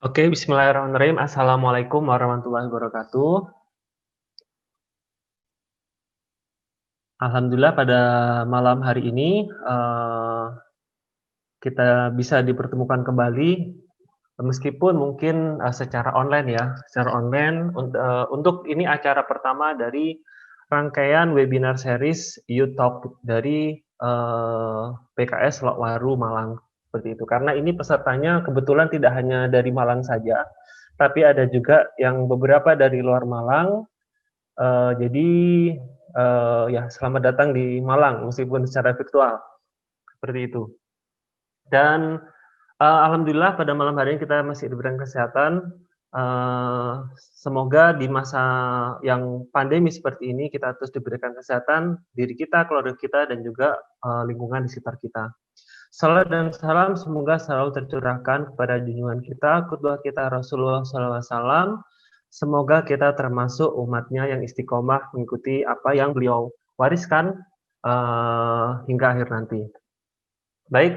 Oke, bismillahirrahmanirrahim. Assalamualaikum warahmatullahi wabarakatuh. Alhamdulillah pada malam hari ini, kita bisa dipertemukan kembali, meskipun mungkin, secara online ya, secara online untuk ini acara pertama dari rangkaian webinar series You Talk dari, PKS Lokwaru Malang, seperti itu. Karena ini pesertanya kebetulan tidak hanya dari Malang saja, tapi ada juga yang beberapa dari luar Malang. Jadi, ya selamat datang di Malang meskipun secara virtual, seperti itu. Dan, alhamdulillah pada malam hari ini kita masih diberikan kesehatan, semoga di masa yang pandemi seperti ini kita terus diberikan kesehatan, diri kita, keluarga kita, dan juga, lingkungan di sekitar kita. Salawat dan salam semoga selalu tercurahkan kepada junjungan kita, qudwah kita Rasulullah SAW. Semoga kita termasuk umatnya yang istiqomah mengikuti apa yang beliau wariskan hingga akhir nanti. Baik,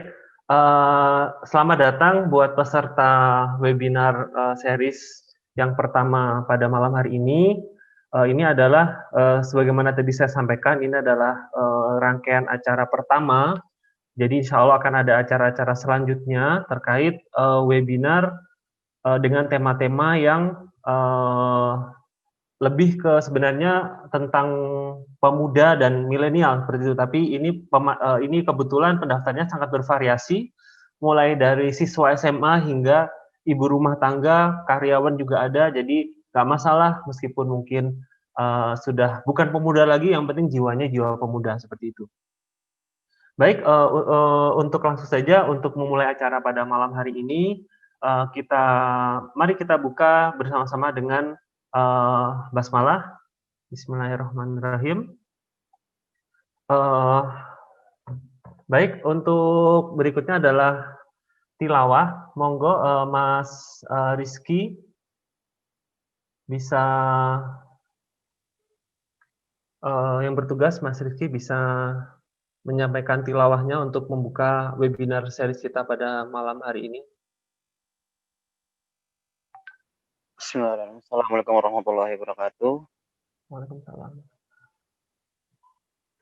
selamat datang buat peserta webinar series yang pertama pada malam hari ini. Ini adalah sebagaimana tadi saya sampaikan, ini adalah rangkaian acara pertama. Jadi insya Allah akan ada acara-acara selanjutnya terkait webinar dengan tema-tema yang lebih ke sebenarnya tentang pemuda dan milenial seperti itu. Tapi ini kebetulan pendaftarnya sangat bervariasi, mulai dari siswa SMA hingga ibu rumah tangga, karyawan juga ada. Jadi nggak masalah meskipun mungkin sudah bukan pemuda lagi, yang penting jiwanya jiwa pemuda seperti itu. Baik, untuk langsung saja untuk memulai acara pada malam hari ini, mari kita buka bersama-sama dengan basmalah. Bismillahirrahmanirrahim. Baik, untuk berikutnya adalah tilawah. Monggo, Mas Rizky bisa yang bertugas, Mas Rizky bisa menyampaikan tilawahnya untuk membuka webinar series kita pada malam hari ini. Bismillahirrahmanirrahim. Assalamualaikum warahmatullahi wabarakatuh. Waalaikumsalam.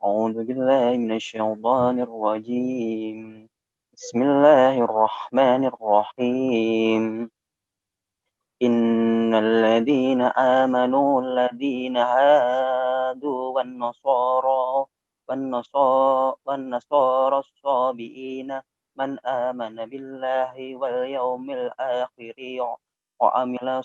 A'udzu billahi minasyaitonir rajim. Bismillahirrahmanirrahim. Innal ladzina amanu alladzina hadu wan nasara as-sabiina man amana billahi wal yaumil akhir wa amila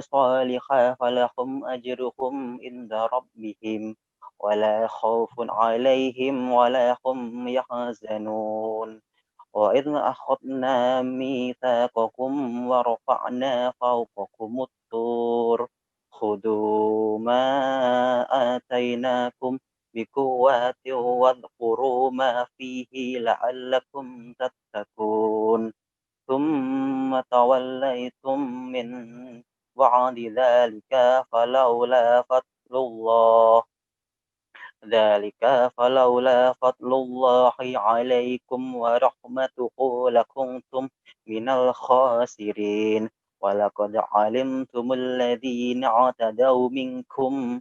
صالحا فلهم أجرهم عند ربهم ولا خوف عليهم ولا هم يحزنون وإذ أخذنا ميثاقكم ورفعنا فوقكم الطور خذوا ما آتيناكم بقوة واذكروا ما فيه لعلكم تتقون ثم توليتم من بعد ذلك فلولا فضل الله عليكم ورحمته لكنتم من الخاسرين ولقد علمتم الذين اعتدوا منكم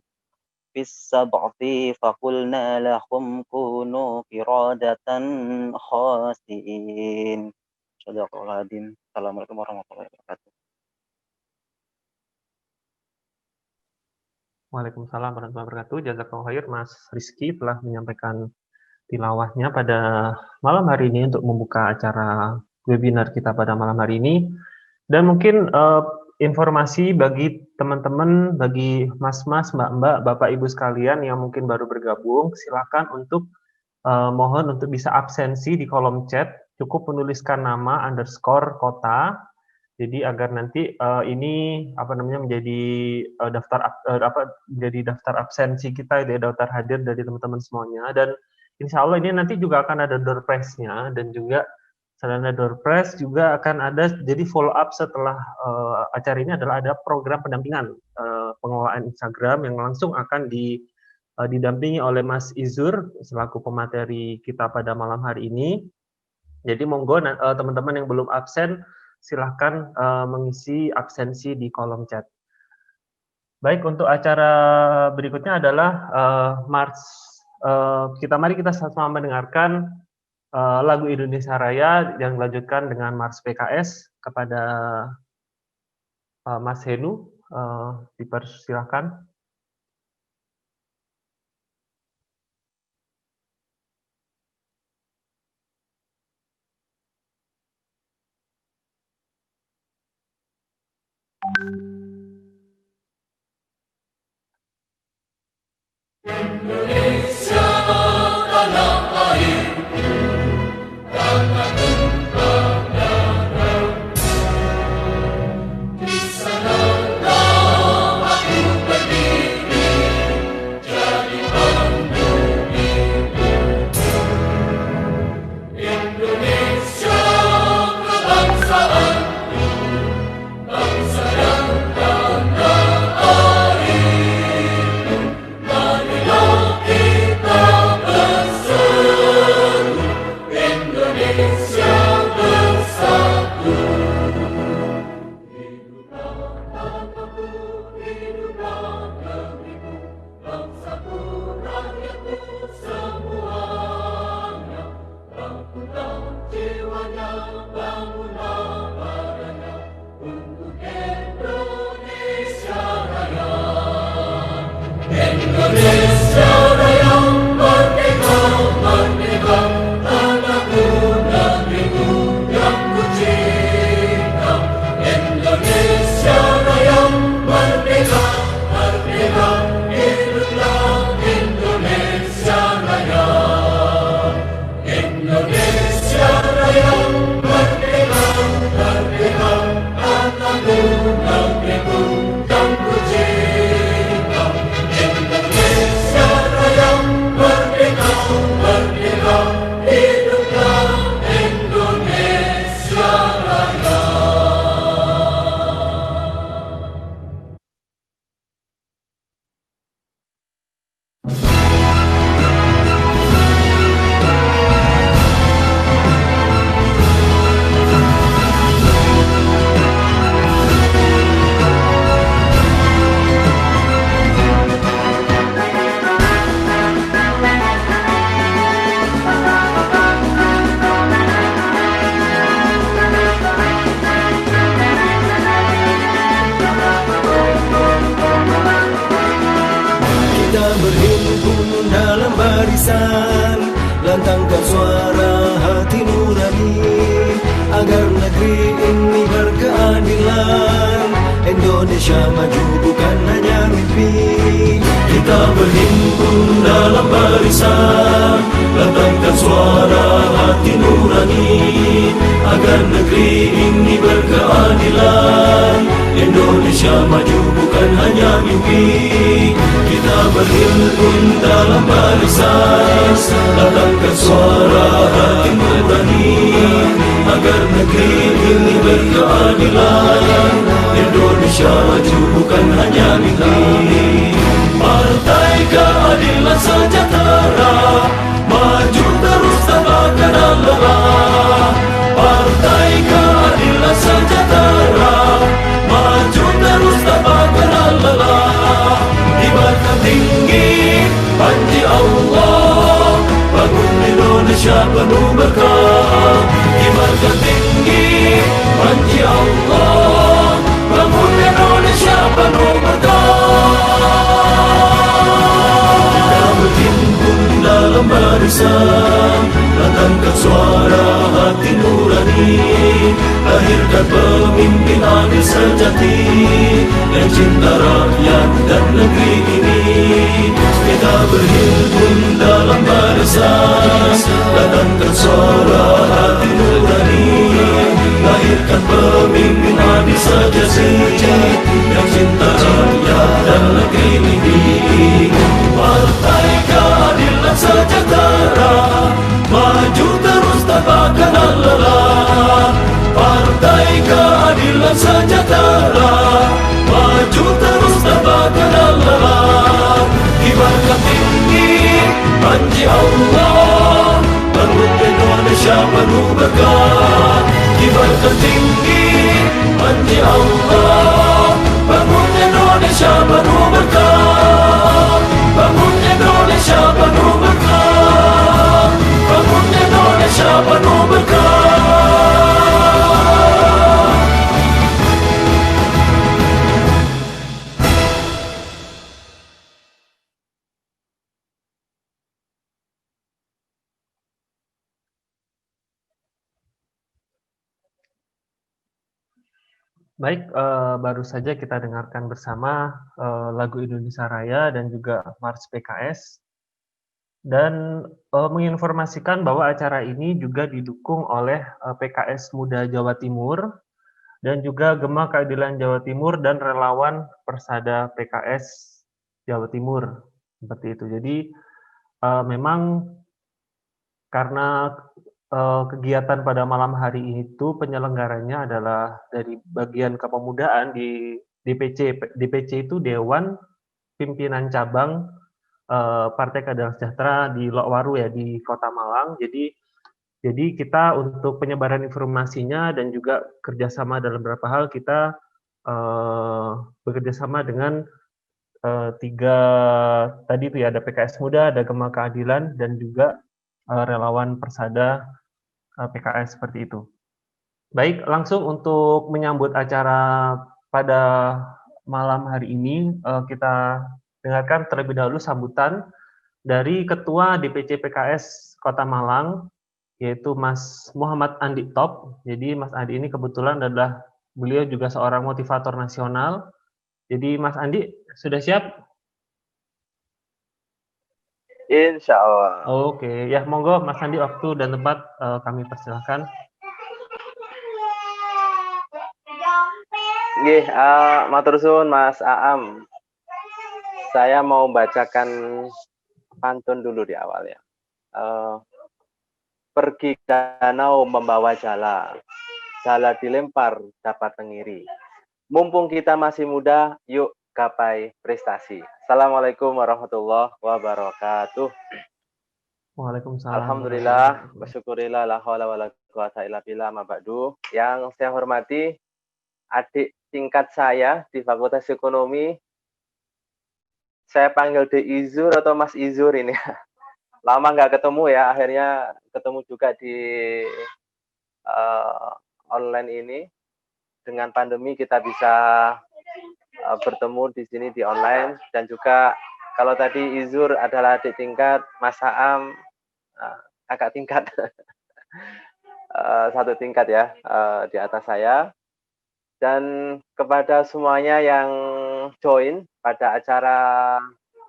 في السبت فقلنا لهم كونوا قردة خاسئين. Sadaqallahul. Assalamualaikum warahmatullahi wabarakatuh. Waalaikumsalam warahmatullahi wabarakatuh. Jazakallahu khair Mas Rizky telah menyampaikan tilawahnya pada malam hari ini untuk membuka acara webinar kita pada malam hari ini. Dan mungkin informasi bagi teman-teman, bagi mas-mas, mbak-mbak, bapak ibu sekalian yang mungkin baru bergabung, silakan untuk mohon untuk bisa absensi di kolom chat, cukup menuliskan nama underscore kota. Jadi agar nanti ini menjadi daftar absensi kita, daftar hadir dari teman-teman semuanya. Dan insya Allah ini nanti juga akan ada door prize-nya, dan juga selain ada door prize juga akan ada, jadi follow up setelah acara ini adalah ada program pendampingan pengelolaan Instagram yang langsung akan didampingi oleh Mas Izur selaku pemateri kita pada malam hari ini. Jadi monggo teman-teman yang belum absen silahkan mengisi absensi di kolom chat. Baik, untuk acara berikutnya adalah mari kita sama-sama mendengarkan lagu Indonesia Raya yang dilanjutkan dengan Mars PKS. Kepada Mas Henu, dipersilahkan. Indonesia tanah air, tanah tumpah darah. Di sanalah aku berdiri, jadi mandu ibu. Indonesia kebangsaan, bangsa yang tanah air. Marilah kita berseru, Indonesia bersatu. Hiduplah tanahku, hiduplah negeriku, bangsaku, rakyatku semuanya. Bangunlah jiwanya, bangunlah badannya, untuk Indonesia Raya. Indonesia Raya, merdeka, merdeka, tanahku, negeriku yang ku cinta. Indonesia Raya, merdeka, merdeka, hiduplah Indonesia Raya. Indonesia Raya, merdeka, merdeka, tanahku, negeriku yang ku cinta. Indonesia Raya, merdeka, merdeka, hiduplah Indonesia Raya. Kita berhimpun dalam barisan, lantangkan suara hati nurani, agar negeri ini berkeadilan. Indonesia maju bukan hanya mimpi. Kita berhimpun dalam barisan, lantangkan suara hati nurani, agar negeri ini berkeadilan. Indonesia maju bukan hanya mimpi. Kita berhimpun dalam barisan, lantangkan suara hati nurani, agar negeri ini berkeadilan. Indonesia maju bukan hanya mimpi. Partai Keadilan Sejahtera maju terus tanpa kenal lelah. Partai Keadilan Sejahtera maju terus tanpa kenal lelah. Kibarkan tinggi panji Allah, bangun Indonesia penuh berkah. Kibarkan tinggi panji Allah, bangun Indonesia penuh berkah. Kita berhimpun dalam barisan, lantangkan suara hati nurani, lahirkan pemimpin adil sejati yang cinta rakyat dan negeri ini. Kita berhimpun dalam barisan, lantangkan suara hati nurani, lahirkan pemimpin adil sejati yang cinta rakyat dan negeri ini. Partai Keadilan Sejahtera maju terus tanpa kenal lelah. Partai Keadilan Sejahtera maju terus tanpa kenal lelah. Kibarkan tinggi panji Allah, bangun Indonesia penuh berkah. Kibarkan tinggi janji Allah, bangun Indonesia penuh berkah. Bangun Indonesia penuh berkah. Bangun Indonesia penuh berkah. Baik, baru saja kita dengarkan bersama lagu Indonesia Raya dan juga Mars PKS. Dan menginformasikan bahwa acara ini juga didukung oleh PKS Muda Jawa Timur dan juga Gema Keadilan Jawa Timur dan relawan Persada PKS Jawa Timur. Seperti itu. Jadi memang karena kegiatan pada malam hari itu penyelenggaranya adalah dari bagian kepemudaan di DPC. DPC itu Dewan Pimpinan Cabang Partai Keadilan Sejahtera di Lokwaru ya, di Kota Malang. Jadi kita untuk penyebaran informasinya dan juga kerjasama dalam beberapa hal kita bekerjasama dengan tiga tadi itu ya, ada PKS Muda, ada Gema Keadilan dan juga relawan Persada PKS seperti itu. Baik, langsung untuk menyambut acara pada malam hari ini kita dengarkan terlebih dahulu sambutan dari Ketua DPC PKS Kota Malang, yaitu Mas Muhammad Andi Top. Jadi Mas Andi ini kebetulan adalah beliau juga seorang motivator nasional. Jadi Mas Andi sudah siap? Insya Allah. Oke, ya monggo Mas Andi, waktu dan tempat kami persilahkan. Nggih, matur suwun Mas Aam. Saya mau bacakan pantun dulu di awal ya. Pergi danau membawa jala, jala dilempar dapat tengiri. Mumpung kita masih muda, yuk gapai prestasi. Assalamualaikum warahmatullahi wabarakatuh. Waalaikumsalam. Alhamdulillah, bersyukurillah, la haula wala quwata illa billah, ma ba'du. Yang saya hormati adik tingkat saya di Fakultas Ekonomi, saya panggil De Izur atau Mas Izur ini. Lama nggak ketemu ya, akhirnya ketemu juga di online ini. Dengan pandemi kita bisa bertemu di sini di online, dan juga kalau tadi Izur adalah adik tingkat, Mas Aam kakak tingkat satu tingkat ya di atas saya. Dan kepada semuanya yang join pada acara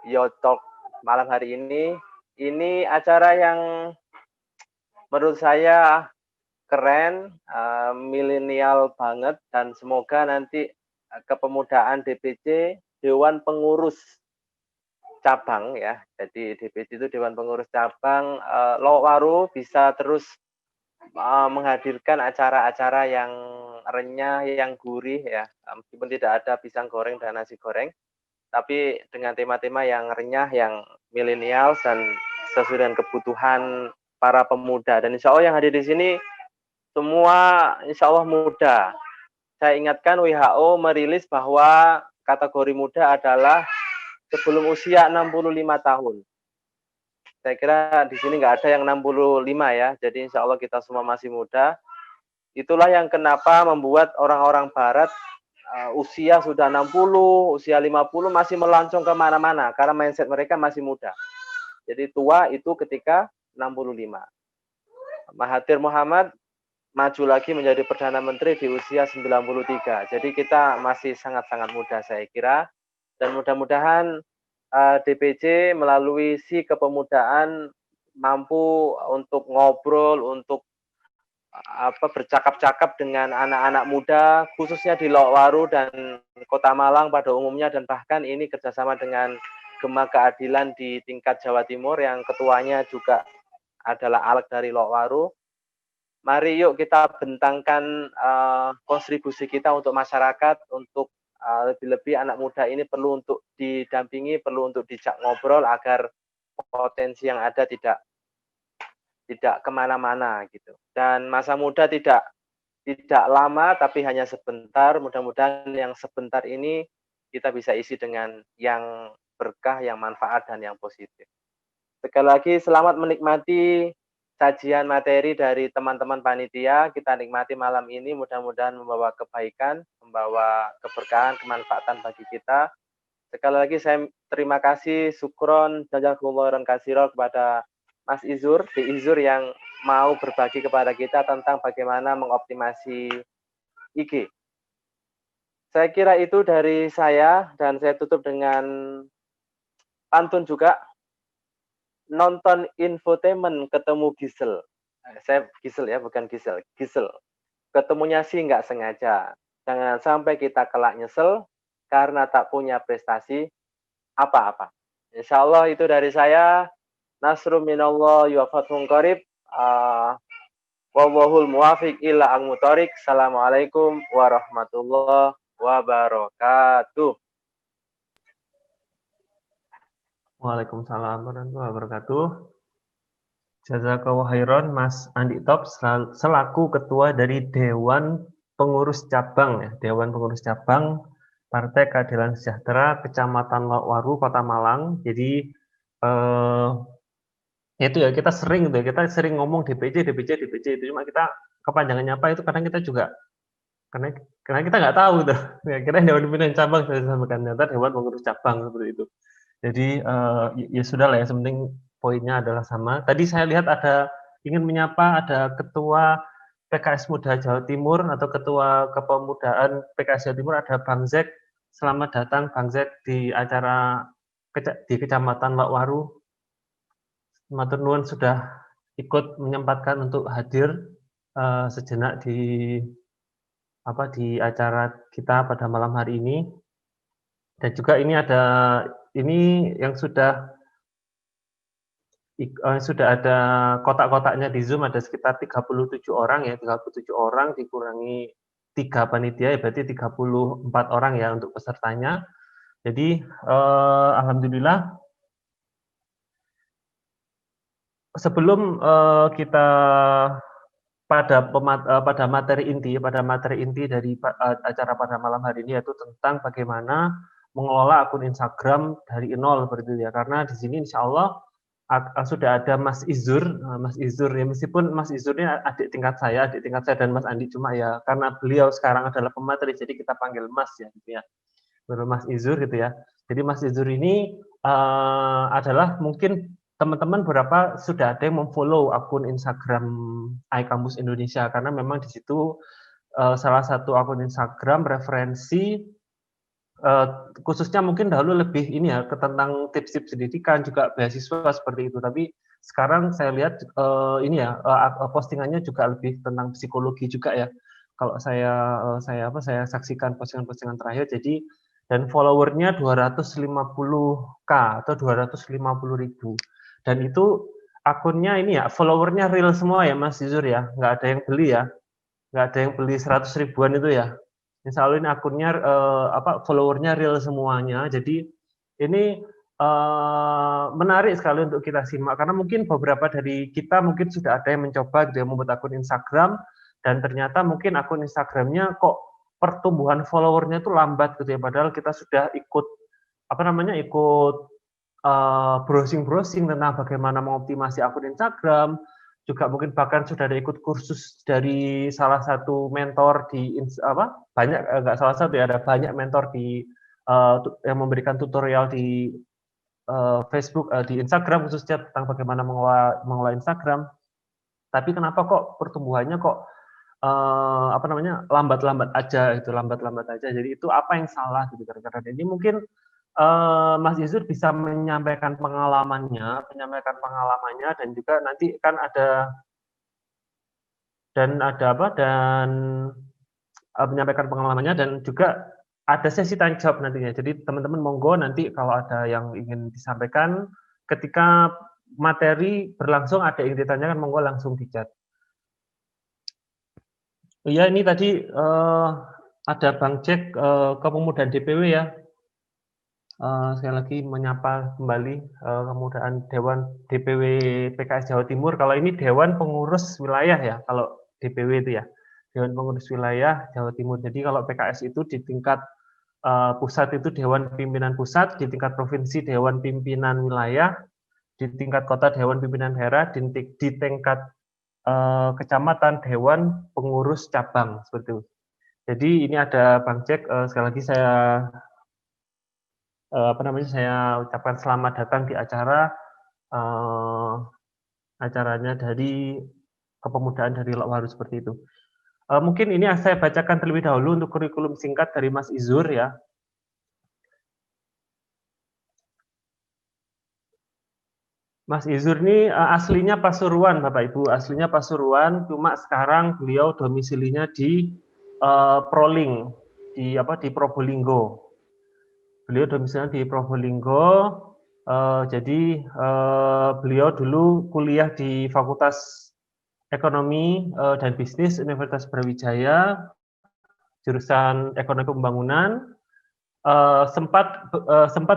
Yotalk malam hari ini acara yang menurut saya keren, milenial banget, dan semoga nanti kepemudaan DPC, Dewan Pengurus Cabang ya, jadi DPC itu Dewan Pengurus Cabang Lokwaru bisa terus menghadirkan acara-acara yang renyah, yang gurih ya, meskipun tidak ada pisang goreng dan nasi goreng, tapi dengan tema-tema yang renyah, yang milenial dan sesuai dengan kebutuhan para pemuda. Dan insya Allah yang hadir di sini semua insya Allah muda. Saya ingatkan WHO merilis bahwa kategori muda adalah sebelum usia 65 tahun. Saya kira di sini nggak ada yang 65 ya, jadi insya Allah kita semua masih muda. Itulah yang kenapa membuat orang-orang barat usia sudah 60, usia 50 masih melancong kemana-mana, karena mindset mereka masih muda. Jadi tua itu ketika 65. Mahathir Muhammad maju lagi menjadi Perdana Menteri di usia 93. Jadi kita masih sangat-sangat muda saya kira. Dan mudah-mudahan DPC melalui si kepemudaan mampu untuk ngobrol, untuk bercakap-cakap dengan anak-anak muda, khususnya di Lokwaru dan Kota Malang pada umumnya, dan bahkan ini kerjasama dengan Gema Keadilan di tingkat Jawa Timur yang ketuanya juga adalah Alek dari Lokwaru. Mari yuk kita bentangkan kontribusi kita untuk masyarakat, untuk lebih-lebih anak muda ini perlu untuk didampingi, perlu untuk dijak ngobrol agar potensi yang ada tidak tidak kemana-mana gitu. Dan masa muda tidak lama tapi hanya sebentar. Mudah-mudahan yang sebentar ini kita bisa isi dengan yang berkah, yang manfaat dan yang positif. Sekali lagi selamat menikmati sajian materi dari teman-teman panitia. Kita nikmati malam ini, mudah-mudahan membawa kebaikan, membawa keberkahan, kemanfaatan bagi kita. Sekali lagi saya terima kasih, syukron, jazakumullah khairan katsiran kepada Mas Izur, di Izur yang mau berbagi kepada kita tentang bagaimana mengoptimasi IG. Saya kira itu dari saya, dan saya tutup dengan pantun juga. Nonton infotainment ketemu Gisel. Saya Gisel ya, bukan Gisel. Gisel. Ketemunya sih nggak sengaja. Jangan sampai kita kelak nyesel karena tak punya prestasi apa-apa. Insya Allah itu dari saya. Nasrum minallah wa fathun qarib. Wallahul muwafiq ila al-mutariq. Assalamualaikum warahmatullahi wabarakatuh. Waalaikumsalam warahmatullahi wabarakatuh. Jazakallahu khairan Mas Andi Top selaku ketua dari Dewan Pengurus Cabang ya, Dewan Pengurus Cabang Partai Keadilan Sejahtera Kecamatan Lokwaru Kota Malang. Jadi itu ya kita sering ngomong DPC itu, cuma kita kepanjangannya apa itu kadang kita juga karena kita nggak tahu tuh. Ya, kita Dewan Pimpinan Cabang saya sampaikan, ternyata Dewan Pengurus Cabang seperti itu. Jadi ya sudah lah ya, sepenting poinnya adalah sama. Tadi saya lihat ingin menyapa ada Ketua PKS Muda Jawa Timur atau Ketua Kepemudaan PKS Jawa Timur, ada Bang Zek. Selamat datang Bang Zek di acara di Kecamatan Lokwaru. Matur nuwun sudah ikut menyempatkan untuk hadir sejenak di acara kita pada malam hari ini. Dan juga ini yang sudah ada kotak-kotaknya di Zoom, ada sekitar 37 orang ya, 37 orang dikurangi 3 panitia ya, berarti 34 orang ya untuk pesertanya. Jadi alhamdulillah sebelum kita pada materi inti dari acara pada malam hari ini, yaitu tentang bagaimana mengelola akun Instagram dari nol seperti itu ya. Karena di sini insya Allah sudah ada Mas Izur ya, meskipun Mas Izurnya adik tingkat saya dan Mas Andi, cuma ya karena beliau sekarang adalah pemateri jadi kita panggil Mas ya gitu ya. Mas Izur gitu ya. Jadi Mas Izur ini adalah mungkin teman-teman beberapa sudah ada yang memfollow akun Instagram iKampus Indonesia, karena memang di situ salah satu akun Instagram referensi khususnya mungkin dahulu lebih ini ya tentang tips-tips pendidikan juga beasiswa seperti itu, tapi sekarang saya lihat ini ya postingannya juga lebih tentang psikologi juga ya. Kalau saya saksikan postingan-postingan terakhir, jadi dan followernya 250k atau 250.000, dan itu akunnya ini ya followernya real semua ya Mas Yuzur ya, nggak ada yang beli ya, nggak ada yang beli 100 ribuan itu ya. Insya Allah ini akunnya followernya real semuanya. Jadi ini menarik sekali untuk kita simak, karena mungkin beberapa dari kita mungkin sudah ada yang mencoba gitu ya, membuat akun Instagram, dan ternyata mungkin akun Instagramnya kok pertumbuhan followernya itu lambat gitu ya, padahal kita sudah ikut browsing tentang bagaimana mengoptimasi akun Instagram, juga mungkin bahkan sudah ada ikut kursus dari salah satu mentor di nggak salah satu ya, ada banyak mentor di yang memberikan tutorial di Facebook, di Instagram khususnya tentang bagaimana mengelola Instagram. Tapi kenapa kok pertumbuhannya kok lambat-lambat aja itu, lambat-lambat aja. Jadi itu apa yang salah gitu kira-kira. Jadi mungkin Mas Yusuf bisa menyampaikan pengalamannya, dan juga nanti kan menyampaikan pengalamannya, dan juga ada sesi tanya jawab nantinya. Jadi teman-teman monggo nanti kalau ada yang ingin disampaikan ketika materi berlangsung, ada yang ditanyakan monggo langsung di chat. Iya, ini tadi ada Bang Jack Kepemudaan DPW ya. sekali lagi menyapa kembali kemudahan Dewan DPW PKS Jawa Timur. Kalau ini Dewan Pengurus Wilayah ya, kalau DPW itu ya, Dewan Pengurus Wilayah Jawa Timur. Jadi kalau PKS itu di tingkat pusat itu Dewan Pimpinan Pusat, di tingkat provinsi Dewan Pimpinan Wilayah, di tingkat kota Dewan Pimpinan Daerah, di tingkat kecamatan Dewan Pengurus Cabang seperti itu. Jadi ini ada Bang Jack, sekali lagi saya saya ucapkan selamat datang di acaranya dari kepemudaan dari Lokwaru seperti itu. Mungkin ini saya bacakan terlebih dahulu untuk kurikulum singkat dari Mas Izur ya. Mas Izur ini aslinya Pasuruan, Bapak Ibu, aslinya Pasuruan, cuma sekarang beliau domisilinya di Proling, di Probolinggo. Beliau domisilinya di Probolinggo, jadi beliau dulu kuliah di Fakultas Ekonomi dan Bisnis Universitas Brawijaya, jurusan Ekonomi Pembangunan, sempat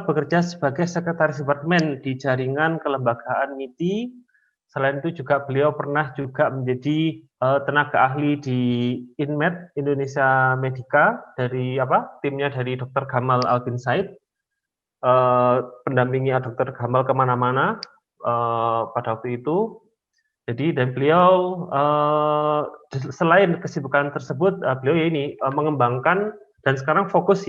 bekerja sebagai sekretaris departemen di jaringan kelembagaan MITI. Selain itu juga beliau pernah juga menjadi tenaga ahli di INMED Indonesia Medica dari timnya dari Dr. Gamal Albin Said, pendampingi Dr. Gamal kemana-mana pada waktu itu. Jadi dan beliau selain kesibukan tersebut, beliau ini mengembangkan dan sekarang fokus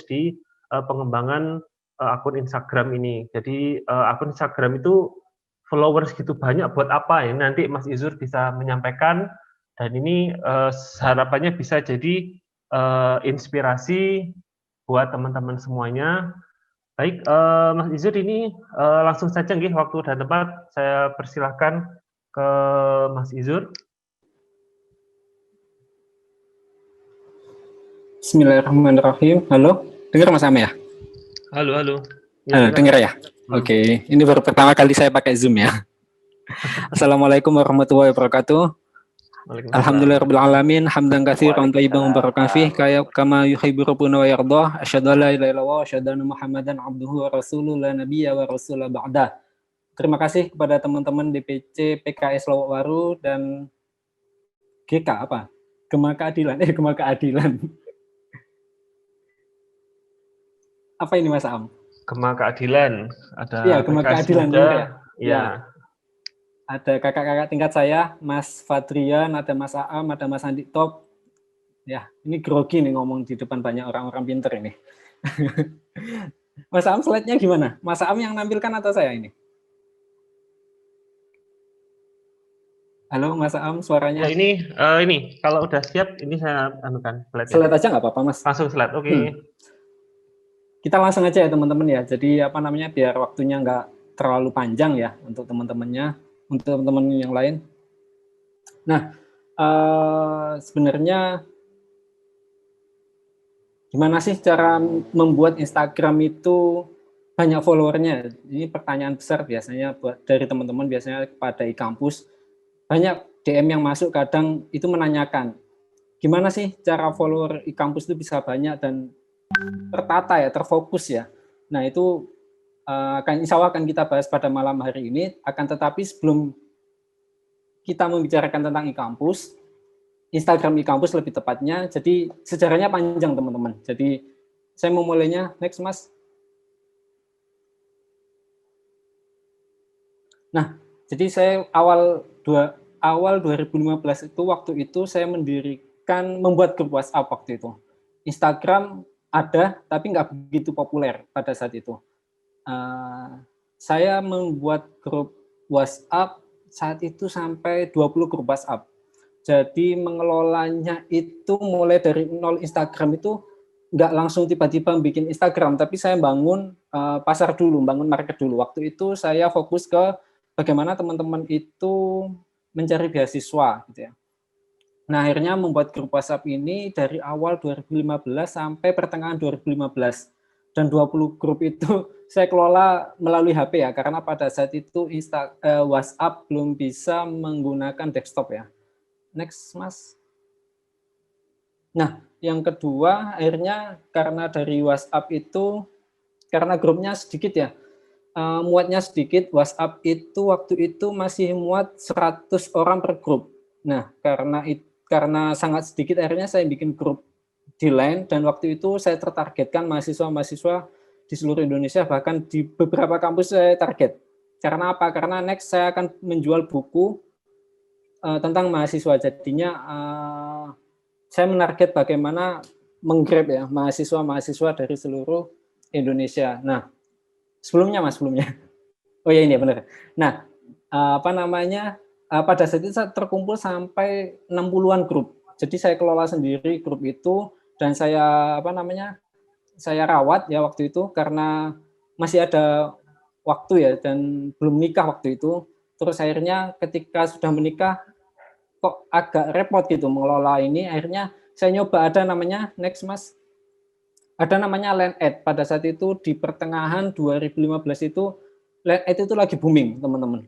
di pengembangan akun Instagram ini. Jadi akun Instagram itu followers gitu banyak buat apa ya? Nanti Mas Izur bisa menyampaikan dan ini harapannya bisa jadi inspirasi buat teman-teman semuanya. Baik, Mas Izur ini langsung saja nggih, waktu dan tempat saya persilahkan ke Mas Izur. Bismillahirrahmanirrahim. Halo, dengar Mas Ame ya? Halo. Ya, dengar ya? Oke, ini baru pertama kali saya pakai Zoom ya. Assalamualaikum warahmatullahi wabarakatuh. Alhamdulillahirrahmanirrahim. Hamdan katsiran thayyiban mubarakan fih kama yuhibbu rabbuna wa yardah. Asyhadu an la ilaha illallah wa asyhadu anna Muhammadan abduhu wa rasuluhu la nabiyya wa rasula ba'da. Terima kasih kepada teman-teman DPC PKS Lokwaru dan GK Gema Keadilan. Apa ini Mas Am? Gema Keadilan. Ada Iya, Gema Keadilan juga. Ya. Ada kakak-kakak tingkat saya, Mas Fadrian, ada Mas Aam, ada Mas Andi Top. Ya, ini grogi nih ngomong di depan banyak orang-orang pinter ini. Mas Aam, slide-nya gimana? Mas Aam yang nampilkan atau saya ini? Halo Mas Aam, suaranya. Ya, ini kalau udah siap ini saya anukan slide. Slide aja nggak apa-apa Mas. Langsung slide, oke. Kita langsung aja ya teman-teman ya. Jadi biar waktunya nggak terlalu panjang ya untuk teman-temannya, untuk teman-teman yang lain. Nah, sebenarnya gimana sih cara membuat Instagram itu banyak followernya? Ini pertanyaan besar biasanya dari teman-teman biasanya pada e-kampus. Banyak DM yang masuk kadang itu menanyakan, gimana sih cara follower e-kampus itu bisa banyak dan tertata ya, terfokus ya. Nah itu insya Allah akan kita bahas pada malam hari ini. Akan tetapi sebelum kita membicarakan tentang e-kampus, Instagram e-kampus lebih tepatnya, jadi sejarahnya panjang teman-teman. Jadi saya mau mulainya, next Mas. Nah, jadi saya awal 2015 itu waktu itu saya membuat grup WhatsApp waktu itu. Instagram ada, tapi nggak begitu populer pada saat itu. Saya membuat grup WhatsApp saat itu sampai 20 grup WhatsApp. Jadi mengelolanya itu mulai dari nol Instagram itu nggak langsung tiba-tiba bikin Instagram, tapi saya bangun pasar dulu, bangun market dulu. Waktu itu saya fokus ke bagaimana teman-teman itu mencari beasiswa, gitu ya. Nah, akhirnya membuat grup WhatsApp ini dari awal 2015 sampai pertengahan 2015. Dan 20 grup itu saya kelola melalui HP ya, karena pada saat itu WhatsApp belum bisa menggunakan desktop ya. Next, Mas. Nah, yang kedua, akhirnya karena dari WhatsApp itu karena grupnya sedikit ya, muatnya sedikit. WhatsApp itu waktu itu masih muat 100 orang per grup. Nah, karena sangat sedikit, akhirnya saya bikin grup di Line, dan waktu itu saya tertargetkan mahasiswa-mahasiswa di seluruh Indonesia, bahkan di beberapa kampus saya target. Karena apa? Karena next saya akan menjual buku tentang mahasiswa. Jadinya saya menarget bagaimana menggrab ya mahasiswa-mahasiswa dari seluruh Indonesia. Nah, sebelumnya. Oh ya, ini benar. Nah, pada saat itu saya terkumpul sampai 60-an grup. Jadi saya kelola sendiri grup itu, dan saya saya rawat ya waktu itu karena masih ada waktu ya, dan belum nikah waktu itu. Terus akhirnya ketika sudah menikah kok agak repot gitu mengelola ini. Akhirnya saya nyoba, ada namanya ada namanya LineAd. Pada saat itu di pertengahan 2015 itu LineAd itu lagi booming, teman-teman.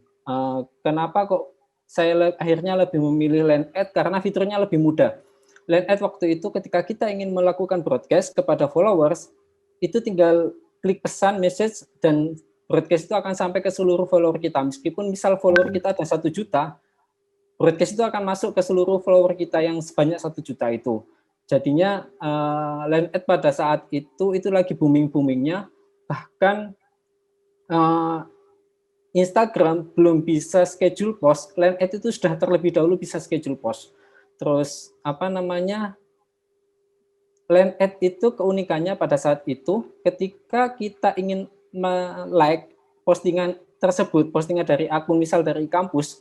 Kenapa kok saya akhirnya lebih memilih LineAd? Karena fiturnya lebih mudah. LineAd waktu itu ketika kita ingin melakukan broadcast kepada followers, itu tinggal klik pesan, message, dan broadcast itu akan sampai ke seluruh follower kita. Meskipun misal follower kita ada 1 juta, broadcast itu akan masuk ke seluruh follower kita yang sebanyak 1 juta itu. Jadinya LineAd pada saat itu lagi booming-boomingnya. Bahkan Instagram belum bisa schedule post, LineAd itu sudah terlebih dahulu bisa schedule post. Terus LineAd itu keunikannya pada saat itu, ketika kita ingin like postingan tersebut, postingan dari akun misal dari kampus,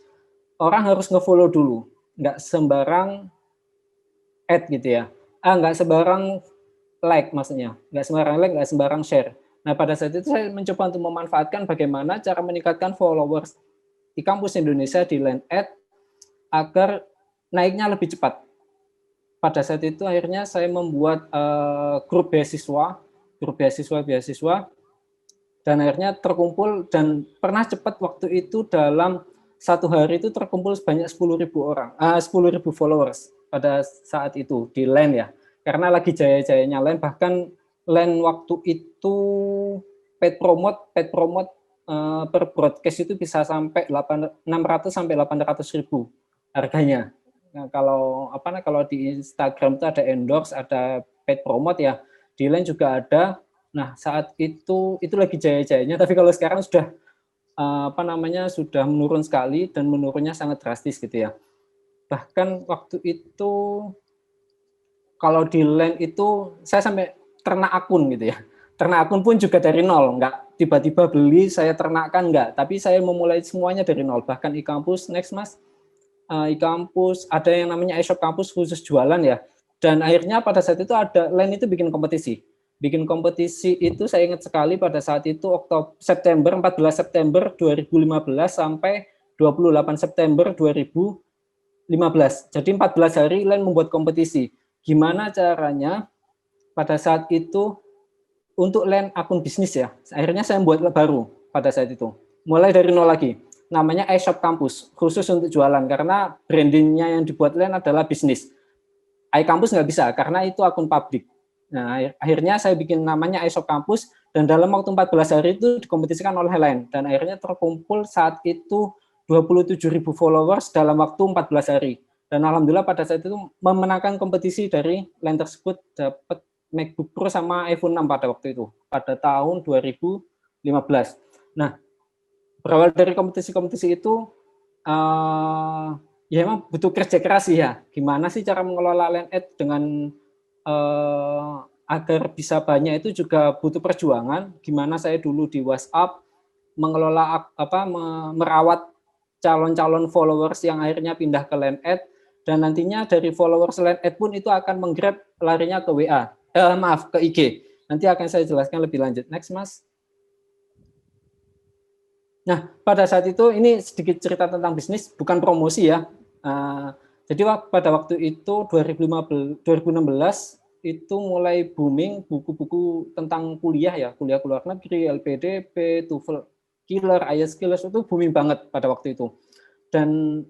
orang harus nge-follow dulu, nggak sembarang add gitu ya, nggak sembarang like maksudnya, nggak sembarang like, nggak sembarang share. Nah, pada saat itu saya mencoba untuk memanfaatkan bagaimana cara meningkatkan followers di kampus Indonesia di LineAd agar naiknya lebih cepat. Pada saat itu akhirnya saya membuat grup beasiswa, dan akhirnya terkumpul, dan pernah cepat waktu itu dalam 1 hari itu terkumpul sebanyak 10.000 orang, 10.000 followers pada saat itu di Line ya. Karena lagi jaya-jayanya Line, bahkan Line waktu itu paid promote per broadcast itu bisa sampai 600 sampai 800.000 harganya. Nah, kalau di Instagram itu ada endorse, ada paid promote ya, di Line juga ada. Nah, saat itu lagi jaya-jayanya, tapi kalau sekarang sudah sudah menurun sekali, dan menurunnya sangat drastis gitu ya. Bahkan waktu itu kalau di Line itu saya sampai ternak akun gitu ya. Ternak akun pun juga dari nol, nggak tiba-tiba beli saya ternakkan, nggak, tapi saya memulai semuanya dari nol. Bahkan e-kampus e-kampus ada yang namanya iShop kampus khusus jualan ya. Dan akhirnya pada saat itu ada Line itu bikin kompetisi itu saya ingat sekali pada saat itu 14 September 2015 sampai 28 September 2015. Jadi 14 hari Line membuat kompetisi. Gimana caranya pada saat itu untuk Line akun bisnis ya. Akhirnya saya membuat baru pada saat itu. Mulai dari nol lagi. Namanya iShop Kampus, khusus untuk jualan, karena brandingnya yang dibuat Line adalah bisnis. iKampus nggak bisa, karena itu akun publik. Nah, akhirnya saya bikin namanya iShop Kampus, dan dalam waktu 14 hari itu dikompetisikan oleh Line, dan akhirnya terkumpul saat itu 27.000 followers dalam waktu 14 hari. Dan alhamdulillah pada saat itu memenangkan kompetisi dari Line tersebut, dapat MacBook Pro sama iPhone 6 pada waktu itu, pada tahun 2015. Nah, berawal dari kompetisi-kompetisi itu, ya emang butuh kerja keras sih ya. Gimana sih cara mengelola LineAd dengan agar bisa banyak, itu juga butuh perjuangan. Gimana saya dulu di WhatsApp mengelola merawat calon-calon followers yang akhirnya pindah ke LineAd, dan nantinya dari followers LineAd pun itu akan menggrab larinya ke WA. Ke IG. Nanti akan saya jelaskan lebih lanjut. Next, Mas. Nah, pada saat itu ini sedikit cerita tentang bisnis, bukan promosi ya. Jadi pada waktu itu 2016 itu mulai booming buku-buku tentang kuliah ya, kuliah luar negeri, LPDP, TOEFL Killer, IELTS Killer, itu booming banget pada waktu itu. Dan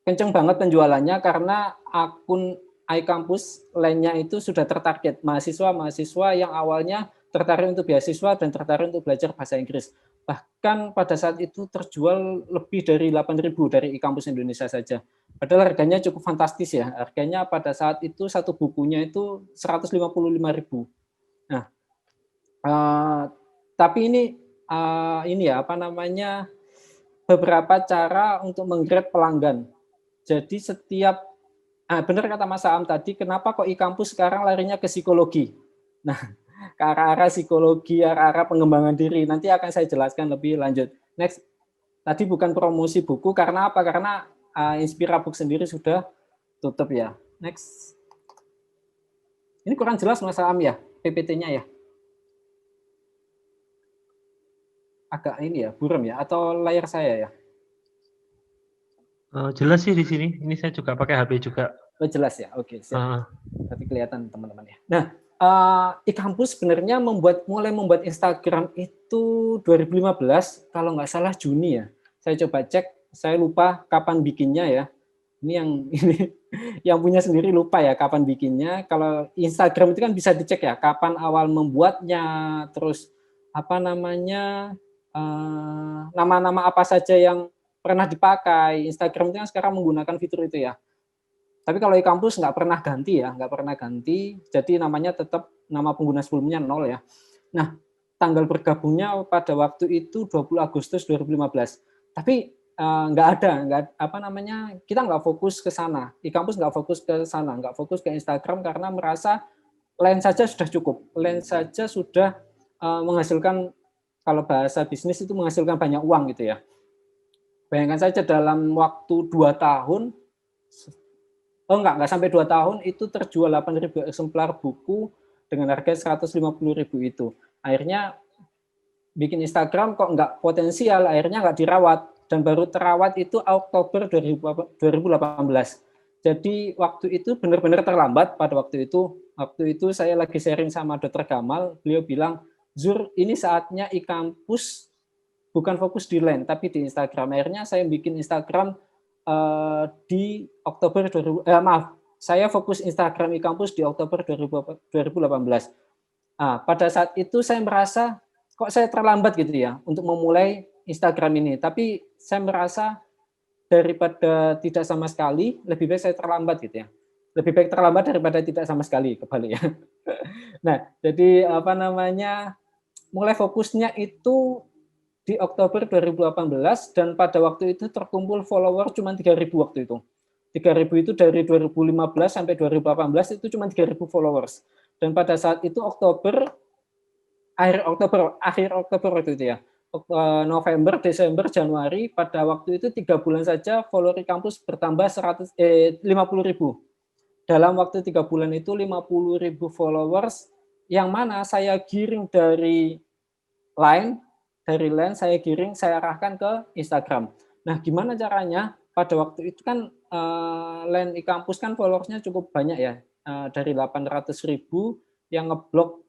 kenceng banget penjualannya karena akun iKampus lainnya itu sudah tertarget mahasiswa-mahasiswa yang awalnya tertarik untuk beasiswa dan tertarik untuk belajar bahasa Inggris. Bahkan pada saat itu terjual lebih dari 8.000 dari e-kampus Indonesia saja. Padahal harganya cukup fantastis ya. Harganya pada saat itu satu bukunya itu 155.000. Nah, tapi ini ya apa namanya, beberapa cara untuk menggrab pelanggan. Jadi setiap benar kata Mas Aam tadi, kenapa kok e-kampus sekarang larinya ke psikologi? Nah, ke arah-arah psikologi, arah-arah pengembangan diri. Nanti akan saya jelaskan lebih lanjut. Next, tadi bukan promosi buku, karena apa? Karena Inspirabook sendiri sudah tutup ya. Next. Ini kurang jelas Mas Aam ya, PPT-nya ya? Agak ini ya, buram ya, atau layar saya ya? Jelas sih di sini. Ini saya juga pakai HP juga. Oh, jelas ya, oke. Siap. Tapi kelihatan teman-teman ya. Nah, e-kampus sebenarnya mulai membuat Instagram itu 2015, kalau nggak salah Juni ya. Saya coba cek, saya lupa kapan bikinnya ya. Ini yang punya sendiri lupa ya kapan bikinnya. Kalau Instagram itu kan bisa dicek ya, kapan awal membuatnya, terus apa namanya, nama-nama apa saja yang pernah dipakai. Instagram itu kan sekarang menggunakan fitur itu ya. Tapi kalau e-kampus nggak pernah ganti ya, nggak pernah ganti. Jadi namanya tetap nama pengguna sebelumnya 0 ya. Nah, tanggal bergabungnya pada waktu itu 20 Agustus 2015. Tapi kita nggak fokus ke sana. E-kampus nggak fokus ke sana, nggak fokus ke Instagram karena merasa Line saja sudah cukup. Line saja sudah menghasilkan, kalau bahasa bisnis itu menghasilkan banyak uang gitu ya. Bayangkan saja dalam waktu 2 tahun, enggak sampai 2 tahun, itu terjual 8.000 eksemplar buku dengan harga 150.000 itu. Akhirnya bikin Instagram kok enggak potensial, akhirnya enggak dirawat. Dan baru terawat itu Oktober 2018. Jadi waktu itu benar-benar terlambat pada waktu itu. Waktu itu saya lagi sharing sama Dr. Gamal, beliau bilang, Zur, ini saatnya e-kampus bukan fokus di Line, tapi di Instagram. Akhirnya saya bikin Instagram di Oktober saya fokus Instagram e-kampus di Oktober 2018. Pada saat itu saya merasa kok saya terlambat gitu ya untuk memulai Instagram ini. Tapi saya merasa daripada tidak sama sekali, lebih baik saya terlambat gitu ya. Lebih baik terlambat daripada tidak sama sekali, kebalik ya. Nah, jadi apa namanya, mulai fokusnya itu di Oktober 2018 dan pada waktu itu terkumpul follower cuma 3.000 waktu itu. 3.000 itu dari 2015 sampai 2018 itu cuma 3.000 followers. Dan pada saat itu akhir Oktober waktu itu ya. November, Desember, Januari, pada waktu itu 3 bulan saja follower e-kampus bertambah 50.000. Dalam waktu 3 bulan itu 50.000 followers yang mana saya giring dari Line, saya arahkan ke Instagram. Nah, gimana caranya? Pada waktu itu kan Line e-kampus kan followersnya cukup banyak ya, dari 800.000 yang ngeblok,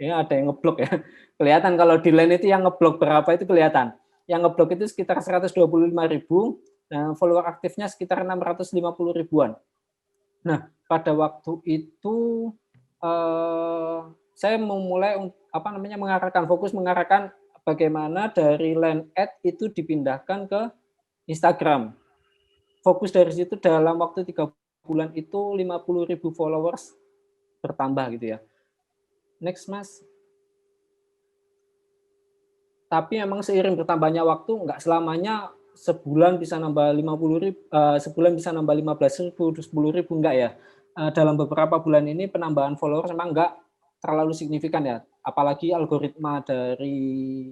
ya ada yang ngeblok ya. Kelihatan kalau di Line itu yang ngeblok berapa itu kelihatan. Yang ngeblok itu sekitar 125.000, nah, follower aktifnya sekitar 650 ribuan. Nah, pada waktu itu saya memulai mengarahkan bagaimana dari Line Ad itu dipindahkan ke Instagram. Fokus dari situ dalam waktu 3 bulan itu 50.000 followers bertambah gitu ya. Next, Mas. Tapi memang seiring bertambahnya waktu, nggak selamanya sebulan bisa nambah 50.000, sebulan bisa nambah 15.000, 10.000, enggak ya. Dalam beberapa bulan ini penambahan followers memang nggak terlalu signifikan ya. Apalagi algoritma dari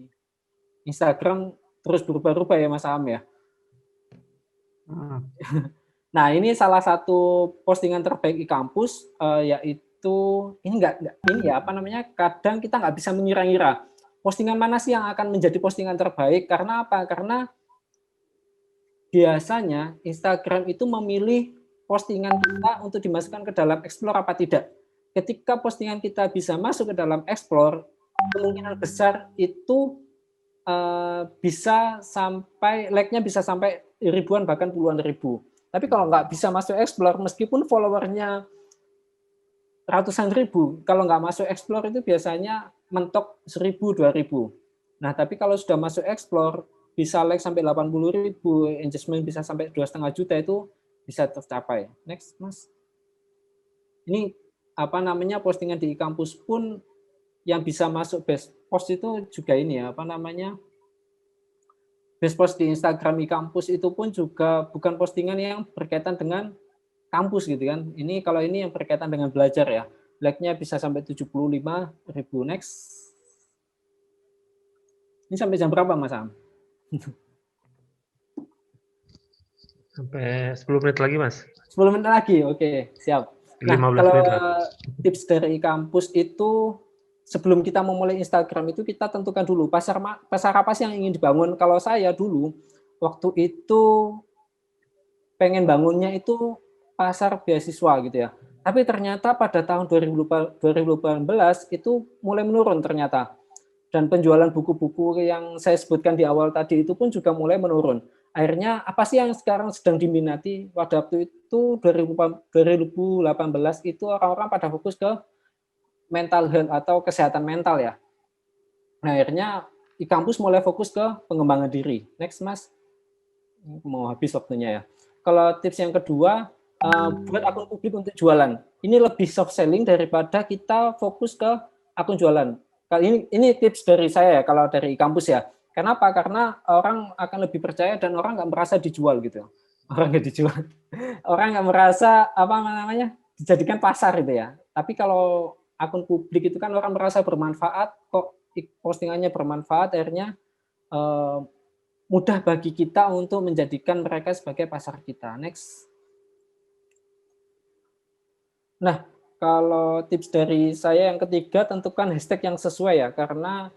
Instagram terus berubah-ubah ya Mas Aam ya. Nah, ini salah satu postingan terbaik e-kampus, yaitu ini kadang kita nggak bisa mengira-ngira postingan mana sih yang akan menjadi postingan terbaik. Karena apa? Karena biasanya Instagram itu memilih postingan kita untuk dimasukkan ke dalam Explore apa tidak. Ketika postingan kita bisa masuk ke dalam Explore, kemungkinan besar itu bisa sampai like-nya bisa sampai ribuan bahkan puluhan ribu. Tapi kalau nggak bisa masuk Explore, meskipun followernya ratusan ribu, kalau nggak masuk Explore itu biasanya mentok 1.000, 2.000. Nah, tapi kalau sudah masuk explore, bisa like sampai 80.000, engagement bisa sampai 2,5 juta, itu bisa tercapai. Next, Mas. Ini apa namanya, postingan di kampus pun yang bisa masuk best post itu juga ini ya, apa namanya, best post di Instagram e-kampus itu pun juga bukan postingan yang berkaitan dengan kampus gitu kan. Ini kalau ini yang berkaitan dengan belajar ya. Like-nya bisa sampai 75.000. Next. Ini sampai jam berapa, Mas Am? Sampai 10 menit lagi, Mas. 10 menit lagi, oke, siap. Nah, 15 kalau menit lah. tips dari kampus itu, sebelum kita memulai Instagram itu kita tentukan dulu pasar apa sih yang ingin dibangun. Kalau saya dulu, waktu itu pengen bangunnya itu pasar beasiswa gitu ya. Tapi ternyata pada tahun 2018 itu mulai menurun ternyata. Dan penjualan buku-buku yang saya sebutkan di awal tadi itu pun juga mulai menurun. Akhirnya apa sih yang sekarang sedang diminati? Pada waktu itu 2018 itu orang-orang pada fokus ke mental health atau kesehatan mental ya. Nah, akhirnya e-kampus mulai fokus ke pengembangan diri. Next, Mas. Mau habis waktunya ya. Kalau tips yang kedua, buat akun publik untuk jualan. Ini lebih soft selling daripada kita fokus ke akun jualan. Ini tips dari saya ya, kalau dari kampus ya. Kenapa? Karena orang akan lebih percaya dan orang nggak merasa dijual gitu. Orang nggak dijual. Orang nggak merasa apa namanya dijadikan pasar gitu ya. Tapi kalau akun publik itu kan orang merasa bermanfaat, kok postingannya bermanfaat, akhirnya mudah bagi kita untuk menjadikan mereka sebagai pasar kita. Next. Nah, kalau tips dari saya yang ketiga, tentukan hashtag yang sesuai ya, karena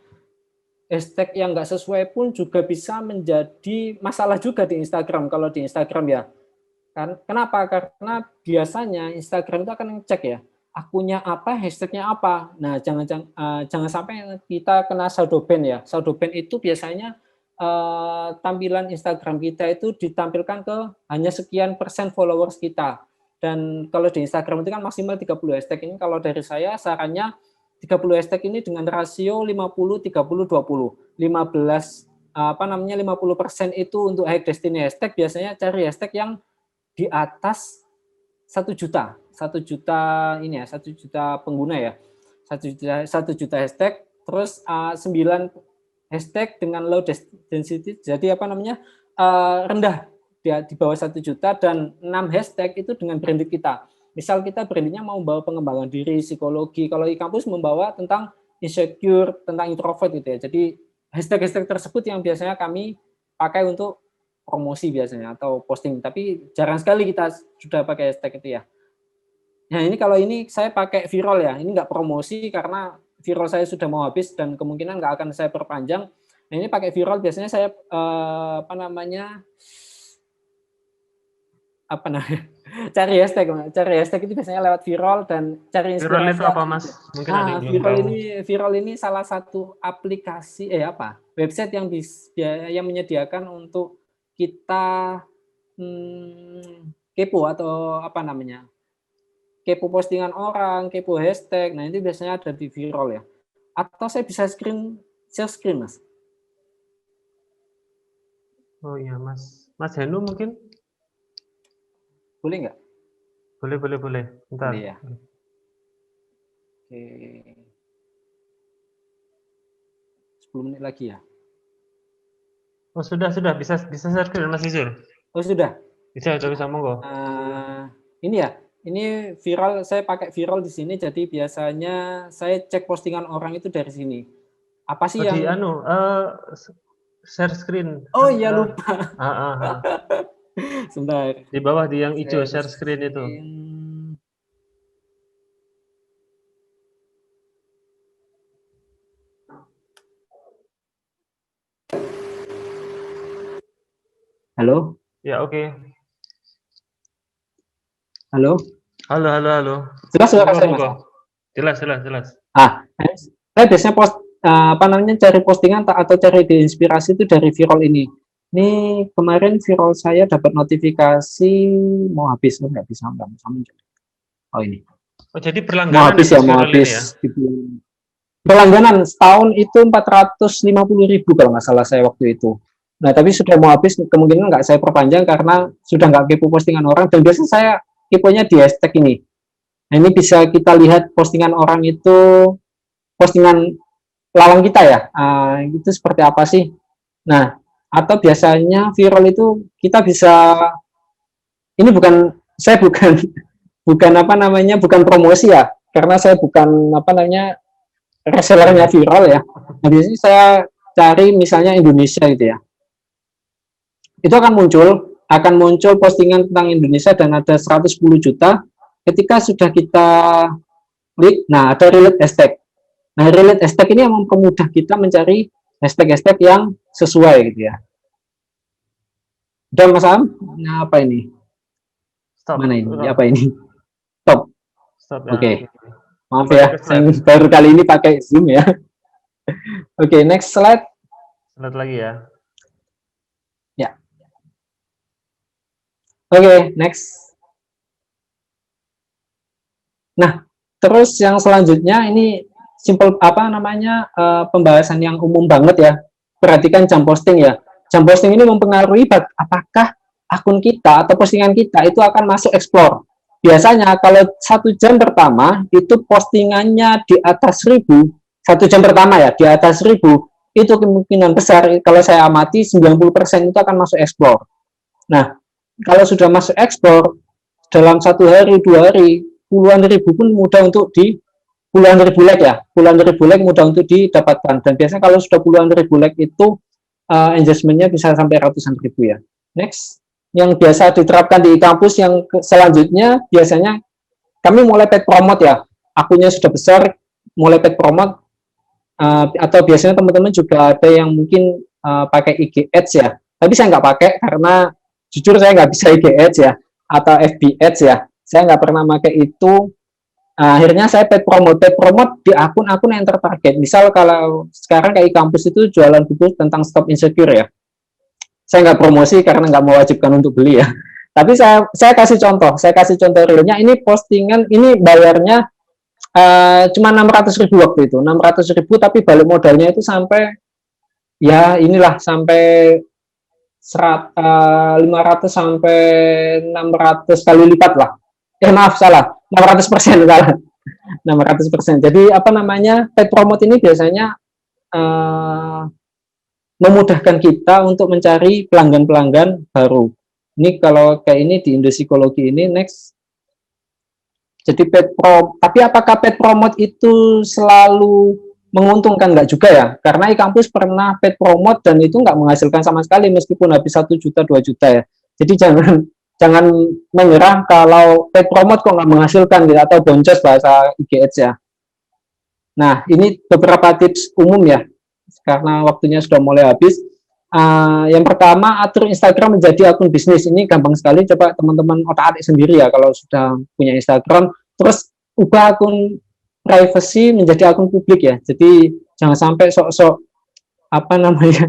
hashtag yang nggak sesuai pun juga bisa menjadi masalah juga di Instagram, kalau di Instagram ya. Kenapa? Karena biasanya Instagram itu akan ngecek ya, akunnya apa, hashtagnya apa. Nah, jangan sampai kita kena shadow ban ya. Shadow ban itu biasanya tampilan Instagram kita itu ditampilkan ke hanya sekian persen followers kita. Dan kalau di Instagram itu kan maksimal 30 hashtag. Ini kalau dari saya sarannya 30 hashtag ini dengan rasio 50 30 20. 50% itu untuk high destiny hashtag, biasanya cari hashtag yang di atas 1 juta. 1 juta ini ya, 1 juta pengguna ya. 1 juta hashtag, terus 9 hashtag dengan low density. Jadi apa namanya? Rendah, di bawah 1 juta, dan 6 hashtag itu dengan branded kita. Misal kita brandingnya mau membawa pengembangan diri, psikologi. Kalau e-kampus membawa tentang insecure, tentang introvert gitu ya. Jadi hashtag-hashtag tersebut yang biasanya kami pakai untuk promosi biasanya atau posting. Tapi jarang sekali kita sudah pakai hashtag itu ya. Nah ini kalau ini saya pakai viral ya. Ini nggak promosi karena viral saya sudah mau habis dan kemungkinan nggak akan saya perpanjang. Nah ini pakai viral biasanya saya cari hashtag itu biasanya lewat viral dan cari inspirasi. Viral itu apa, Mas? Mungkin ada yang belum tahu. Viral ini salah satu aplikasi website yang menyediakan untuk kita kepo atau kepo postingan orang, kepo hashtag. Nah itu biasanya ada di viral ya. Atau saya bisa share screen, Mas. Oh iya, Mas Henu mungkin? Boleh nggak? Boleh. Bentar. Boleh ya. Oke. 10 menit lagi ya. Oh sudah bisa share screen, Mas Izul. Oh sudah. Bisa monggo. Ini ya. Ini viral, saya pakai viral di sini. Jadi biasanya saya cek postingan orang itu dari sini. Apa sih yang? Share screen. Oh iya lupa. Sebentar. Di bawah di yang hijau share screen itu. Halo? Ya, oke. Halo? Halo. Jelas suara saya, Mas? Jelas. Saya biasanya cari postingan atau cari inspirasi itu dari viral ini. Ini kemarin viral saya dapat notifikasi mau habis, nggak bisa. Oh ini. Oh jadi berlangganan. Mau habis ya. berlangganan setahun itu 450.000 kalau nggak salah saya waktu itu. Nah, tapi sudah mau habis, kemungkinan nggak saya perpanjang karena sudah nggak kepo postingan orang, dan biasanya saya keponya di hashtag ini. Nah, ini bisa kita lihat postingan orang itu, postingan lawan kita ya, itu seperti apa sih. Nah, atau biasanya viral itu kita bisa, ini saya bukan bukan apa namanya, bukan promosi ya, karena saya bukan apa namanya resellernya viral ya. Nah, biasanya saya cari misalnya Indonesia gitu ya. Itu akan muncul postingan tentang Indonesia dan ada 110 juta. Ketika sudah kita klik, nah ada relate hashtag. Nah, relate hashtag ini yang mempermudah kita mencari hashtag-hashtag yang sesuai gitu ya. Dan Mas Am, nah apa ini? Stop. Mana ini? Apa ini? Stop. Stop. Oke. Maaf ya, saya baru kali ini pakai Zoom ya. Oke, next slide. Slide lagi ya. Ya. Oke, next. Nah, terus yang selanjutnya ini simple apa namanya pembahasan yang umum banget ya. Perhatikan jam posting ya. Jam posting ini mempengaruhi apakah akun kita atau postingan kita itu akan masuk explore. Biasanya kalau 1 jam pertama itu postingannya di atas 1000, 1 jam pertama ya di atas 1000, itu kemungkinan besar kalau saya amati 90% itu akan masuk explore. Nah, kalau sudah masuk explore dalam 1 hari 2 hari puluhan ribu pun mudah untuk puluhan ribu like mudah untuk didapatkan, dan biasanya kalau sudah puluhan ribu like itu engagement-nya bisa sampai ratusan ribu ya. Next, yang biasa diterapkan di kampus yang selanjutnya biasanya kami mulai paid promote ya, akunnya sudah besar mulai paid promote, atau biasanya teman-teman juga ada yang mungkin pakai IG Ads ya, tapi saya nggak pakai karena jujur saya nggak bisa IG Ads ya atau FB Ads ya, saya nggak pernah pakai itu. Akhirnya saya paid promote di akun-akun yang tertarget. Misal kalau sekarang kayak kampus itu jualan buku tentang stop insecure ya, saya nggak promosi karena nggak mewajibkan untuk beli ya. Tapi saya kasih contoh realnya. Ini postingan ini bayarnya cuma 600.000 waktu itu, 600.000, tapi balik modalnya itu sampai ya inilah sampai 500 sampai 600 kali lipat lah. Maaf salah, 600% salah. 600%. Jadi apa namanya, paid promote ini biasanya memudahkan kita untuk mencari pelanggan-pelanggan baru. Ini kalau kayak ini di Indopsikologi ini. Next. Jadi tapi apakah paid promote itu selalu menguntungkan? Enggak juga ya, karena e-kampus pernah paid promote dan itu nggak menghasilkan sama sekali meskipun habis 1 juta 2 juta ya. Jadi jangan menyerah kalau paid promote kok nggak menghasilkan gitu, atau boncos bahasa IG Ads ya. Nah, ini beberapa tips umum ya, karena waktunya sudah mulai habis. Yang pertama, atur Instagram menjadi akun bisnis. Ini gampang sekali, coba teman-teman otak-atik sendiri ya kalau sudah punya Instagram. Terus ubah akun privacy menjadi akun publik ya. Jadi jangan sampai sok-sok apa namanya,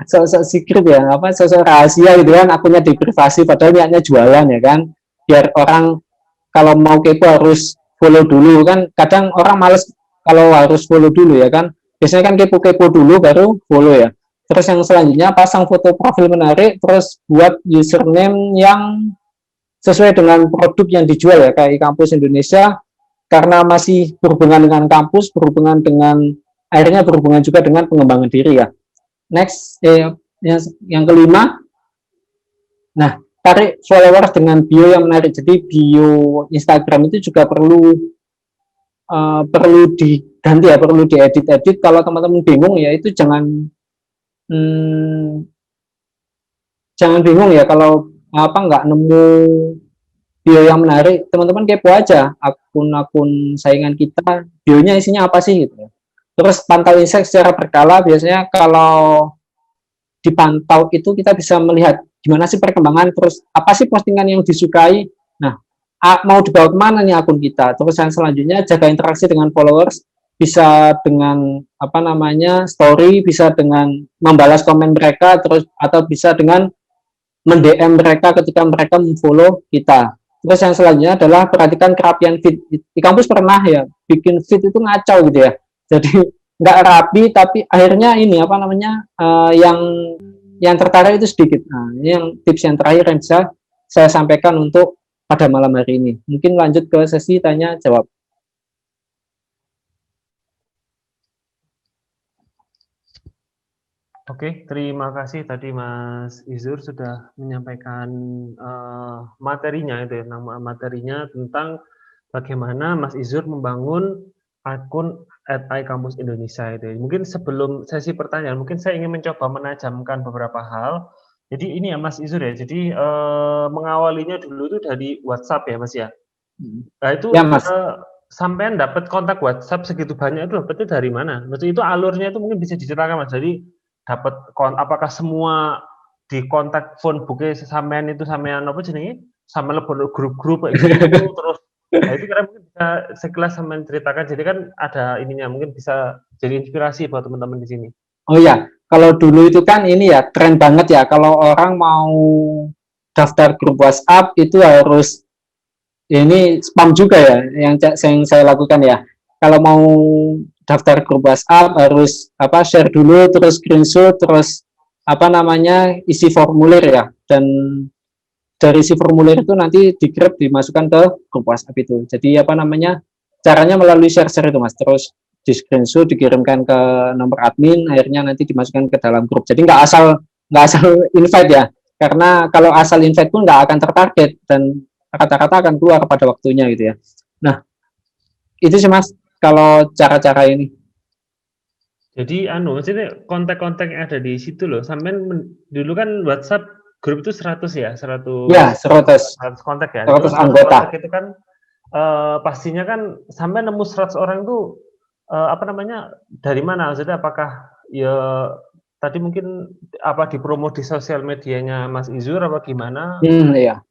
sok-sok secret ya, sok-sok rahasia gitu kan, akunnya diprivasi padahal niatnya jualan ya kan, biar orang kalau mau kepo harus follow dulu kan. Kadang orang males kalau harus follow dulu ya kan, biasanya kan kepo-kepo dulu baru follow ya. Terus yang selanjutnya, pasang foto profil menarik, terus buat username yang sesuai dengan produk yang dijual ya, kayak Kampus Indonesia, karena masih berhubungan dengan kampus, akhirnya berhubungan juga dengan pengembangan diri ya. Next, yang kelima, nah, tarik followers dengan bio yang menarik. Jadi bio Instagram itu juga perlu diganti ya, perlu diedit-edit. Kalau teman-teman bingung ya, itu jangan bingung ya kalau nggak nemu bio yang menarik. Teman-teman kepo aja akun-akun saingan kita, bionya isinya apa sih gitu. Terus pantau insight secara berkala. Biasanya kalau dipantau itu kita bisa melihat gimana sih perkembangan, terus apa sih postingan yang disukai. Nah, mau dibawa kemana nih akun kita. Terus yang selanjutnya, jaga interaksi dengan followers, bisa dengan apa namanya story, bisa dengan membalas komen mereka, terus atau bisa dengan mend-DM mereka ketika mereka memfollow kita. Terus yang selanjutnya adalah perhatikan kerapian feed. Di kampus pernah ya bikin feed itu ngacau gitu ya, Jadi nggak rapi, tapi akhirnya ini apa namanya yang tertarik itu sedikit. Nah, ini yang tips yang terakhir yang bisa saya sampaikan untuk pada malam hari ini. Mungkin lanjut ke sesi tanya jawab. Oke, terima kasih tadi Mas Izur sudah menyampaikan materinya itu ya, nama materinya tentang bagaimana Mas Izur membangun akun @iKampus Indonesia itu. Mungkin sebelum sesi pertanyaan, mungkin saya ingin mencoba menajamkan beberapa hal. Jadi ini ya Mas Izur ya. Jadi mengawalinya dulu itu dari WhatsApp ya Mas ya. Nah itu Ya, Mas. sampean dapat kontak WhatsApp segitu banyak itu dapetnya dari mana? Maksudnya itu alurnya itu mungkin bisa diceritakan Mas. Jadi dapat apakah semua di kontak phone booknya sampean itu sampean apa jenenge? Sama lebih grup-grup kayak gitu terus. Nah itu kira mungkin bisa sekilas sampean ceritakan. Jadi kan ada ininya mungkin bisa jadi inspirasi buat teman-teman di sini. Oh ya, kalau dulu itu kan ini ya tren banget ya. Kalau orang mau daftar grup WhatsApp itu harus ini spam juga ya yang saya lakukan ya. Kalau mau daftar grup WhatsApp harus share dulu, terus screenshot, terus isi formulir ya. Dan dari isi formulir itu nanti di-grab dimasukkan ke grup WhatsApp itu. Jadi caranya melalui share-share itu Mas. Terus di screenshot dikirimkan ke nomor admin, akhirnya nanti dimasukkan ke dalam grup. Jadi nggak asal invite ya. Karena kalau asal invite pun nggak akan tertarget dan rata-rata akan keluar pada waktunya gitu ya. Nah, itu sih Mas kalau cara-cara ini. Jadi maksudnya kontak-kontak yang ada di situ loh. Sampean dulu kan WhatsApp grup itu 100 ya, 100. Ya, 100 kontak ya. 100 anggota. Kontak itu kan pastinya kan sampai nemu 100 orang itu dari mana? Maksudnya apakah ya tadi mungkin dipromo di sosial medianya Mas Izur apa gimana? Iya.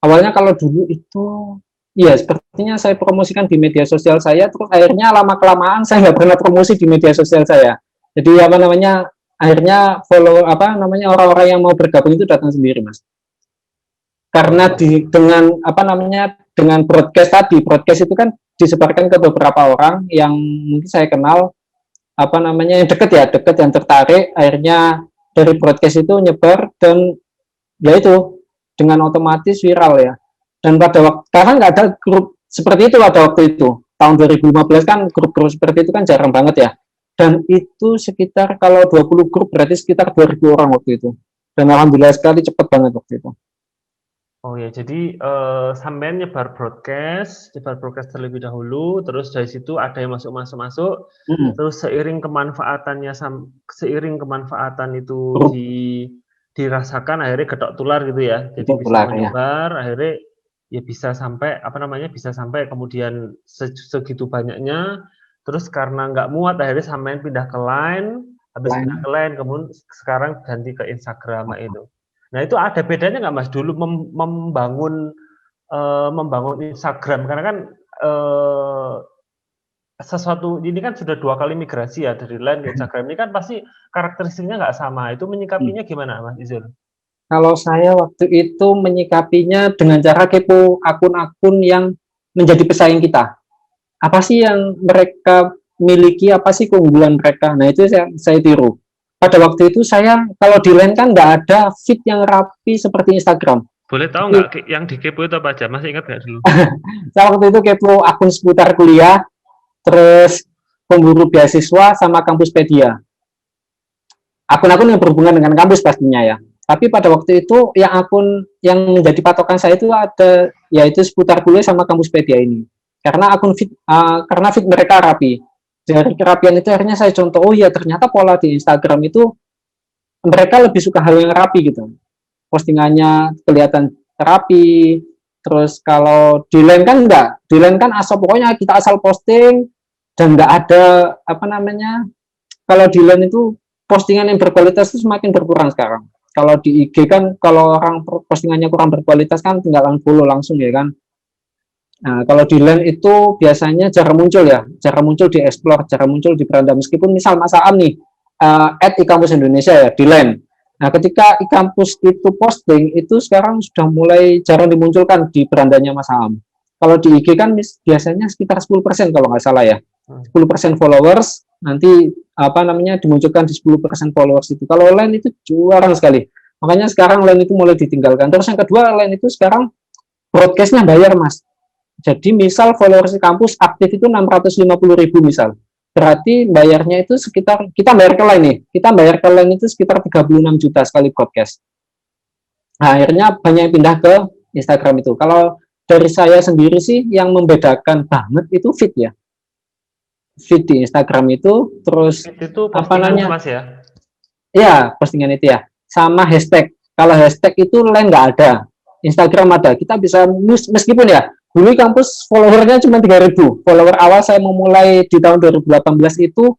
Awalnya kalau dulu itu ya sepertinya saya promosikan di media sosial saya, terus akhirnya lama-kelamaan saya nggak pernah promosi di media sosial saya. Jadi akhirnya follow orang-orang yang mau bergabung itu datang sendiri Mas. Karena dengan broadcast itu kan disebarkan ke beberapa orang yang mungkin saya kenal yang dekat yang tertarik, akhirnya dari broadcast itu nyebar dan ya itu dengan otomatis viral ya. Dan pada waktu karena nggak ada grup seperti itu pada waktu itu tahun 2015 kan grup-grup seperti itu kan jarang banget ya. Dan itu sekitar kalau 20 grup berarti sekitar 2000 orang waktu itu. Dan alhamdulillah sekali cepat banget waktu itu. Oh ya, jadi sampean nyebar broadcast terlebih dahulu, terus dari situ ada yang masuk, terus seiring kemanfaatan itu dirasakan akhirnya gedok tular gitu ya, jadi bisa menyebar, akhirnya ya bisa sampai kemudian segitu banyaknya, terus karena nggak muat akhirnya sampean pindah ke Line, pindah ke Line, kemudian sekarang ganti ke Instagram itu. Nah itu ada bedanya nggak Mas dulu membangun Instagram karena kan sesuatu ini kan sudah 2 kali migrasi ya dari Line ke Instagram ini kan pasti karakteristiknya nggak sama, itu menyikapinya gimana Mas Izur? Kalau saya waktu itu menyikapinya dengan cara kepo akun-akun yang menjadi pesaing kita. Apa sih yang mereka miliki, apa sih keunggulan mereka? Nah itu saya tiru. Pada waktu itu saya kalau di Line kan nggak ada feed yang rapi seperti Instagram. Boleh tahu nggak yang dikepo itu apa aja? Masih ingat nggak dulu? Saya waktu itu kepo akun seputar kuliah, terus pemburu beasiswa sama Kampuspedia. Akun-akun yang berhubungan dengan kampus pastinya ya. Tapi pada waktu itu yang akun yang menjadi patokan saya itu ada yaitu seputar kuliah sama Kampuspedia ini. Karena karena feed mereka rapi. Dari kerapian itu akhirnya saya contoh, oh ya ternyata pola di Instagram itu mereka lebih suka hal yang rapi gitu. Postingannya kelihatan rapi, terus kalau di Line kan enggak. Di Line kan pokoknya kita asal posting dan enggak ada kalau di Line itu postingan yang berkualitas itu semakin berkurang sekarang. Kalau di IG kan kalau orang postingannya kurang berkualitas kan tinggal unfollow langsung ya kan. Nah, kalau di Line itu biasanya jarang muncul di explore, jarang muncul di beranda. Meskipun misal Mas Aam nih, @iKampus Indonesia ya, di Line. Nah, ketika iKampus itu posting, itu sekarang sudah mulai jarang dimunculkan di berandanya Mas Aam. Kalau di IG kan biasanya sekitar 10% kalau nggak salah ya. 10% followers, nanti dimunculkan di 10% followers itu. Kalau Line itu jarang sekali. Makanya sekarang Line itu mulai ditinggalkan. Terus yang kedua, Line itu sekarang broadcast-nya bayar, Mas. Jadi misal followers di kampus aktif itu 650.000 misal. Berarti bayarnya itu sekitar, kita bayar ke Line nih, kita bayar ke Line itu sekitar 36 juta sekali broadcast. Nah, akhirnya banyak yang pindah ke Instagram itu. Kalau dari saya sendiri sih yang membedakan banget itu feed ya. Feed di Instagram itu, terus Itu postingan Mas ya? Iya, postingan itu ya. Sama hashtag. Kalau hashtag itu Line nggak ada, Instagram ada. Kita bisa, meskipun ya, dulu kampus followernya cuma 3.000. Follower awal saya memulai di tahun 2018 itu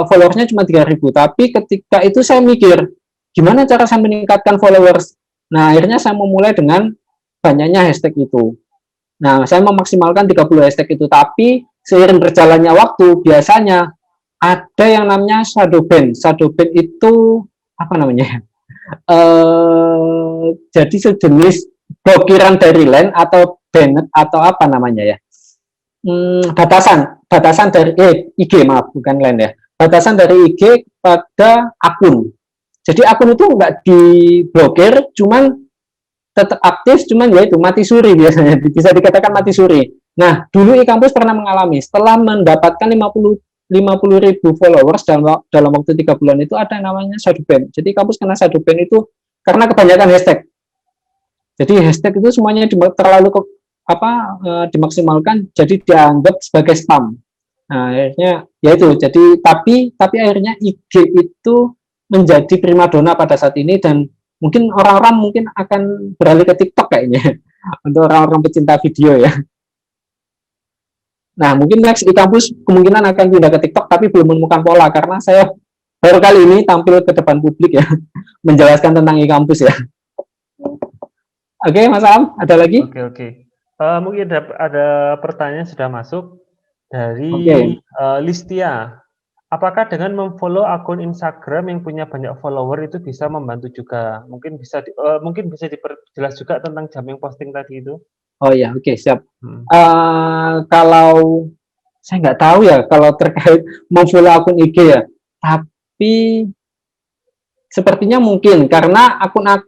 followersnya cuma 3.000. Tapi ketika itu saya mikir, gimana cara saya meningkatkan followers? Nah, akhirnya saya memulai dengan banyaknya hashtag itu. Nah, saya memaksimalkan 30 hashtag itu. Tapi seiring berjalannya waktu, biasanya ada yang namanya shadow ban. Shadow ban itu apa namanya? Jadi sejenis blokiran dari Line atau banned atau apa namanya ya? Batasan dari IG, maaf, bukan Line ya. Batasan dari IG pada akun. Jadi akun itu nggak diblokir, cuman tetap aktif, cuman ya itu mati suri biasanya, bisa dikatakan mati suri. Nah, dulu e-kampus pernah mengalami, setelah mendapatkan 50.000 followers dalam waktu 3 bulan itu ada namanya shadow ban. Jadi kampus kena shadow ban itu karena kebanyakan hashtag. Jadi hashtag itu semuanya terlalu dimaksimalkan, jadi dianggap sebagai spam. Nah, akhirnya ya itu. Jadi tapi akhirnya IG itu menjadi primadona pada saat ini, dan mungkin orang-orang mungkin akan beralih ke TikTok kayaknya untuk orang-orang pecinta video ya. Nah, mungkin next di kampus kemungkinan akan pindah ke TikTok, tapi belum menemukan pola karena saya baru kali ini tampil ke depan publik ya, menjelaskan tentang e-kampus ya. Oke, Mas Am, ada lagi? Oke. Mungkin ada pertanyaan sudah masuk dari Listia. Apakah dengan memfollow akun Instagram yang punya banyak follower itu bisa membantu juga? Mungkin bisa diperjelas juga tentang jamming posting tadi itu. Oh ya, oke, siap. Kalau saya nggak tahu ya kalau terkait memfollow akun IG ya, tapi sepertinya mungkin karena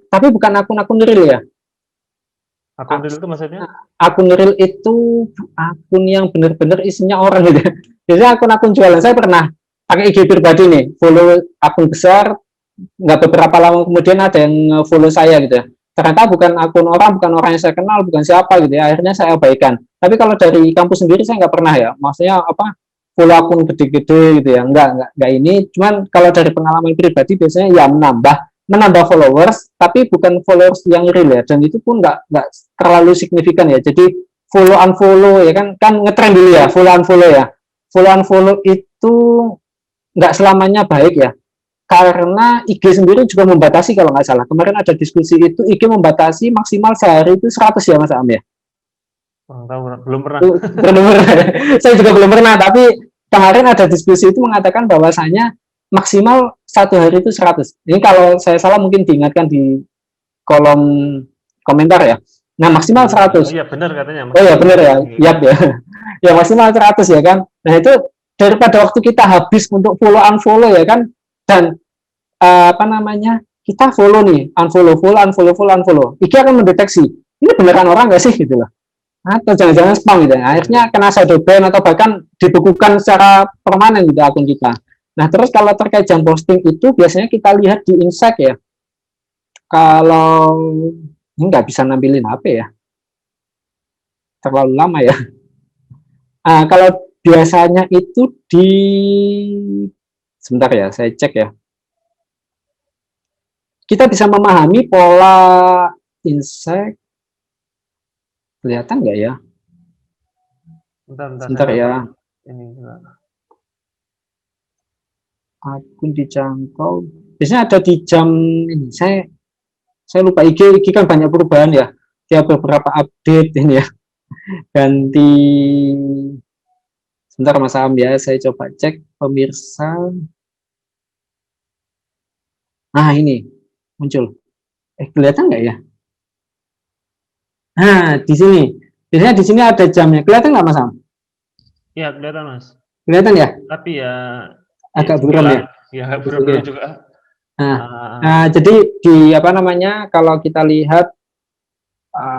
tapi bukan akun real ya. Akun real itu maksudnya? Akun real itu akun yang benar-benar isinya orang gitu. Biasanya akun-akun jualan. Saya pernah pakai IG pribadi nih, follow akun besar, nggak beberapa lama kemudian ada yang follow saya gitu ya. Ternyata bukan akun orang, bukan orang yang saya kenal, bukan siapa gitu ya. Akhirnya saya abaikan. Tapi kalau dari kampus sendiri saya nggak pernah ya. Maksudnya follow akun gede-gede gitu ya. Nggak ini. Cuman kalau dari pengalaman pribadi biasanya ya menambah followers, tapi bukan followers yang real ya. Dan itu pun nggak terlalu signifikan ya. Jadi follow unfollow ya kan ngetrend dulu ya, follow unfollow ya. Follow unfollow itu nggak selamanya baik ya, karena IG sendiri juga membatasi kalau nggak salah. Kemarin ada diskusi itu IG membatasi maksimal sehari itu 100 ya Mas Am ya? Belum pernah. Saya juga belum pernah, tapi kemarin ada diskusi itu mengatakan bahwasanya maksimal satu hari itu 100. Ini kalau saya salah mungkin diingatkan di kolom komentar ya. Nah, maksimal 100. Iya benar katanya. Oh iya benar ya. Yap ya. Ya maksimal 100 ya kan. Nah, itu daripada waktu kita habis untuk follow unfollow ya kan, dan kita follow nih, unfollow. IG akan mendeteksi ini beneran orang nggak sih gitu loh, atau jangan-jangan spam gitu. Akhirnya kena shadow ban atau bahkan dibekukan secara permanen gitu akun kita. Nah, terus kalau terkait jam posting itu biasanya kita lihat di insight ya. Kalau ini nggak bisa nampilin HP ya, terlalu lama ya. Kalau biasanya itu sebentar ya, saya cek ya. Kita bisa memahami pola insight. Kelihatan nggak ya? Sebentar ya. Ini akun dijangkau. Biasanya ada di jam ini. Saya lupa IG kan banyak perubahan ya. Tiap beberapa update ini ya. Ganti. Sebentar Mas Am ya, saya coba cek pemirsa. Nah ini muncul. Kelihatan nggak ya? Nah di sini. Biasanya di sini ada jamnya. Kelihatan nggak Mas Am? Iya, kelihatan Mas. Kelihatan ya? Tapi ya Agak buram ya? Ya, buram-buram juga. Jadi di apa namanya, kalau kita lihat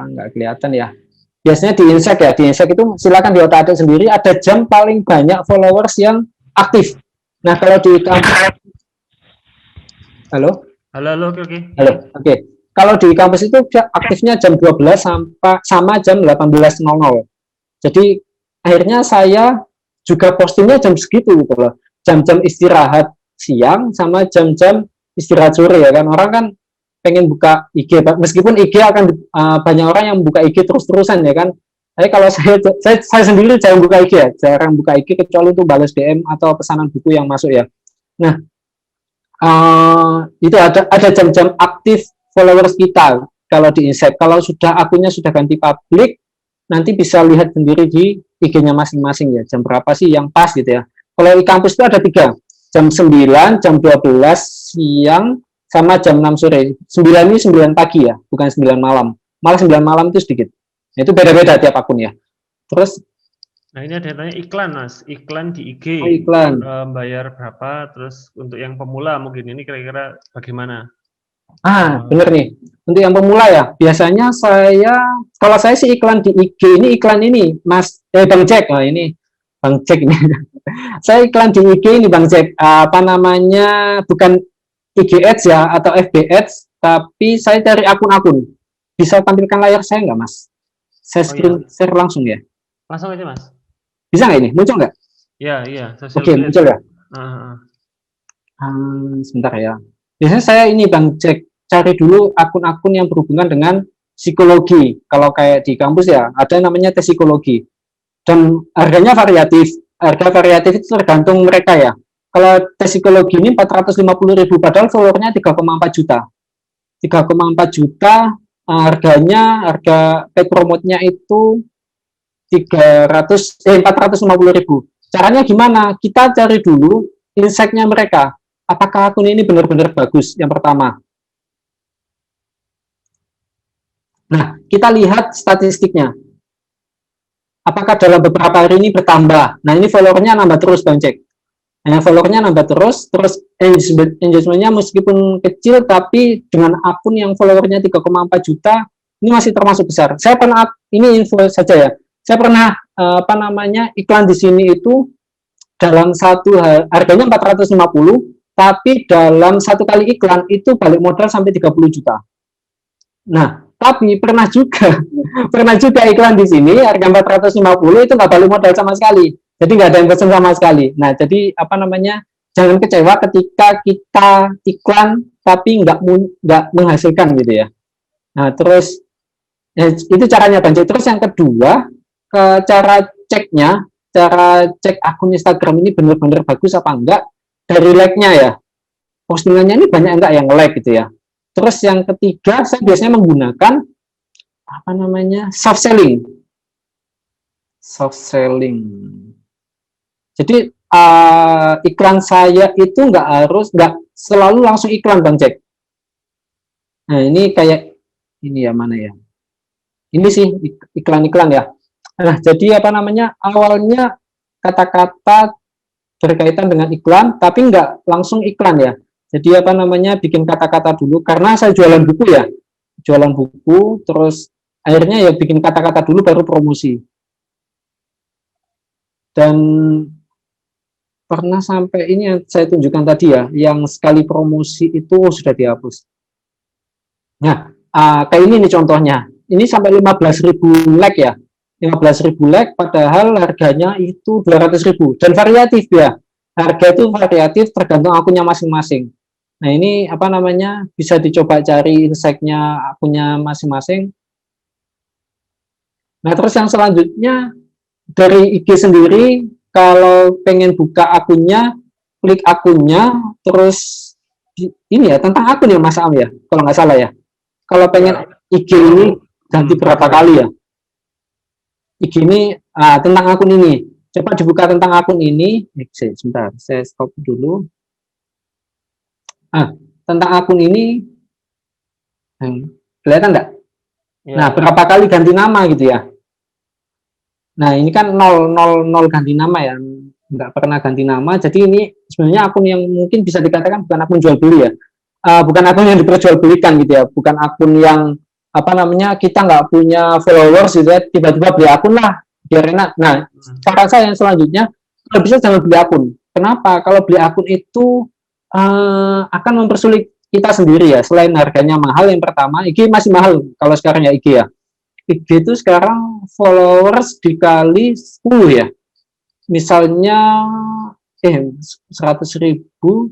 nggak kelihatan ya. Biasanya di Insek ya, di Insek itu silakan diotak-atik sendiri, ada jam paling banyak followers yang aktif. Nah, kalau di kampus, halo? Halo, oke. Halo, oke. Kalau di kampus itu aktifnya jam 12 sampai sama jam 18.00. Jadi akhirnya saya juga postingnya jam segitu gitu loh. Jam-jam istirahat siang sama jam-jam istirahat sore ya kan. Orang kan pengen buka IG, meskipun IG akan banyak orang yang buka IG terus-terusan ya kan. Tapi kalau saya sendiri jarang buka IG ya, jarang buka IG kecuali untuk balas DM atau pesanan buku yang masuk ya. Nah, itu ada jam-jam aktif followers kita kalau di Insek. Kalau sudah akunnya sudah ganti publik, nanti bisa lihat sendiri di IG-nya masing-masing ya, jam berapa sih yang pas gitu ya. Kalau di kampus itu ada 3, jam 9, jam 12 siang, sama jam 6 sore. 9 ini 9 pagi ya, bukan 9 malam. Malah 9 malam itu sedikit. Itu beda-beda tiap akun ya. Terus Nah, ini ada yang tanya iklan Mas, iklan di IG. Iklan. Bayar berapa, terus untuk yang pemula mungkin ini kira-kira bagaimana? Bener nih. Untuk yang pemula ya, biasanya kalau saya sih iklan di IG, ini iklan ini, Mas, Bang Jack, ini Bang Jack ini. Saya iklan di IG ini Bang Jack, apa namanya, bukan IG Ads ya, atau FB Ads, tapi saya cari akun-akun. Bisa tampilkan layar saya nggak, Mas? Saya screen share langsung ya. Langsung aja, Mas. Bisa nggak ini? Muncul nggak? Iya. Oke, muncul ya. Sebentar ya. Biasanya saya ini Bang Jack, cari dulu akun-akun yang berhubungan dengan psikologi. Kalau kayak di kampus ya, ada namanya tes psikologi. Dan harganya variatif. Harga variatif itu tergantung mereka ya. Kalau tes psikologi ini 450.000, padahal followernya 3,4 juta. 3,4 juta, harga paid promote-nya itu 450.000. Caranya gimana? Kita cari dulu insight-nya mereka. Apakah akun ini benar-benar bagus? Yang pertama. Nah, kita lihat statistiknya. Apakah dalam beberapa hari ini bertambah? Nah, ini followernya nambah terus, Bang Cek. Nah, followernya nambah terus engagement-nya meskipun kecil, tapi dengan akun yang followernya 3,4 juta, ini masih termasuk besar. Saya pernah, ini info saja ya, saya pernah iklan di sini itu dalam satu harganya 450, tapi dalam satu kali iklan itu balik modal sampai 30 juta. Nah, tapi pernah juga iklan di sini harga 450 itu nggak balik modal sama sekali. Jadi nggak ada yang pesen sama sekali. Nah, jadi jangan kecewa ketika kita iklan tapi nggak menghasilkan gitu ya. Nah, terus itu caranya Bang. Terus yang kedua, cara cek akun Instagram ini benar-benar bagus apa enggak dari like-nya ya. Postingannya ini banyak enggak yang like gitu ya. Terus yang ketiga, saya biasanya menggunakan soft selling. Jadi iklan saya itu nggak selalu langsung iklan Bang Jack. Nah, ini kayak ini ya, mana ya? Ini sih iklan-iklan ya. Nah, jadi awalnya kata-kata berkaitan dengan iklan, tapi nggak langsung iklan ya. Jadi bikin kata-kata dulu, karena saya jualan buku ya. Jualan buku, terus akhirnya ya bikin kata-kata dulu baru promosi. Dan pernah sampai ini yang saya tunjukkan tadi ya, yang sekali promosi itu sudah dihapus. Nah, kayak ini nih contohnya. Ini sampai 15.000 like ya. 15.000 like, padahal harganya itu 200.000 dan variatif ya. Harga itu variatif tergantung akunnya masing-masing. Nah, ini bisa dicoba cari insight-nya akunnya masing-masing. Nah, terus yang selanjutnya dari IG sendiri, kalau pengen buka akunnya, klik akunnya, terus ini ya tentang akun ya Mas Am ya, kalau nggak salah ya. Kalau pengen IG ini ganti berapa kali ya? IG ini tentang akun ini. Coba dibuka tentang akun ini. Sebentar, saya stop dulu. Tentang akun ini, kelihatan nggak? Ya. Nah, berapa kali ganti nama gitu ya? Nah, ini kan nol ganti nama ya, nggak pernah ganti nama. Jadi ini sebenarnya akun yang mungkin bisa dikatakan bukan akun jual beli ya. Bukan akun yang diperjualbelikan gitu ya, bukan akun yang apa namanya kita nggak punya followers gitu ya, tiba-tiba beli akun lah biar enak. Nah, saran saya yang selanjutnya kalau bisa jangan beli akun. Kenapa? Kalau beli akun itu akan mempersulit kita sendiri ya. Selain harganya mahal, yang pertama IG masih mahal kalau sekarang ya IG ya. IG itu sekarang followers dikali 10 ya. Misalnya 100.000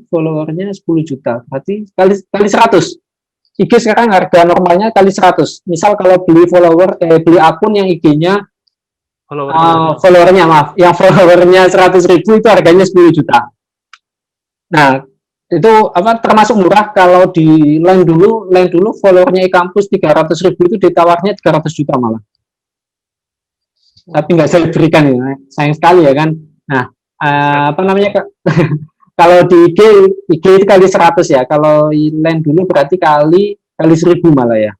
followernya 10 juta, berarti kali 100. IG sekarang harga normalnya kali 100. Misal kalau beli beli akun yang IG-nya followernya maaf, yang followernya 100.000 itu harganya 10 juta. Nah, itu apa termasuk murah. Kalau di Line dulu followernya e-kampus 300.000 itu ditawarnya 300 juta malah. Tapi nggak saya berikan ya, sayang sekali ya kan. Nah, apa namanya kalau di IG itu kali 100 ya. Kalau Line dulu berarti kali 1000 malah ya.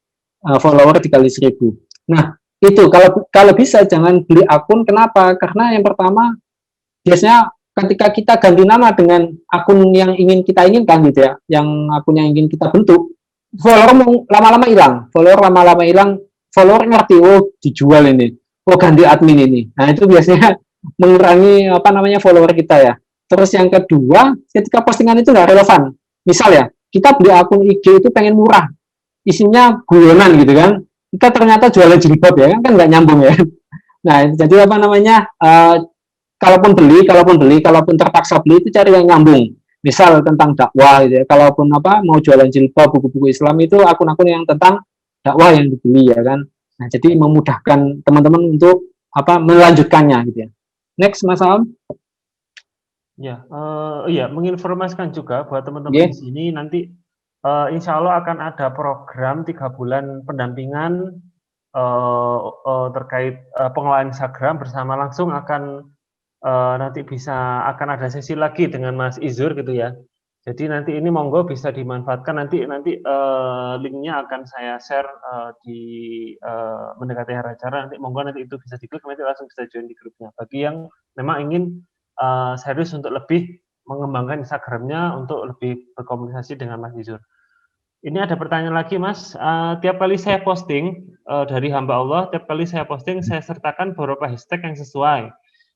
Follower dikali 1000. Nah, itu kalau bisa jangan beli akun. Kenapa? Karena yang pertama biasanya ketika kita ganti nama dengan akun yang ingin kita inginkan gitu ya, yang akun yang ingin kita bentuk, follower lama-lama hilang. Follower ngerti, oh dijual ini, oh ganti admin ini. Nah, itu biasanya mengurangi apa namanya follower kita ya. Terus yang kedua, ketika postingan itu nggak relevan. Misal ya, kita beli akun IG itu pengen murah, isinya guyonan gitu kan. Kita ternyata jualan jilbab ya kan nggak nyambung ya. Nah, jadi apa namanya? Kalaupun terpaksa beli itu cari yang nyambung. Misal tentang dakwah gitu ya. Kalaupun mau jualan jilbab, buku-buku Islam itu akun-akun yang tentang dakwah yang dibeli ya kan. Nah, jadi memudahkan teman-teman untuk melanjutkannya gitu ya. Next, Mas Alam. Ya, menginformasikan juga buat teman-teman di sini nanti insya Allah akan ada program 3 bulan pendampingan terkait pengelolaan Instagram bersama langsung akan nanti akan ada sesi lagi dengan Mas Izur gitu ya. Jadi nanti ini monggo bisa dimanfaatkan, nanti linknya akan saya share di mendekati hari acara, nanti monggo nanti itu bisa diklik, nanti langsung bisa join di grupnya. Bagi yang memang ingin serius untuk lebih mengembangkan Instagramnya untuk lebih berkomunikasi dengan Mas Izur. Ini ada pertanyaan lagi Mas, tiap kali saya posting dari hamba Allah, tiap kali saya posting saya sertakan beberapa hashtag yang sesuai.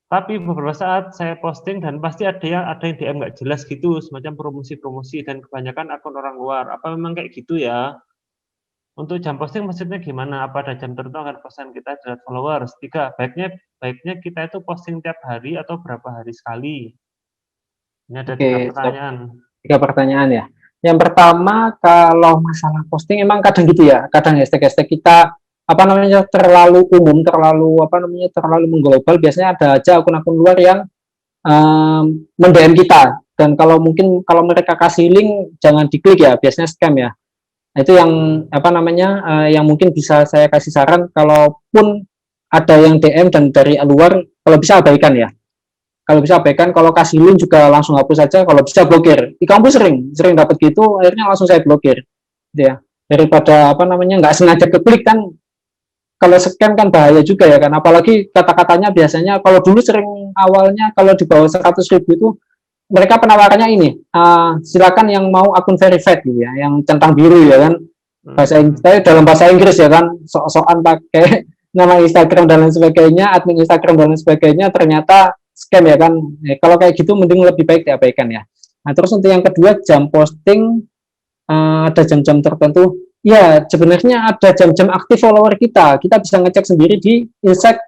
Tapi beberapa saat saya posting dan pasti ada yang DM nggak jelas gitu, semacam promosi-promosi dan kebanyakan akun orang luar. Apa memang kayak gitu ya? Untuk jam posting maksudnya gimana? Apa ada jam tertentu akan pesan kita adalah followers? 3, baiknya kita itu posting tiap hari atau berapa hari sekali? Ini ada 3 pertanyaan. 3 pertanyaan ya. Yang pertama, kalau masalah posting emang kadang gitu ya, kadang hashtag kita terlalu umum, terlalu mengglobal. Biasanya ada aja akun-akun luar yang mendm kita, dan kalau mereka kasih link jangan diklik ya, biasanya scam ya. Nah, itu yang yang mungkin bisa saya kasih saran, kalaupun ada yang DM dan dari luar, kalau bisa abaikan ya. Kalau kasih link juga langsung hapus saja, kalau bisa blokir. Di kampus sering dapat gitu, akhirnya langsung saya blokir gitu ya. Daripada nggak sengaja keklik kan. Kalau scam kan bahaya juga ya kan, apalagi kata-katanya biasanya kalau dulu sering awalnya kalau di bawah 100.000 itu mereka penawarannya ini, silakan yang mau akun verified gitu ya, yang centang biru ya kan, dalam bahasa Inggris ya kan, sok-sokan pakai nama Instagram dan lain sebagainya, admin Instagram dan lain sebagainya, ternyata scam ya kan. Kalau kayak gitu mending lebih baik diabaikan ya. Nah, terus untuk yang kedua, jam posting ada jam-jam tertentu. Ya, sebenarnya ada jam-jam aktif follower kita. Kita bisa ngecek sendiri di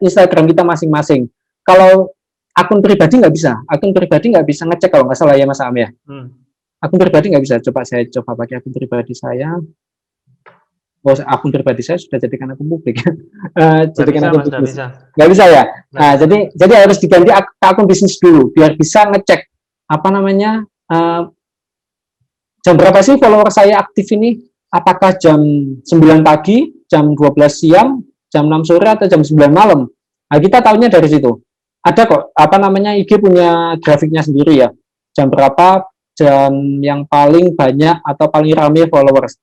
Instagram kita masing-masing. Kalau akun pribadi nggak bisa. Akun pribadi nggak bisa ngecek kalau nggak salah ya Mas Am ya. Akun pribadi nggak bisa. Saya coba pakai akun pribadi saya. Akun pribadi saya sudah jadikan akun publik. Jadikan akun publik. Nggak bisa ya. Nah, jadi harus diganti akun bisnis dulu biar bisa ngecek jam berapa sih follower saya aktif ini. Apakah jam 9 pagi, jam 12 siang, jam 6 sore, atau jam 9 malam. Nah, kita tahunya dari situ. Ada kok, IG punya grafiknya sendiri ya. Jam berapa, jam yang paling banyak atau paling ramai followers.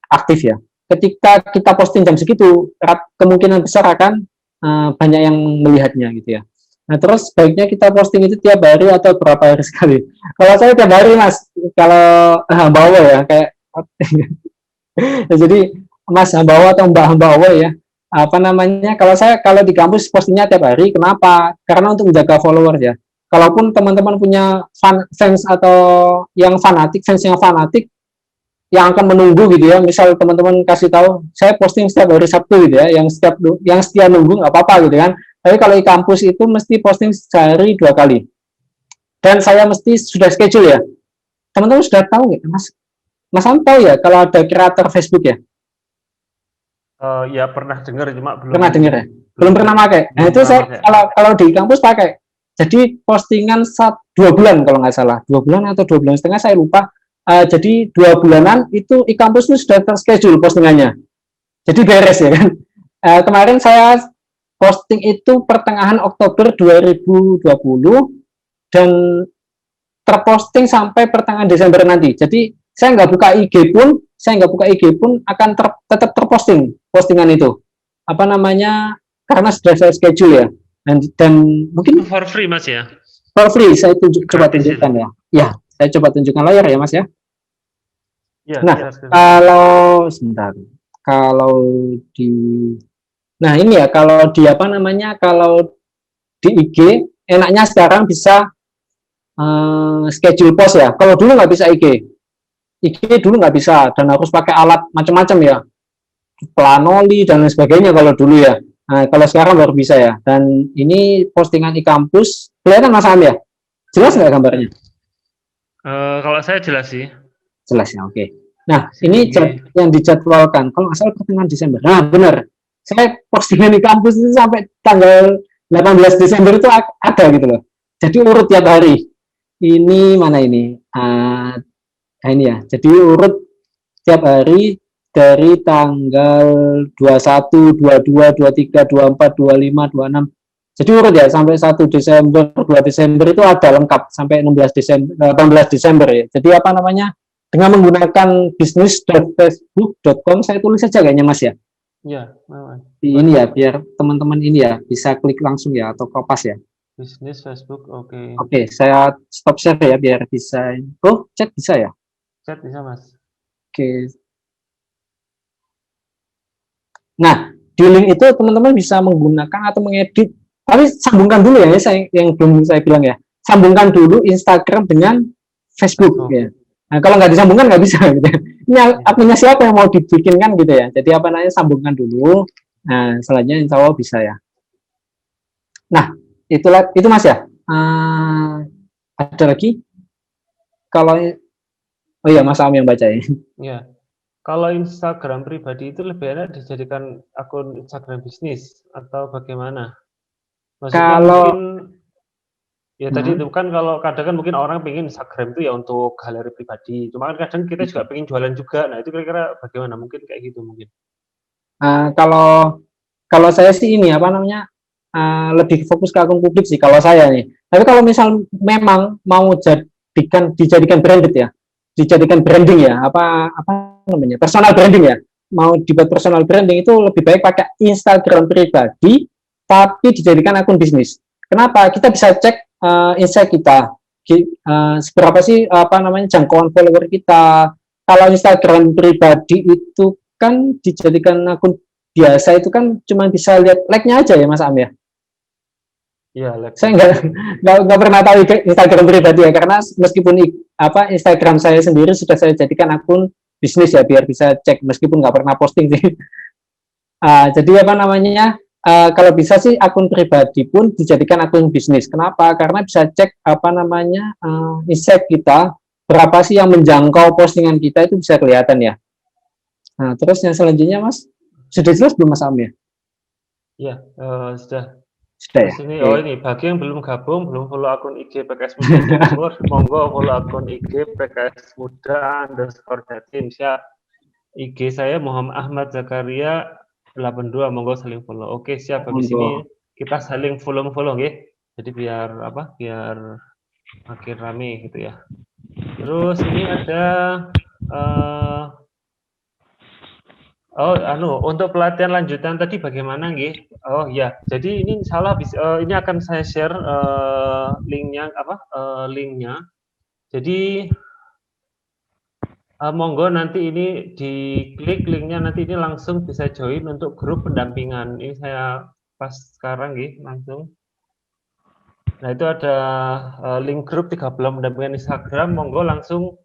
Aktif ya. Ketika kita posting jam segitu, kemungkinan besar akan banyak yang melihatnya gitu ya. Nah, terus baiknya kita posting itu tiap hari atau berapa hari sekali? Kalau saya tiap hari, Mas. Kalau hamba Allah ya, kayak ya, jadi Mas hamba Allah atau Mbak hamba Allah ya, apa namanya? Kalau saya kalau di kampus postingnya tiap hari, kenapa? Karena untuk menjaga follower ya. Kalaupun teman-teman punya fans atau yang fanatik, fans yang fanatik, yang akan menunggu gitu ya, misal teman-teman kasih tahu saya posting setiap hari Sabtu gitu ya, yang setia nunggu nggak apa-apa gitu kan. Tapi kalau di kampus itu mesti posting sehari 2 kali, dan saya mesti sudah schedule ya. Teman-teman sudah tahu nggak, Mas Am tahu ya kalau ada kreator Facebook ya? Ya pernah dengar, cuma belum Pernah dengar ya? Belum pernah pakai. Nah itu saya kalau di kampus pakai. Jadi postingan 2 bulan kalau nggak salah, 2 bulan atau 2 bulan setengah saya lupa. Jadi 2 bulanan itu e-kampus itu sudah terschedule postingannya. Jadi beres ya kan. Kemarin saya posting itu pertengahan Oktober 2020 dan terposting sampai pertengahan Desember nanti. Jadi saya nggak buka IG pun akan tetap terposting postingan itu. Apa namanya? Karena sudah saya schedule ya. Dan mungkin for free, Mas ya. For free, saya coba tunjukkan ya. Ya, saya coba tunjukkan layar ya, Mas ya. Ya, nah, kalau sebentar, kalau di, nah ini ya, kalau di apa namanya, kalau di IG, enaknya sekarang bisa schedule post ya. Kalau dulu nggak bisa IG dulu nggak bisa, dan harus pakai alat macam-macam ya, Planoli dan lain sebagainya kalau dulu ya. Nah, kalau sekarang baru bisa ya. Dan ini postingan e-kampus, kelihatan Mas Am ya? Jelas nggak gambarnya? Kalau saya jelas sih. Jelas ya, oke. Nah, ini yang dijadwalkan, kalau asal pertengahan Desember. Nah, benar. Saya postingan di kampus itu sampai tanggal 18 Desember itu ada gitu loh. Jadi urut tiap hari. Ini mana ini? Ini ya. Jadi urut tiap hari dari tanggal 21, 22, 23, 24, 25, 26. Jadi urut ya sampai 1 Desember, 2 Desember itu ada lengkap sampai 16 Desember, 18 Desember ya. Jadi apa namanya? Dengan menggunakan business.facebook.com, saya tulis saja kayaknya Mas ya. Iya, ini ya biar teman-teman ini ya bisa klik langsung ya atau kopas ya. Bisnis Facebook, oke. Oke, saya stop share ya biar bisa. Oh, chat bisa ya? Chat bisa, Mas. Oke. Nah, di link itu teman-teman bisa menggunakan atau mengedit. Tapi sambungkan dulu ya, yang belum saya bilang ya. Sambungkan dulu Instagram dengan Facebook ya. Nah, kalau nggak disambungkan nggak bisa. Gitu. Ini akunnya siapa yang mau dibikinkan gitu ya. Jadi apa namanya, sambungkan dulu. Nah, selanjutnya insya Allah bisa ya. Nah, itu Mas ya. Ada lagi? Kalau oh iya, Mas Am yang baca ya. Iya. Kalau Instagram pribadi itu lebih enak dijadikan akun Instagram bisnis atau bagaimana? Maksudnya Kalau mungkin ya tadi itu kan, kalau kadang kan mungkin orang pengen Instagram itu ya untuk galeri pribadi. Cuma kan kadang kita juga pengen jualan juga. Nah, itu kira-kira bagaimana? Mungkin kayak gitu mungkin. Kalau saya sih ini apa namanya, lebih fokus ke akun publik sih kalau saya nih. Tapi kalau misal memang mau dijadikan branded ya, dijadikan branding ya, apa namanya, personal branding ya, mau dibuat personal branding itu lebih baik pakai Instagram pribadi tapi dijadikan akun bisnis. Kenapa? Kita bisa cek insight kita, seberapa sih apa namanya jangkauan follower kita. Kalau Instagram pribadi itu kan dijadikan akun biasa itu kan cuma bisa lihat like-nya aja ya Mas Am ya. Iya, saya nggak pernah tahu Instagram pribadi ya, karena meskipun Instagram saya sendiri sudah saya jadikan akun bisnis ya biar bisa cek, meskipun nggak pernah posting sih. Jadi apa namanya, kalau bisa sih akun pribadi pun dijadikan akun bisnis. Kenapa? Karena bisa cek apa namanya insight kita, berapa sih yang menjangkau postingan kita, itu bisa kelihatan ya. Nah, terus yang selanjutnya Mas, sudah jelas belum Mas Am ya? Iya, sudah. Sudah ya? Ini, oh ini, bagi yang belum gabung, belum follow akun IG PKS Muda Jatimur, monggo follow akun IG PKS Muda _Jatim. Siap. IG saya Muhammad Ahmad Zakaria 82, monggo saling follow. Oke, siap. Habis ini kita saling follow ya. Jadi biar makin rame gitu ya. Terus ini ada Oh, untuk pelatihan lanjutan tadi bagaimana, nggih? Oh ya, jadi ini salah ini akan saya share linknya linknya. Jadi monggo nanti ini diklik linknya, nanti ini langsung bisa join untuk grup pendampingan. Ini saya pas sekarang, nggih, langsung. Nah itu ada link grup 3 bulan pendampingan Instagram, monggo langsung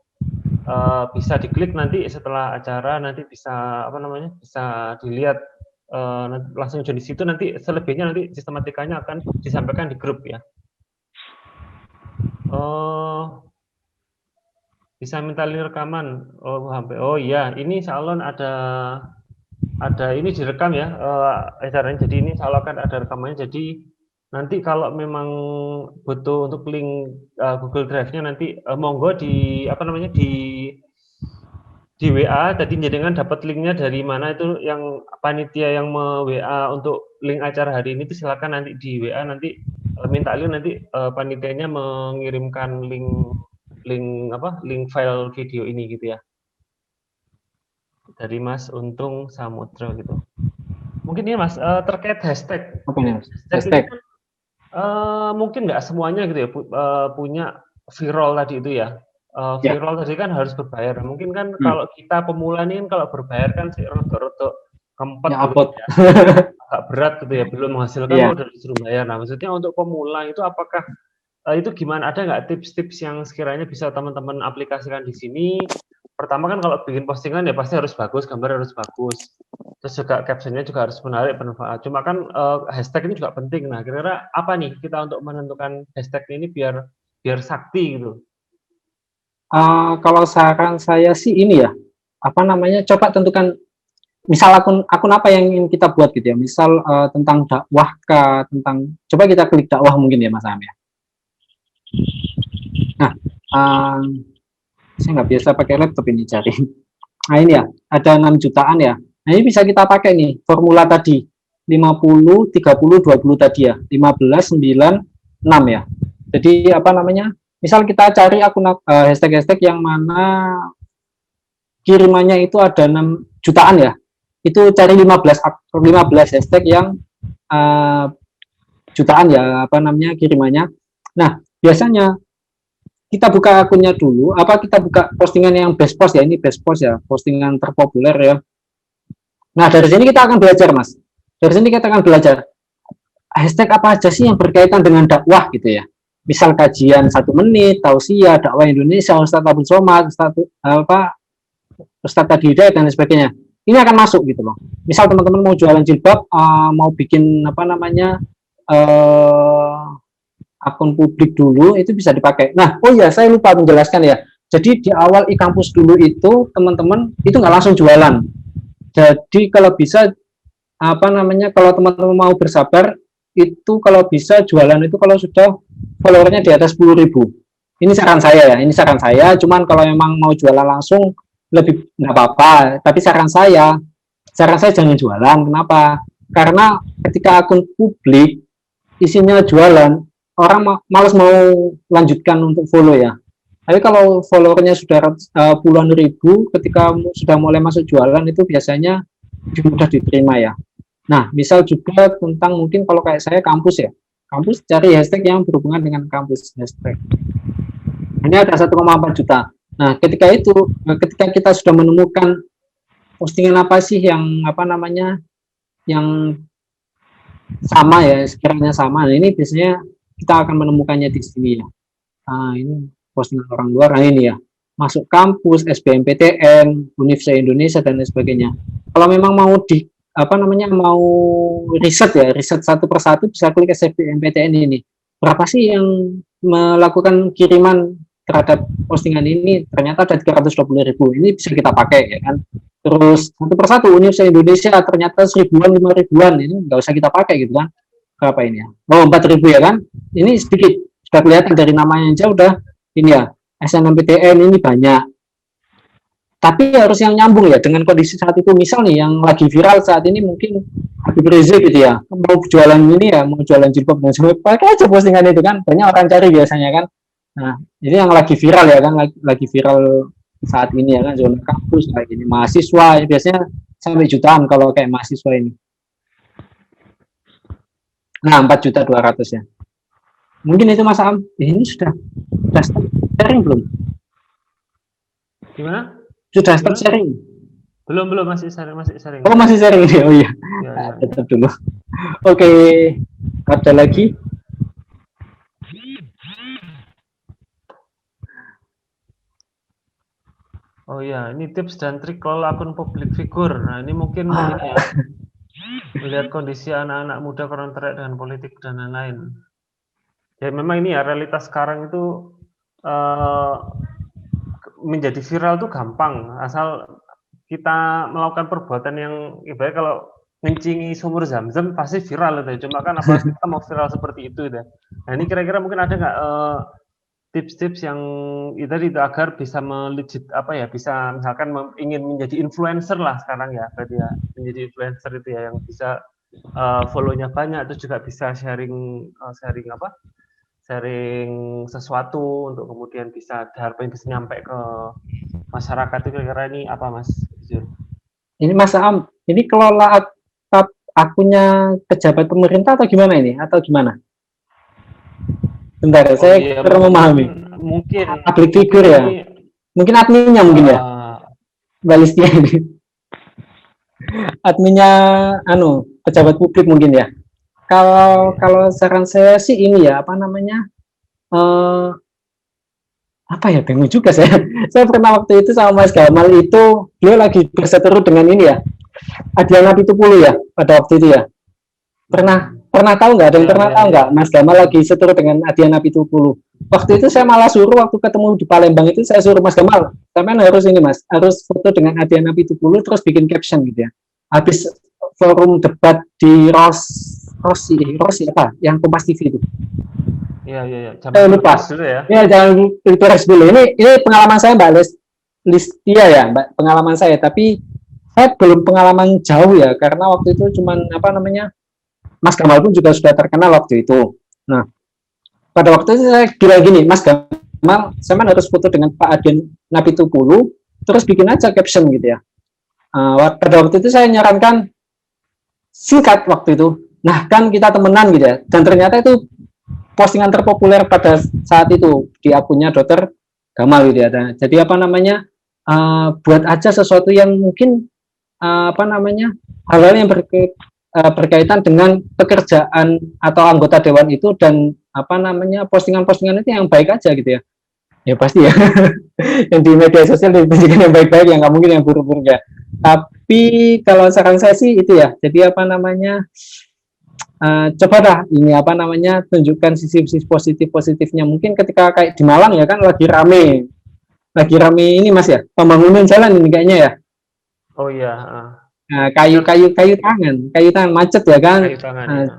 bisa diklik nanti setelah acara, nanti bisa bisa dilihat langsung join di situ, nanti selebihnya nanti sistematikanya akan disampaikan di grup ya. Bisa minta link rekaman. Oh iya, ini insya Allah ada ini direkam ya acaranya, jadi ini insya Allah akan ada rekamannya, jadi nanti kalau memang butuh untuk link Google Drive-nya nanti monggo di di WA tadi jenengan dapat linknya dari mana itu, yang panitia yang WA untuk link acara hari ini itu silakan nanti di WA, nanti minta link, nanti panitianya mengirimkan link file video ini gitu ya, dari Mas Untung Samudra gitu. Mungkin ini Mas terkait hashtag. Hashtag. Mungkin nggak semuanya gitu ya punya viral tadi itu ya. Viral tadi kan harus berbayar. Mungkin kan kalau kita pemula ini kan kalau berbayar kan sih rotok-rotok kempet gitu ya. Agak berat gitu ya, belum menghasilkan udah disuruh bayar. Nah maksudnya untuk pemula itu apakah itu gimana? Ada nggak tips-tips yang sekiranya bisa teman-teman aplikasikan di sini? Pertama kan kalau bikin postingan ya pasti harus bagus, gambar harus bagus. Terus juga captionnya juga harus menarik, bermanfaat. Cuma kan hashtag ini juga penting. Nah, kira-kira apa nih kita untuk menentukan hashtag ini biar sakti gitu? Kalau saran saya sih ini ya, coba tentukan misal akun apa yang ingin kita buat gitu ya. Misal tentang dakwah tentang, coba kita klik dakwah mungkin ya Mas Am ya. Nah, saya nggak biasa pakai laptop ini cari. Nah ini ya, ada 6 jutaan ya. Nah ini bisa kita pakai nih, formula tadi. 50, 30, 20 tadi ya. 15, 9, 6 ya. Jadi misal kita cari akun hashtag-hashtag yang mana kirimannya itu ada 6 jutaan ya. Itu cari 15 hashtag yang jutaan ya, kirimannya. Nah, biasanya kita buka akunnya dulu, kita buka postingan yang best post ya, ini best post ya, postingan terpopuler ya. Nah, dari sini kita akan belajar, Mas. Dari sini kita akan belajar hashtag apa aja sih yang berkaitan dengan dakwah gitu ya. Misal kajian 1 menit, tausiah, dakwah Indonesia, Ustadz Abdul Somad, Ustadz Tadi Hidayat dan sebagainya. Ini akan masuk gitu loh. Misal teman-teman mau jualan jilbab, mau bikin akun publik dulu, itu bisa dipakai. Nah, oh ya, saya lupa menjelaskan ya. Jadi di awal e-kampus dulu itu teman-teman itu nggak langsung jualan. Jadi kalau bisa kalau teman-teman mau bersabar itu kalau bisa jualan itu kalau sudah followernya di atas 10.000. Ini saran saya ya. Cuman kalau memang mau jualan langsung lebih nggak apa-apa. Tapi saran saya jangan jualan. Kenapa? Karena ketika akun publik isinya jualan, orang malas mau lanjutkan untuk follow ya. Tapi kalau followernya sudah puluhan ribu, ketika sudah mulai masuk jualan itu biasanya mudah diterima ya. Nah, misal juga tentang mungkin kalau kayak saya kampus ya. Kampus cari hashtag yang berhubungan dengan kampus hashtag. Ini ada 1,4 juta. Nah, ketika kita sudah menemukan postingan apa sih yang yang sama ya, sekiranya sama. Nah, ini biasanya kita akan menemukannya di sini ya. Nah, ini postingan orang luar. Nah, ini ya. Masuk kampus, SBMPTN, Universitas Indonesia dan lain sebagainya. Kalau memang mau mau riset satu persatu, bisa klik SBMPTN ini. Berapa sih yang melakukan kiriman terhadap postingan ini? Ternyata ada 320.000. Ini bisa kita pakai ya kan. Terus satu persatu Universitas Indonesia ternyata 1.000-an, 5.000-an. Ini nggak usah kita pakai gitu kan. Berapa ini ya? Oh, 4.000 ya kan? Ini sedikit. Sudah kelihatan dari namanya aja udah ini ya. SNMPTN ini banyak. Tapi harus yang nyambung ya dengan kondisi saat itu. Misal nih yang lagi viral saat ini mungkin Habib Rizik gitu ya. Mau jualan ini ya, mau jualan jilbab dan sebagainya. Pakai aja postingan itu kan. Banyak orang cari biasanya kan. Nah, ini yang lagi viral ya kan, lagi viral saat ini ya kan, zona kampus kayak gini, mahasiswa biasanya sampai jutaan kalau kayak mahasiswa ini. Nah, 4.200.000 ya. Mungkin itu Mas Am. Ini sudah start sharing belum? Gimana? Sudah start sharing? Belum, masih sharing. Oh, masih sharing ya. Oh iya. Ya. Tetap dulu. Oke, ada lagi? Oh iya, ini tips dan trik kelola akun publik figur. Nah, ini mungkin ini ya, melihat kondisi anak-anak muda kurang tertarik dengan politik dan lain-lain. Ya memang ini ya, realitas sekarang itu menjadi viral tuh gampang, asal kita melakukan perbuatan yang ibarat kalau ngencingi sumur Zam-Zam pasti viral itu. Cuma kan apa kita mau viral seperti itu ya. Nah, ini kira-kira mungkin ada nggak tips-tips yang tadi itu agar bisa melegit apa ya, bisa misalkan ingin menjadi influencer lah sekarang ya, berarti ya menjadi influencer itu ya yang bisa follow-nya banyak, terus juga bisa sharing sesuatu untuk kemudian bisa harapan bisa nyampe ke masyarakat. Itu kira-kira ini apa Mas Jur? Ini Mas Am, ini kelola akunnya pejabat pemerintah atau gimana ini? Atau gimana? Bentar, saya kurang memahami. Mungkin public figure ya. Mungkin adminnya mungkin ya. Balisnya ini. Adminnya pejabat publik mungkin ya. Kalau saran saya sih ini ya, apa namanya? Apa ya, bingung juga saya. Saya pernah waktu itu sama Mas Gamal itu, beliau lagi berseteru dengan ini ya. Adiana Pitupulu ya, pada waktu itu ya. Pernah tahu nggak? Ada yang pernah tahu nggak? Mas Gamal lagi seteru dengan Adiana Pitupulu. Waktu itu saya malah suruh waktu ketemu di Palembang itu saya suruh Mas Gamal, sampean harus ini Mas, harus foto dengan Adiana Pitupulu terus bikin caption gitu ya. Habis forum debat di Rossi apa? Yang Kompas TV itu. Iya. Saya lupa. Ya. Ya, jangan Pilpres dulu. Ini pengalaman saya Mbak Listia ya, Mbak, pengalaman saya. Tapi saya belum pengalaman jauh ya, karena waktu itu cuman Mas Gamal pun juga sudah terkenal waktu itu. Nah, pada waktu itu saya bilang gini, Mas Gamal, saya harus foto dengan Pak Adiana Pitupulu, terus bikin aja caption gitu ya. Pada waktu itu saya nyarankan singkat waktu itu. Nah, kan kita temenan gitu ya. Dan ternyata itu postingan terpopuler pada saat itu di akunnya Dr. Gamal gitu ya. Jadi buat aja sesuatu yang mungkin hal-hal yang berkaitan dengan pekerjaan atau anggota dewan itu, dan postingan-postingan itu yang baik aja gitu ya. Ya pasti ya. Yang di media sosial ditunjukkan yang baik-baik, yang nggak mungkin yang buruk-buruk ya. Tapi kalau saran saya sih itu ya. Jadi coba dah ini tunjukkan sisi positifnya. Mungkin ketika kayak di Malang ya kan lagi rame ini Mas ya, pembangunan jalan ini kayaknya ya. Oh iya. Nah, kayu tangan macet ya kan. Kayu tangan.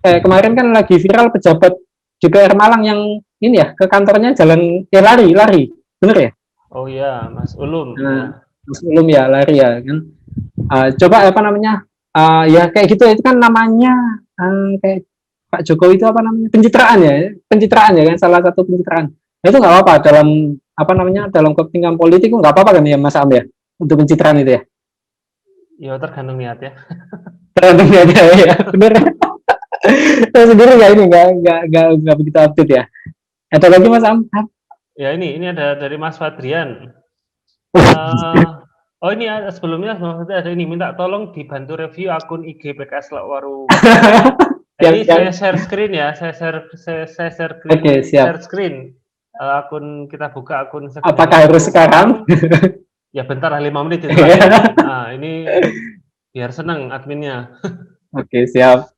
Kayak kemarin kan lagi viral pejabat DPR Malang yang ini ya, ke kantornya jalan lari, bener ya? Oh iya, Mas Ulum. Mas Ulum ya, lari ya kan. Coba ya kayak gitu, itu kan namanya kayak Pak Jokowi itu pencitraan ya kan, salah satu pencitraan. Nah, itu nggak apa-apa dalam kepentingan politik itu nggak apa-apa kan ya Mas Am ya, untuk pencitraan itu ya. Ya tergantung niat ya. Tergantung niat ya, bener. Saya sendiri ini nggak begitu update ya. Ada lagi Mas Am? Ya ini ada dari Mas Fadrian. Oh ini sebelumnya ada ini, minta tolong dibantu review akun IG PKS Waru. Ini saya share screen ya, saya share screen. Oke, siap. Share screen. Akun kita buka akun. Apakah harus sekarang? Ya bentar lah, 5 menit itu. Nah, ini biar senang adminnya. Oke, siap.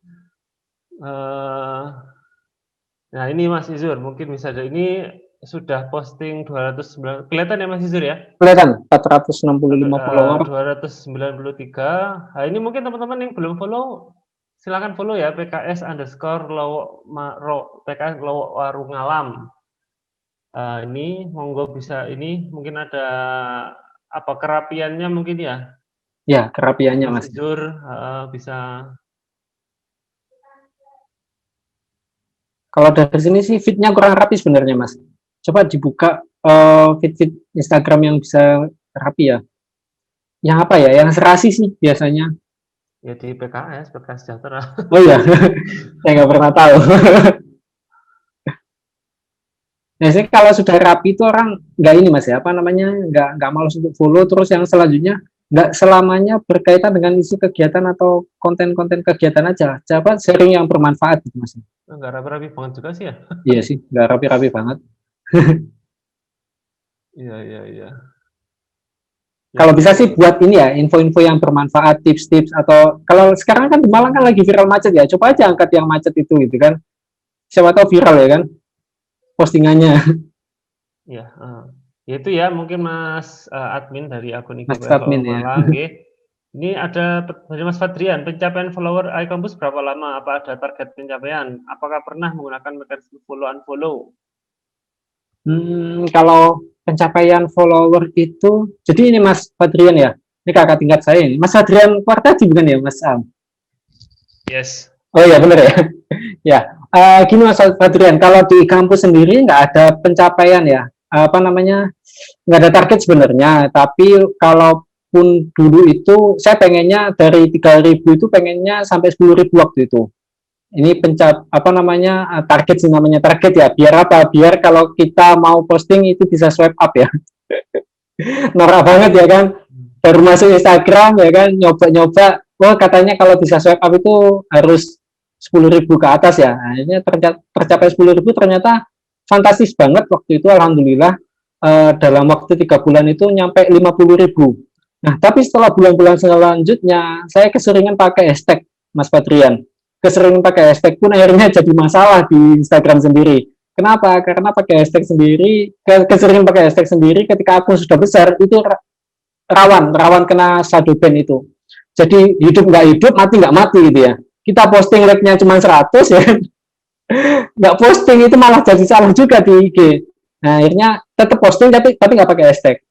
Nah ini Mas Izur mungkin bisa ada, ini sudah posting 209, kelihatan ya Mas Izur ya? Kelihatan, 465 follower. 293. Nah, ini mungkin teman-teman yang belum follow, silakan follow ya, PKS Warungalam. Ini monggo bisa, ini mungkin ada kerapiannya mungkin ya? Ya, kerapiannya Mas. Izur bisa. Kalau dari sini sih feed-nya kurang rapi sebenarnya Mas. Coba dibuka feed Instagram yang bisa rapi ya. yang apa ya, yang serasi sih biasanya. Ya di PKS Sejahtera. Oh iya, saya nggak pernah tahu. Nah, sih kalau sudah rapi itu orang nggak ini mas ya, apa namanya, nggak malas untuk follow. Terus yang selanjutnya nggak selamanya berkaitan dengan isi kegiatan atau konten-konten kegiatan aja. Coba sharing yang bermanfaat gitu mas. Enggak rapi-rapi banget juga sih ya. Iya sih, nggak rapi-rapi banget. Iya. Kalau bisa sih buat ini ya, info-info yang bermanfaat, tips-tips, atau kalau sekarang kan di Malang kan lagi viral macet ya, coba aja angkat yang macet itu gitu kan. Siapa tahu viral ya kan postingannya. Iya, ya itu ya mungkin Mas admin dari akun Mas IKBFO admin ya. Malang, nggih. Ini ada dari Mas Fadrian, pencapaian follower iKampus berapa lama? Apa ada target pencapaian? Apakah pernah menggunakan mekanisme follow unfollow? Kalau pencapaian follower itu, jadi ini Mas Fadrian ya, ini kakak tingkat saya ini. Mas Fadrian Wartaji bukan ya Mas Am? Yes. Oh iya benar ya. Ya, gini Mas Fadrian, kalau di kampus sendiri nggak ada pencapaian ya, apa namanya, nggak ada target sebenarnya. Tapi kalaupun dulu itu saya pengennya dari 3.000 itu pengennya sampai 10.000 waktu itu. Ini apa namanya, target sih, namanya target ya. Biar apa? Biar kalau kita mau posting itu bisa swipe up ya. Norak banget ya kan. Baru masuk Instagram ya kan, nyoba-nyoba. Wah katanya kalau bisa swipe up itu harus 10.000 ke atas ya. Nah, ini tercapai 10.000 ternyata fantastis banget waktu itu. Alhamdulillah dalam waktu 3 bulan itu nyampe 50.000. Nah tapi setelah bulan-bulan selanjutnya saya keseringan pakai hashtag Mas Patrian. Keseringan pakai hashtag pun akhirnya jadi masalah di Instagram sendiri. Kenapa? Karena pakai hashtag sendiri, keseringan pakai hashtag sendiri ketika akun sudah besar itu rawan kena shadow ban itu. Jadi hidup nggak hidup, mati nggak mati gitu ya. Kita posting like-nya cuma 100 ya, nggak posting itu malah jadi salah juga di IG. Nah akhirnya tetap posting tapi nggak pakai hashtag.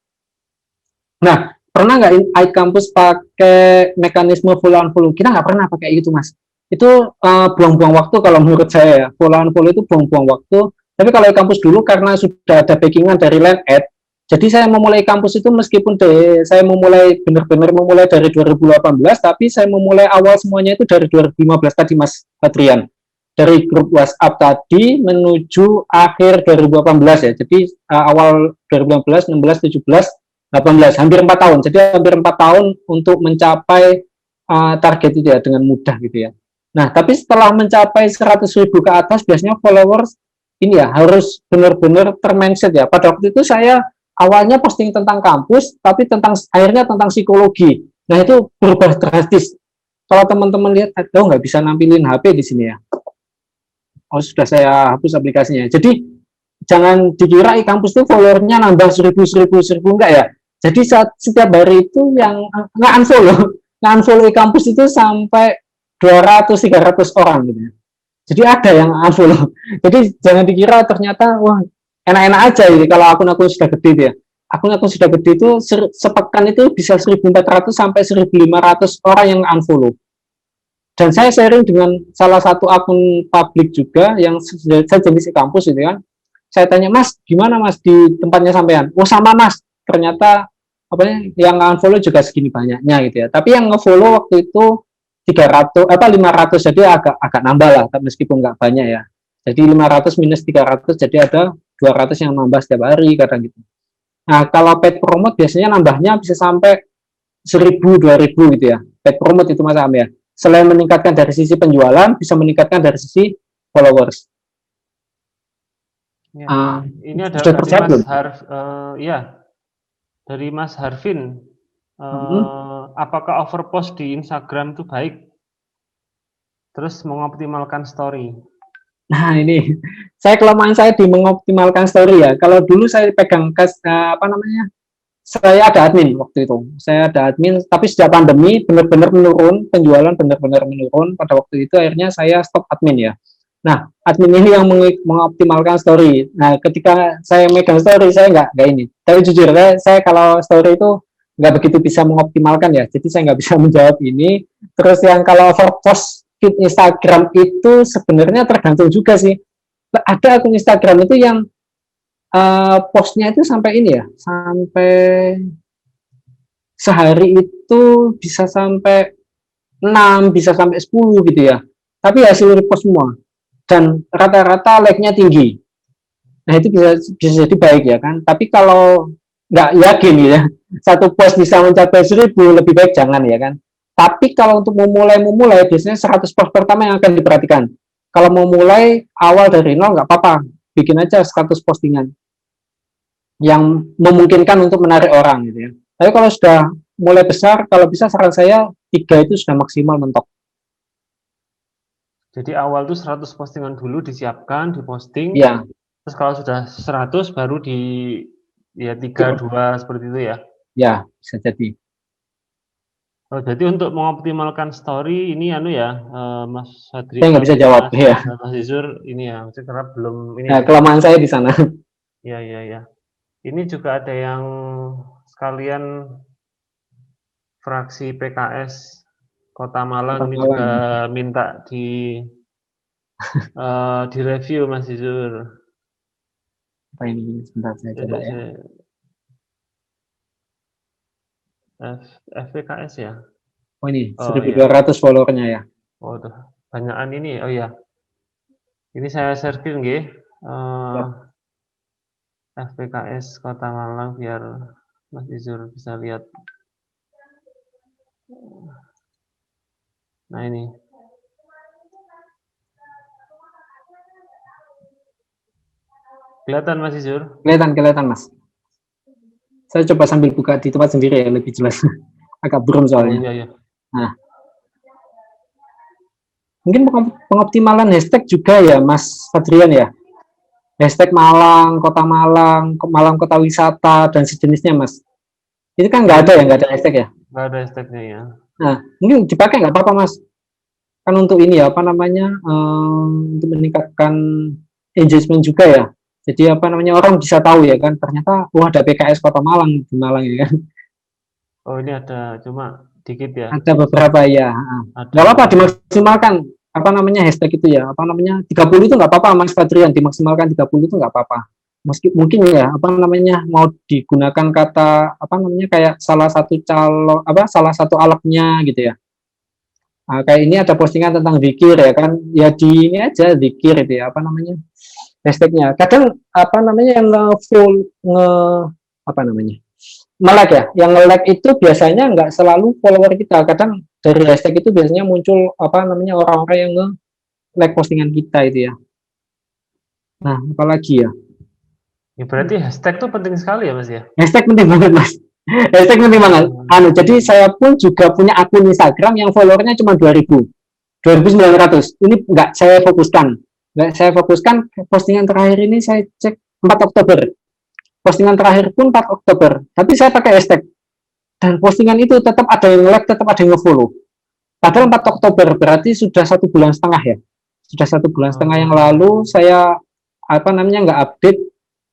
Nah pernah nggak iKampus pakai mekanisme follow unfollow? Kita nggak pernah pakai itu mas. Itu buang-buang waktu kalau menurut saya ya. Follow unfollow itu buang-buang waktu. Tapi kalau iKampus dulu karena sudah ada backingan dari Line Ad, jadi saya memulai kampus itu meskipun saya benar-benar memulai dari 2018, tapi saya memulai awal semuanya itu dari 2015 tadi Mas Patrian. Dari grup WhatsApp tadi menuju akhir 2018 ya. Jadi awal 2015, 16, 17, 18, hampir 4 tahun. Jadi hampir 4 tahun untuk mencapai target itu ya dengan mudah gitu ya. Nah, tapi setelah mencapai 100.000 ke atas biasanya followers ini ya harus benar-benar termindset ya. Pada waktu itu saya awalnya posting tentang kampus, tapi akhirnya tentang psikologi. Nah, itu berubah drastis. Kalau teman-teman lihat, nggak bisa nampilin HP di sini ya. Oh, sudah saya hapus aplikasinya. Jadi, jangan dikira iKampus itu followernya nambah 1.000, enggak ya. Jadi, setiap hari itu yang nge-unfollow iKampus itu sampai 200-300 orang gitu ya. Jadi ada yang unfollow. Jadi jangan dikira ternyata wah enak-enak aja gitu kalau akun-akun sudah gede ya. Akun-akun sudah gede itu sepekan itu bisa 1.400 sampai 1.500 orang yang unfollow. Dan saya sharing dengan salah satu akun publik juga yang sejenis kampus gitu kan. Saya tanya, "Mas, gimana Mas di tempatnya sampean?" "Oh, sama Mas. Ternyata yang unfollow juga segini banyaknya gitu ya." Tapi yang nge-follow waktu itu 500, jadi agak nambah lah, meskipun nggak banyak ya. Jadi 500 minus 300, jadi ada 200 yang nambah setiap hari, kadang gitu. Nah, kalau paid promote biasanya nambahnya bisa sampai 1.000, 2.000 gitu ya. Paid promote itu Mas Am ya. Selain meningkatkan dari sisi penjualan, bisa meningkatkan dari sisi followers. Ya, ini ada sudah dari terjawab Mas dari Mas Harvin. Apakah overpost di Instagram itu baik? Terus mengoptimalkan story. Nah ini, kelemahan saya di mengoptimalkan story ya. Kalau dulu saya pegang saya ada admin waktu itu. Saya ada admin, tapi sejak pandemi benar-benar menurun, penjualan benar-benar menurun. Pada waktu itu akhirnya saya stop admin ya. Nah, admin ini yang mengoptimalkan story. Nah, ketika saya megang story, saya nggak ini. Tapi jujur, saya kalau story itu nggak begitu bisa mengoptimalkan ya, jadi saya nggak bisa menjawab ini. Terus yang kalau overpost feed Instagram itu sebenarnya tergantung juga sih. Ada akun Instagram itu yang postnya itu sampai ini ya, sampai sehari itu bisa sampai 6, bisa sampai 10 gitu ya. Tapi hasil repost semua. Dan rata-rata like-nya tinggi. Nah, itu bisa jadi baik ya kan. Tapi kalau nggak yakin ya, satu post bisa mencapai 1000, lebih baik jangan ya kan. Tapi kalau untuk memulai biasanya 100 post pertama yang akan diperhatikan. Kalau mau mulai awal dari nol nggak apa-apa, bikin aja 100 postingan yang memungkinkan untuk menarik orang gitu ya. Tapi kalau sudah mulai besar, kalau bisa saran saya 3 itu sudah maksimal mentok. Jadi awal tuh 100 postingan dulu disiapkan, diposting. Ya, Terus kalau sudah 100 baru di ya 3, 2 seperti itu ya. ya bisa jadi. Oh, jadi untuk mengoptimalkan story ini ya, Mas Sadri. Saya nggak bisa jawab, Mas, ya. Mas Zizur ini ya, karena belum ini. Nah, kelemahan saya di sana. Ya. Ini juga ada yang sekalian fraksi PKS Kota Malang ini juga minta di review Mas Zizur. Apa ini? Sebentar saya coba ya. FPKS ya? Oh ini, Oh, 1.200 followernya ya. Oh, tuh. Banyakan ini. Oh ya. Ini saya share screen nggih. FPKS Kota Malang biar Mas Izur bisa lihat. Nah, ini. Kelihatan Mas Izur? Kelihatan Mas. Saya coba sambil buka di tempat sendiri ya, lebih jelas. Agak buram soalnya. Oh, iya. Nah, mungkin pengoptimalan hashtag juga ya Mas Fadrian ya. Hashtag Malang, Kota Malang, Malang Kota Wisata, dan sejenisnya Mas. Itu kan nggak ada hashtag ya? Nggak ada hashtagnya ya. Nah, mungkin dipakai nggak apa-apa Mas. Kan untuk ini ya, untuk meningkatkan engagement juga ya. Jadi orang bisa tahu ya kan, ternyata ada PKS Kota Malang di Malang ya kan. Oh, ini ada, cuma dikit ya. Ada beberapa ya. Nggak apa-apa, dimaksimalkan hashtag itu ya. 30 itu nggak apa-apa Mas Fadrian, dimaksimalkan 30 itu nggak apa-apa. Mungkin ya mau digunakan kata kayak salah satu alatnya gitu ya. Nah, kayak ini ada postingan tentang zikir ya kan, ya di ini aja zikir itu ya hashtagnya. Kadang yang nge-like ya, yang nge-like itu biasanya nggak selalu follower kita. Kadang dari hashtag itu biasanya muncul orang-orang yang nge-like postingan kita itu ya. Nah, apalagi ya? Ya berarti hashtag tuh penting sekali ya Mas ya? Hashtag penting banget Mas. Hashtag penting banget. Jadi saya pun juga punya akun Instagram yang followernya cuma 2.900. Ini nggak saya fokuskan. Postingan terakhir ini saya cek 4 Oktober. Postingan terakhir pun 4 Oktober. Tapi saya pakai hashtag. Dan postingan itu tetap ada yang like, tetap ada yang nge-follow. Padahal 4 Oktober berarti sudah 1,5 bulan ya. Sudah 1,5 bulan yang lalu saya nggak update.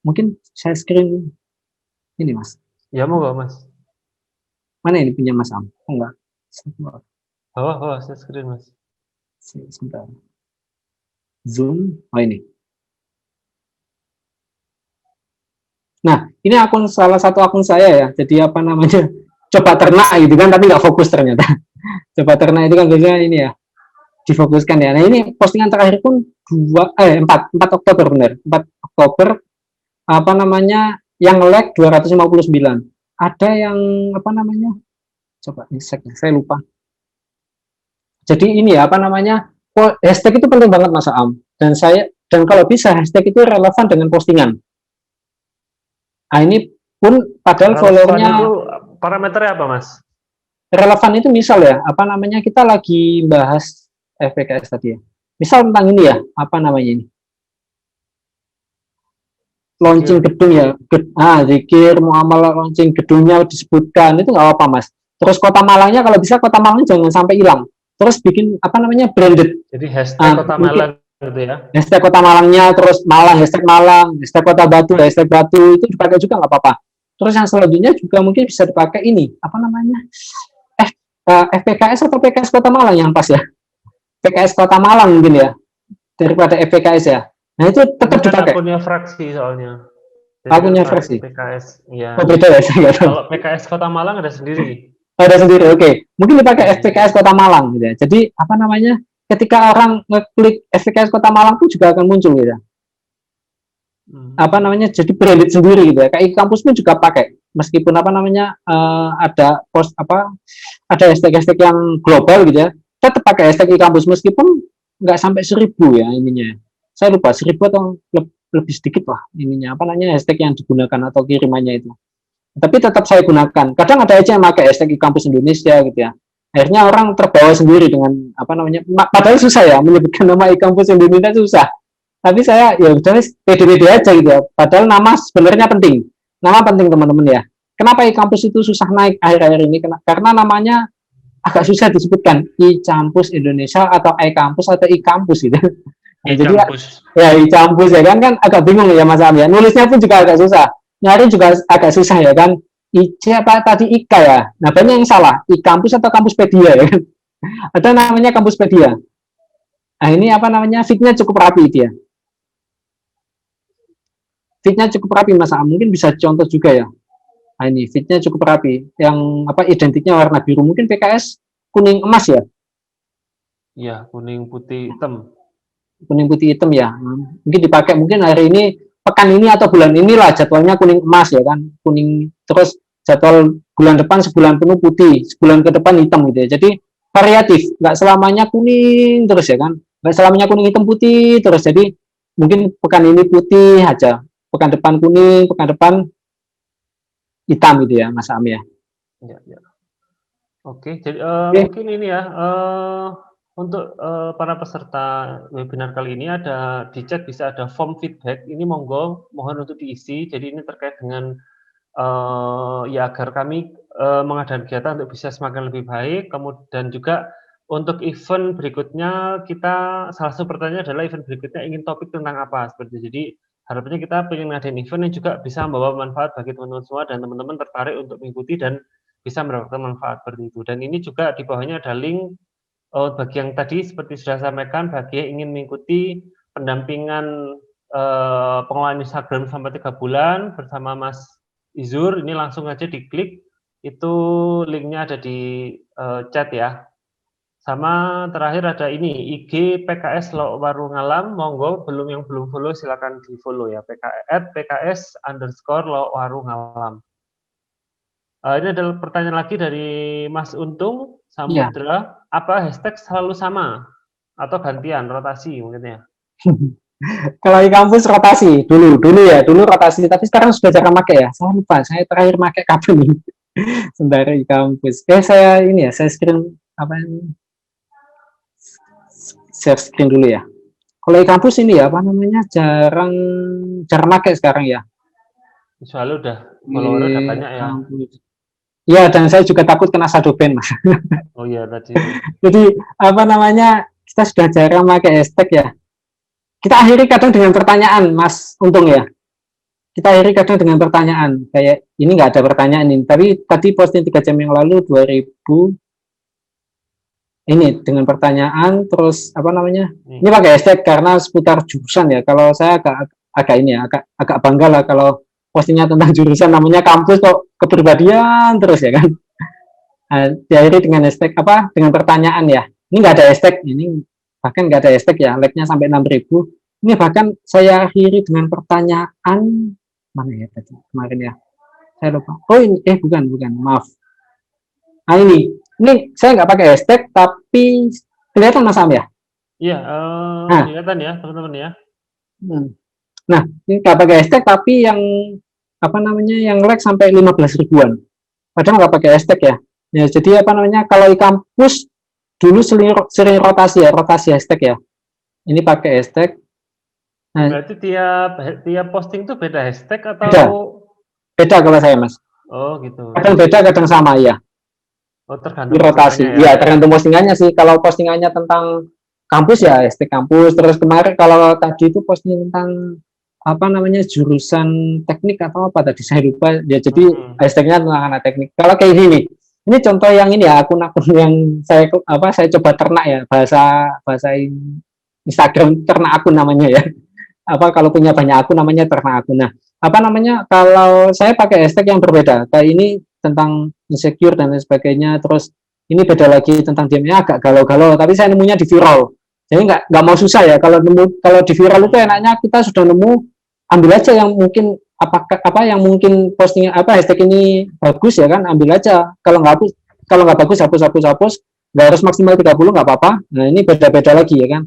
Mungkin saya screen ini Mas. Ya mau nggak Mas? Mana ini punya Mas Am? Oh enggak. Bawah saya screen Mas. Sebentar. Zoom. Oh ini. Nah, ini salah satu akun saya ya. Jadi coba ternak gitu kan, tapi nggak fokus ternyata. Coba ternak itu kan biasanya ini ya, difokuskan ya. Nah ini postingan terakhir pun 4 Oktober benar. 4 Oktober yang like 259. Ada yang coba cek, saya lupa. Jadi ini ya hashtag itu penting banget Mas Am. Dan kalau bisa hashtag itu relevan dengan postingan. Nah, ini pun padahal followernya itu parameternya apa Mas? Relevan itu misal ya, kita lagi bahas FPKS tadi ya. Misal tentang ini ya, ini? Launching gedung ya. Zikir, muamalah launching gedungnya disebutkan, itu nggak apa-apa Mas. Terus Kota Malangnya kalau bisa Kota Malangnya jangan sampai hilang. Terus bikin branded. Jadi hashtag Kota Malang gitu ya. Hashtag Kota Malangnya, terus Malang, hashtag Kota Batu, hashtag Batu itu dipakai juga nggak apa-apa. Terus yang selanjutnya juga mungkin bisa dipakai ini, FPKS atau PKS Kota Malang yang pas ya. PKS Kota Malang mungkin ya, daripada FPKS ya. Nah itu tetap dipakai. Punya fraksi soalnya. Jadi Aku punya pakai versi. PKS, ya. Oh beda ya, saya nggak tahu. Kalau PKS Kota Malang ada sendiri. Ada sendiri, oke. Mungkin dipakai Iya. FPKS Kota Malang gitu ya. Jadi apa namanya? Ketika orang ngeklik FPKS Kota Malang itu juga akan muncul gitu ya. Apa namanya? Jadi branded sendiri gitu ya. Kayak kampus pun juga pakai. Meskipun apa namanya ada post apa ada hashtag-hashtag yang global gitu ya. Tetap pakai hashtag kampus meskipun nggak sampai 1000 ya ininya. Saya lupa 1000 atau lebih sedikit lah ininya. Apa namanya hashtag yang digunakan atau kirimannya itu. Tapi tetap saya gunakan. Kadang ada aja yang pakai hashtag kampus Indonesia gitu ya. Akhirnya orang terbawa sendiri dengan apa namanya. Padahal susah ya menyebutkan nama kampus Indonesia susah. Tapi saya ya udah pede-pede aja gitu ya. Padahal nama sebenarnya penting. Nama penting teman-teman ya. Kenapa kampus itu susah naik akhir-akhir ini? Karena namanya agak susah disebutkan. Campus Indonesia atau kampus atau kampus gitu. Nah, jadi ya campus ya kan agak bingung ya Mas Am ya. Nulisnya pun juga agak susah. Nyari juga agak susah ya kan. Apa tadi Ika ya. Nah banyak yang salah. Kampus atau kampuspedia ya kan. Ada namanya kampuspedia. Nah ini apa namanya fitnya cukup rapi dia. Fitnya cukup rapi Mas Am. Mungkin bisa contoh juga ya. Nah ini fitnya cukup rapi. Yang apa identiknya warna biru. Mungkin PKS kuning emas ya. Iya kuning putih hitam. Kuning putih hitam ya. Mungkin dipakai mungkin hari ini pekan ini atau bulan inilah jadwalnya kuning emas ya kan. Kuning terus jadwal bulan depan sebulan penuh putih, sebulan ke depan hitam gitu ya. Jadi variatif, nggak selamanya kuning terus ya kan. Nggak selamanya kuning hitam putih terus. Jadi mungkin pekan ini putih aja. Pekan depan kuning, pekan depan hitam gitu ya, Mas Am ya. Ya. Oke, jadi mungkin ini ya untuk para peserta webinar kali ini ada di chat bisa ada form feedback. Ini monggo mohon untuk diisi. Jadi ini terkait dengan ya agar kami mengadakan kegiatan untuk bisa semakin lebih baik. Kemudian juga untuk event berikutnya kita salah satu pertanyaan adalah event berikutnya ingin topik tentang apa seperti itu. Jadi harapannya kita ingin ngadain event yang juga bisa membawa manfaat bagi teman-teman semua dan teman-teman tertarik untuk mengikuti dan bisa mendapatkan manfaat seperti itu. Dan ini juga di bawahnya ada link bagi yang tadi seperti sudah saya sampaikan, bagi yang ingin mengikuti pendampingan pengelolaan Instagram selama 3 bulan bersama Mas Izur, ini langsung aja diklik, itu linknya ada di chat ya. Sama terakhir ada ini IG PKS Lowarungalam, monggo yang belum follow silakan di follow ya, PKS_Lowarungalam. Ini adalah pertanyaan lagi dari Mas Untung Samudra, apa hashtag selalu sama atau gantian rotasi mungkin ya? Kalau di kampus rotasi dulu rotasi, tapi sekarang sudah jarang pakai ya. Saya lupa, saya terakhir pakai kapan nih? Sebentar di kampus. Saya ini ya, saya screen apa ini? Share screen dulu ya. Kalau di kampus ini ya, apa namanya jarang pakai sekarang ya. Soalnya udah follower udah banyak ya. Ya, dan saya juga takut kena shadow ban, Mas. Oh iya tadi. Jadi apa namanya kita sudah jarang pakai hashtag ya. Kita akhiri kadang dengan pertanyaan, Mas Untung ya. Kita akhiri kadang dengan pertanyaan. Kayak ini nggak ada pertanyaan ini, tapi tadi posting 3 jam yang lalu 2000 ini dengan pertanyaan terus apa namanya ini pakai hashtag karena seputar jurusan ya. Kalau saya agak ini ya agak bangga lah kalau postingnya tentang jurusan namanya kampus kok kepribadian terus ya kan. Diakhiri dengan hashtag apa dengan pertanyaan ya. Ini nggak ada hashtag, ini bahkan nggak ada hashtag ya, like-nya sampai 6.000. Ini bahkan saya akhiri dengan pertanyaan mana ya tadi kemarin ya, saya lupa. Oh ini bukan maaf. Nah ini saya nggak pakai hashtag tapi kelihatan Mas Am ya. Iya kelihatan ya teman-teman ya. Nah ini nggak pakai hashtag tapi yang apa namanya yang like sampai 15 ribuan. Padahal nggak pakai hashtag ya. Ya jadi apa namanya kalau di kampus dulu sering rotasi hashtag ya. Ini pakai hashtag. Nah, berarti tiap posting itu beda hashtag atau? Beda kalau saya Mas. Oh gitu. Kadang beda kadang sama ya. Oh tergantung rotasi. Ya tergantung postingannya sih. Kalau postingannya tentang kampus ya hashtag kampus. Terus kemarin kalau tadi itu posting tentang apa namanya jurusan teknik atau apa tadi saya lupa. Ya jadi hashtagnya tentang anak teknik. Kalau kayak gini. Ini contoh yang ini ya, akun-akun yang saya coba ternak ya, bahasa Instagram ternak akun namanya ya. Apa kalau punya banyak akun namanya ternak akun. Nah, apa namanya, kalau saya pakai hashtag yang berbeda, kayak ini tentang insecure dan lain sebagainya, terus ini beda lagi tentang diamnya agak galau-galau, tapi saya nemunya di viral. Jadi nggak mau susah ya, kalau di viral itu enaknya kita sudah nemu, ambil aja yang mungkin apa yang mungkin posting apa hashtag ini bagus ya kan, ambil aja. Kalau nggak bagus hapus, nggak harus maksimal 30 nggak apa-apa. Nah ini beda-beda lagi ya kan,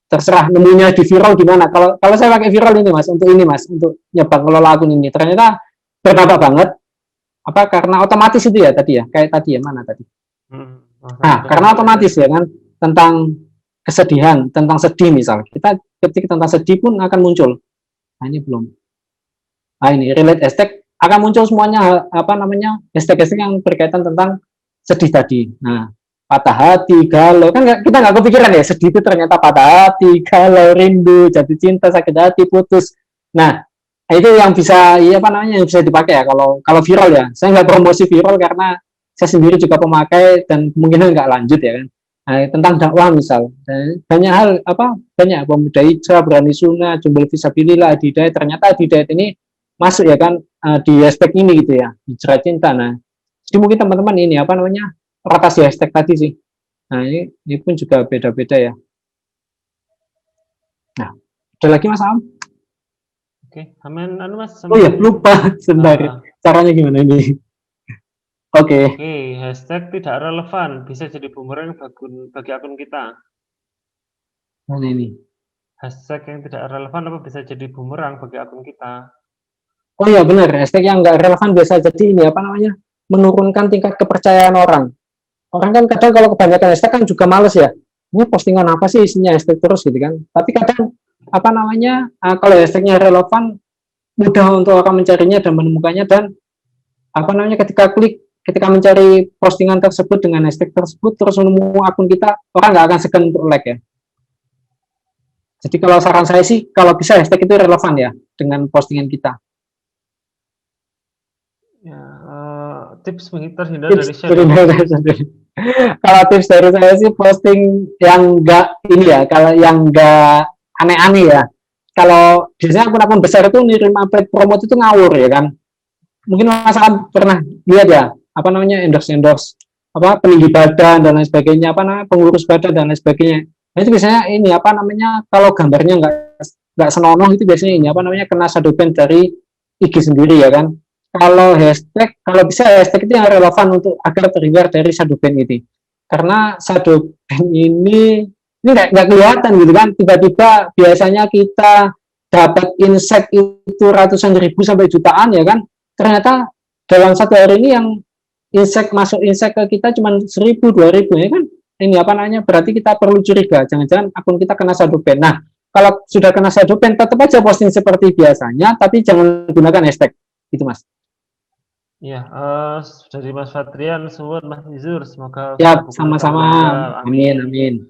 terserah nemunya di viral gimana. Kalau saya pakai viral ini mas, untuk nyoba ngelola akun ini, ternyata berdampak banget. Apa karena otomatis itu ya tadi ya, kayak tadi ya, mana tadi? Nah, karena otomatis ya kan, tentang kesedihan, tentang sedih misal, kita ketik tentang sedih pun akan muncul. Nah ini belum. Nah ini relate hashtag akan muncul semuanya, apa namanya, hashtag-hashtag yang berkaitan tentang sedih tadi. Nah, patah hati, galau, kan kita nggak kepikiran ya, sedih itu ternyata patah hati, galau, rindu, jatuh cinta, sakit hati, putus. Nah, itu yang bisa, ya apa namanya, yang bisa dipakai ya kalau viral ya. Saya nggak promosi viral karena saya sendiri juga pemakai dan kemungkinan nggak lanjut ya kan. Nah, tentang dakwah misal, banyak hal banyak pemuda hijrah, berani sunnah, jumbul fisabilillah, hidayat, ternyata hidayat ini masuk ya kan, di hashtag ini gitu ya, hijrah cinta. Nah, jadi mungkin teman-teman ini apa namanya, rotasi hashtag tadi sih. Nah, ini pun juga beda-beda ya. Nah, ada lagi Mas Am? Oke, amin Mas. Oh ya, lupa sebentar. Caranya gimana ini? Oke. Oke, hashtag tidak relevan bisa jadi bumerang bagi akun kita. Mana ini? Hashtag yang tidak relevan apa bisa jadi bumerang bagi akun kita? Oh iya benar, hashtag yang nggak relevan biasa jadi ini apa namanya, menurunkan tingkat kepercayaan orang. Orang kan kadang kalau kebanyakan hashtag kan juga males ya. Ini postingan apa sih isinya hashtag terus gitu kan. Tapi kadang apa namanya, kalau hashtagnya relevan, mudah untuk orang mencarinya dan menemukannya, dan apa namanya, ketika mencari postingan tersebut dengan hashtag tersebut terus menemu akun kita, orang nggak akan segan untuk like ya. Jadi kalau saran saya sih, kalau bisa hashtag itu relevan ya dengan postingan kita. Ya, tips terhindar dari share. Kalau tips dari saya sih, posting yang enggak ini ya, kalau yang enggak aneh-aneh ya. Kalau biasanya akun-akun besar itu ngirim update promote itu ngawur ya kan. Mungkin Mas akan pernah lihat ya, apa namanya, endorse apa peninggi badan dan lain sebagainya, apa namanya, pengurus badan dan lain sebagainya. Nah, itu biasanya ini apa namanya, kalau gambarnya nggak senonoh itu biasanya ini apa namanya, kena shadow ban dari IG sendiri ya kan. Kalau hashtag, kalau bisa hashtag itu yang relevan untuk agar terhindar dari shadow ban ini. Karena shadow ban ini nggak kelihatan gitu kan. Tiba-tiba biasanya kita dapat insight itu ratusan ribu sampai jutaan ya kan. Ternyata dalam satu hari ini yang masuk insight ke kita cuma 1.000, 2.000 ya kan. Ini apa namanya, berarti kita perlu curiga. Jangan-jangan akun kita kena shadow ban. Nah, kalau sudah kena shadow ban, tetap aja posting seperti biasanya, tapi jangan gunakan hashtag. Itu Mas. Ya, dari Mas Fatrian, suwun Mas Izur, semoga ya sama-sama. Amin.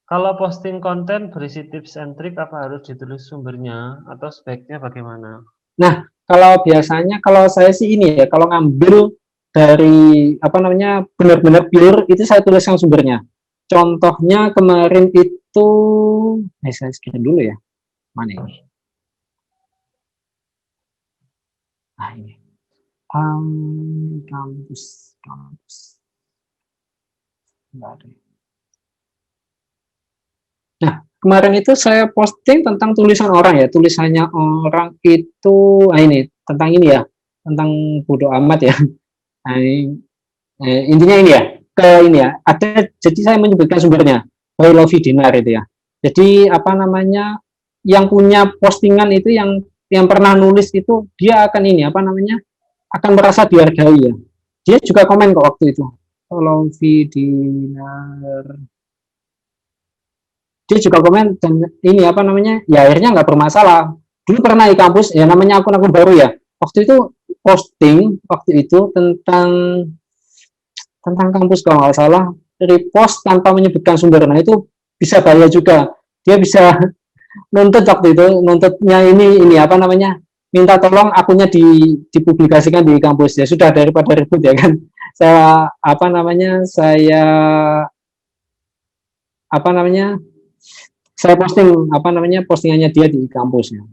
Kalau posting konten berisi tips and trick, apa harus ditulis sumbernya atau sebaiknya bagaimana? Nah, kalau biasanya kalau saya sih ini ya, kalau ngambil dari apa namanya, benar-benar pure itu saya tuliskan sumbernya. Contohnya kemarin itu, saya screen dulu ya. Mana ini? Nah ini. Kampus. Nah, kemarin itu saya posting tentang tulisan orang ya, tulisannya orang itu, ini tentang ini ya, tentang bodo amat ya. Nah, intinya ini ya, jadi saya menyebutkan sumbernya, by Lovi Dinar itu ya. Jadi apa namanya, yang punya postingan itu yang pernah nulis itu, dia akan ini apa namanya, akan merasa dihargai ya. Dia juga komen kok waktu itu. Lovi Dinar. Dia juga komen dan ini apa namanya, ya akhirnya nggak bermasalah. Dulu pernah di kampus ya, namanya akun-akun baru ya. Waktu itu posting waktu itu tentang kampus kalau nggak salah, repost tanpa menyebutkan sumber. Nah itu bisa bahaya juga. Dia bisa nuntut waktu itu, nuntutnya ini apa namanya, minta tolong akunnya dipublikasikan di kampus. Ya sudah, daripada ribut ya kan. Saya posting postingannya dia di kampusnya.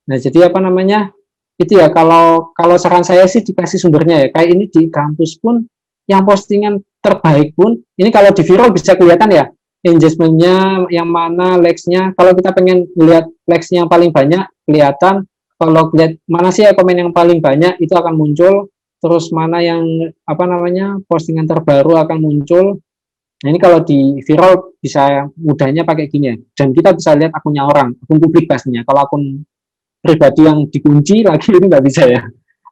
Nah jadi apa namanya, itu ya, kalau saran saya sih dikasih sumbernya ya. Kayak ini di kampus pun yang postingan terbaik pun ini kalau di viral bisa kelihatan ya engagementnya yang mana, likes-nya. Kalau kita pengen lihat likes-nya yang paling banyak kelihatan, kalau lihat mana sih ya komen yang paling banyak itu akan muncul, terus mana yang apa namanya postingan terbaru akan muncul. Nah ini kalau di viral bisa mudahnya pakai gini ya, dan kita bisa lihat akunnya orang, akun publik pastinya. Kalau akun pribadi yang dikunci lagi itu nggak bisa ya.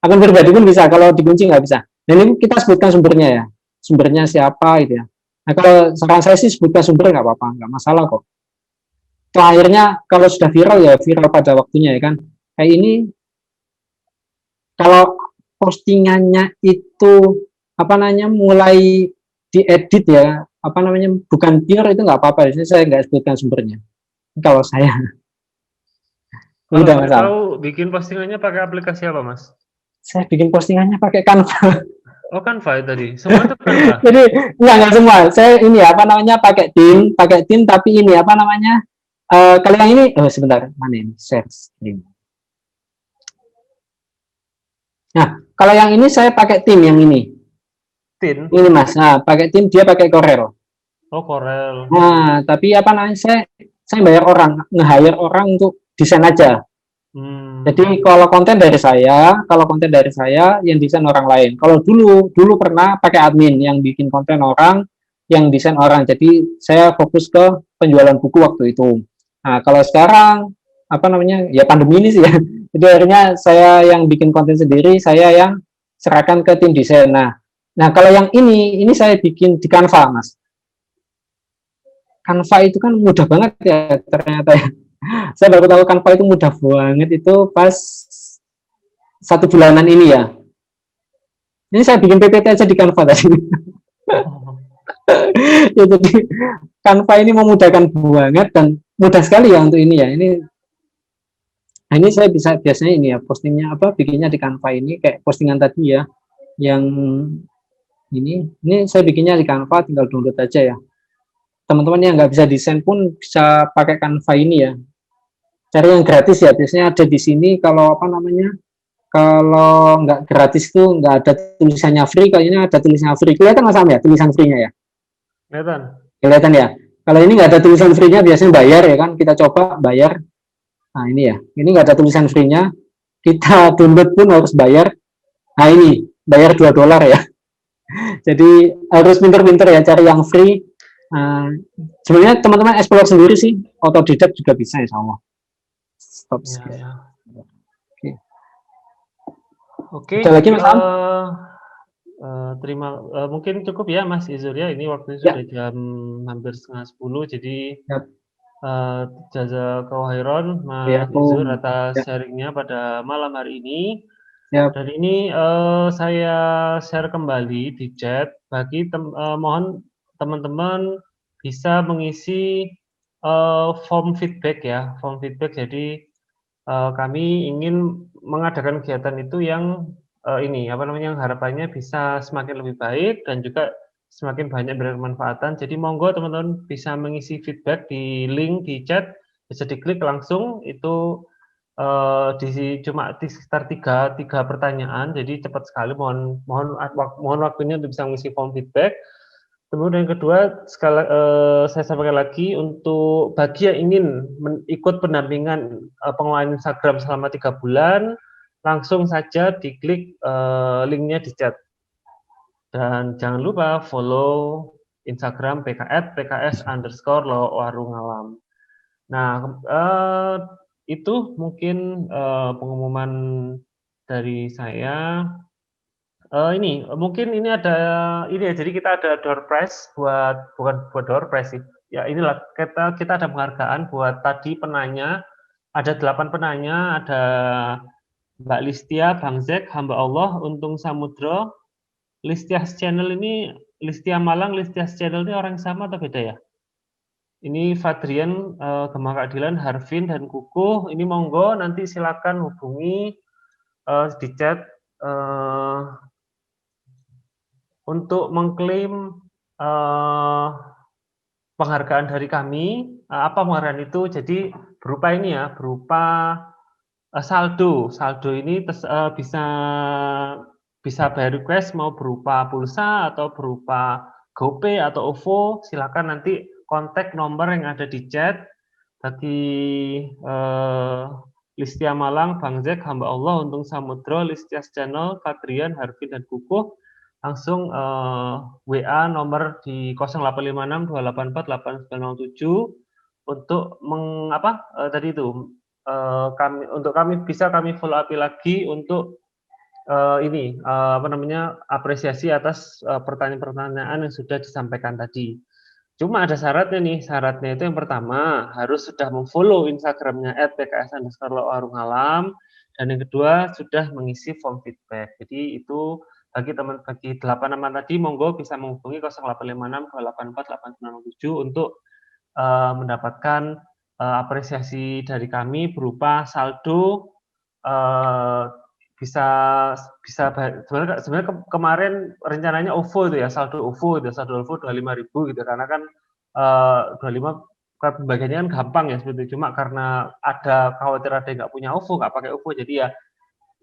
Akun pribadi pun bisa, kalau dikunci nggak bisa. Dan ini kita sebutkan sumbernya ya, sumbernya siapa gitu ya. Nah kalau saran saya sih sebutkan sumber nggak apa-apa, nggak masalah kok. Terakhirnya kalau sudah viral ya viral pada waktunya ya kan. Kayak ini kalau postingannya itu apa namanya mulai diedit ya, apa namanya bukan pure itu nggak apa-apa. Ini saya nggak sebutkan sumbernya. Kalau saya Kalau udah boleh masalah. tahu bikin postingannya pakai aplikasi apa, Mas? Saya bikin postingannya pakai Canva. Oh, Canva tadi. Semua itu Canva. Jadi enggak semua. Saya ini apa namanya pakai tim tapi ini apa namanya kalau yang ini sebentar mana ini share screen. Nah kalau yang ini saya pakai tim yang ini. Tin. Ini mas, nah pakai tim dia pakai Corel. Oh, Corel. Nah tapi apa namanya saya bayar orang, nge-hire orang untuk desain aja. Jadi kalau konten dari saya yang desain orang lain. Kalau dulu pernah pakai admin yang bikin konten orang, yang desain orang. Jadi saya fokus ke penjualan buku waktu itu. Nah kalau sekarang apa namanya ya pandemi ini sih ya. Jadi akhirnya saya yang bikin konten sendiri, saya yang serahkan ke tim desain. Nah kalau yang ini saya bikin di Canva mas. Canva itu kan mudah banget ya ternyata ya. Saya baru tahu Canva itu mudah banget itu pas 1 bulanan ini ya. Ini saya bikin PPT aja di Canva tadi. Ya, jadi Canva ini memudahkan banget dan mudah sekali ya untuk ini ya. Nah, ini saya bisa biasanya ini ya postingnya apa bikinnya di Canva ini kayak postingan tadi ya. Yang ini saya bikinnya di Canva tinggal download aja ya. Teman-teman yang nggak bisa desain pun bisa pakai Canva ini ya. Cari yang gratis ya, biasanya ada di sini. Kalau apa namanya, kalau nggak gratis tuh nggak ada tulisannya free, kayaknya ada tulisannya free. Kelihatan nggak sama ya tulisan free-nya ya? Kelihatan ya. Kalau ini nggak ada tulisan free-nya, biasanya bayar ya kan? Kita coba bayar. Nah ini ya, ini nggak ada tulisan free-nya. Kita download pun harus bayar. Nah ini bayar $2 ya. Jadi harus pinter-pinter ya cari yang free. Sebenarnya teman-teman explore sendiri sih, otodidak juga bisa ya sama. Stop screen. Oke. Ada lagi Mas Am? Mungkin cukup ya Mas Izur ya. Ini waktunya Ya. sudah jam hampir 9:30. Jadi Ya. jazakallahu khairan Mas Ya, Izur atas ya. sharingnya pada malam hari ini. Ya. Dan ini saya share kembali di chat bagi mohon teman-teman bisa mengisi form feedback ya, form feedback. Jadi kami ingin mengadakan kegiatan itu yang ini apa namanya yang harapannya bisa semakin lebih baik dan juga semakin banyak bermanfaatan. Jadi monggo teman-teman bisa mengisi feedback di link di chat, bisa diklik langsung itu cuma di sekitar tiga pertanyaan, jadi cepat sekali. Mohon waktunya untuk bisa mengisi form feedback. Kemudian yang kedua, saya sampaikan lagi untuk bagi yang ingin ikut pendampingan pengelolaan Instagram selama 3 bulan, langsung saja diklik linknya di chat. Dan jangan lupa follow Instagram pks_warungalam. Nah, itu mungkin pengumuman dari saya. Ini mungkin ini ada ini ya, jadi kita ada door prize bukan buat door prize sih. Ya inilah kita ada penghargaan buat tadi penanya. Ada 8 penanya, ada Mbak Listia, Bang Zek, hamba Allah, Untung Samudro, Listias Channel ini, Listia Malang, Listias Channel ini orang sama atau beda ya? Ini Fadrian, Gema Keadilan, Harvin, dan Kukuh. Ini monggo nanti silakan hubungi di chat untuk mengklaim penghargaan dari kami. Apa penghargaan itu? Jadi berupa ini ya, berupa Saldo ini bisa bayar request mau berupa pulsa atau berupa GoPay atau OVO, silakan nanti kontak nomor yang ada di chat. Bagi Listia Malang, Bang Zek, hamba Allah, Untung Samudro, Listias Channel, Kadrian, Harvin, dan Kukuh, langsung WA nomor di 0856 284 8907 untuk tadi itu kami bisa follow up lagi untuk apresiasi atas pertanyaan-pertanyaan yang sudah disampaikan tadi. Cuma ada syaratnya nih, syaratnya itu yang pertama harus sudah memfollow Instagramnya @pks_warungalam, dan yang kedua sudah mengisi form feedback. Jadi itu bagi 8 nama tadi, monggo bisa menghubungi 0856 284 8907 untuk mendapatkan apresiasi dari kami berupa saldo. Sebenarnya kemarin rencananya OVO itu ya, saldo OVO 25.000 gitu, karena kan 25 pembagiannya kan gampang ya seperti itu. Cuma karena ada khawatir ada yang nggak punya OVO, nggak pakai OVO, jadi ya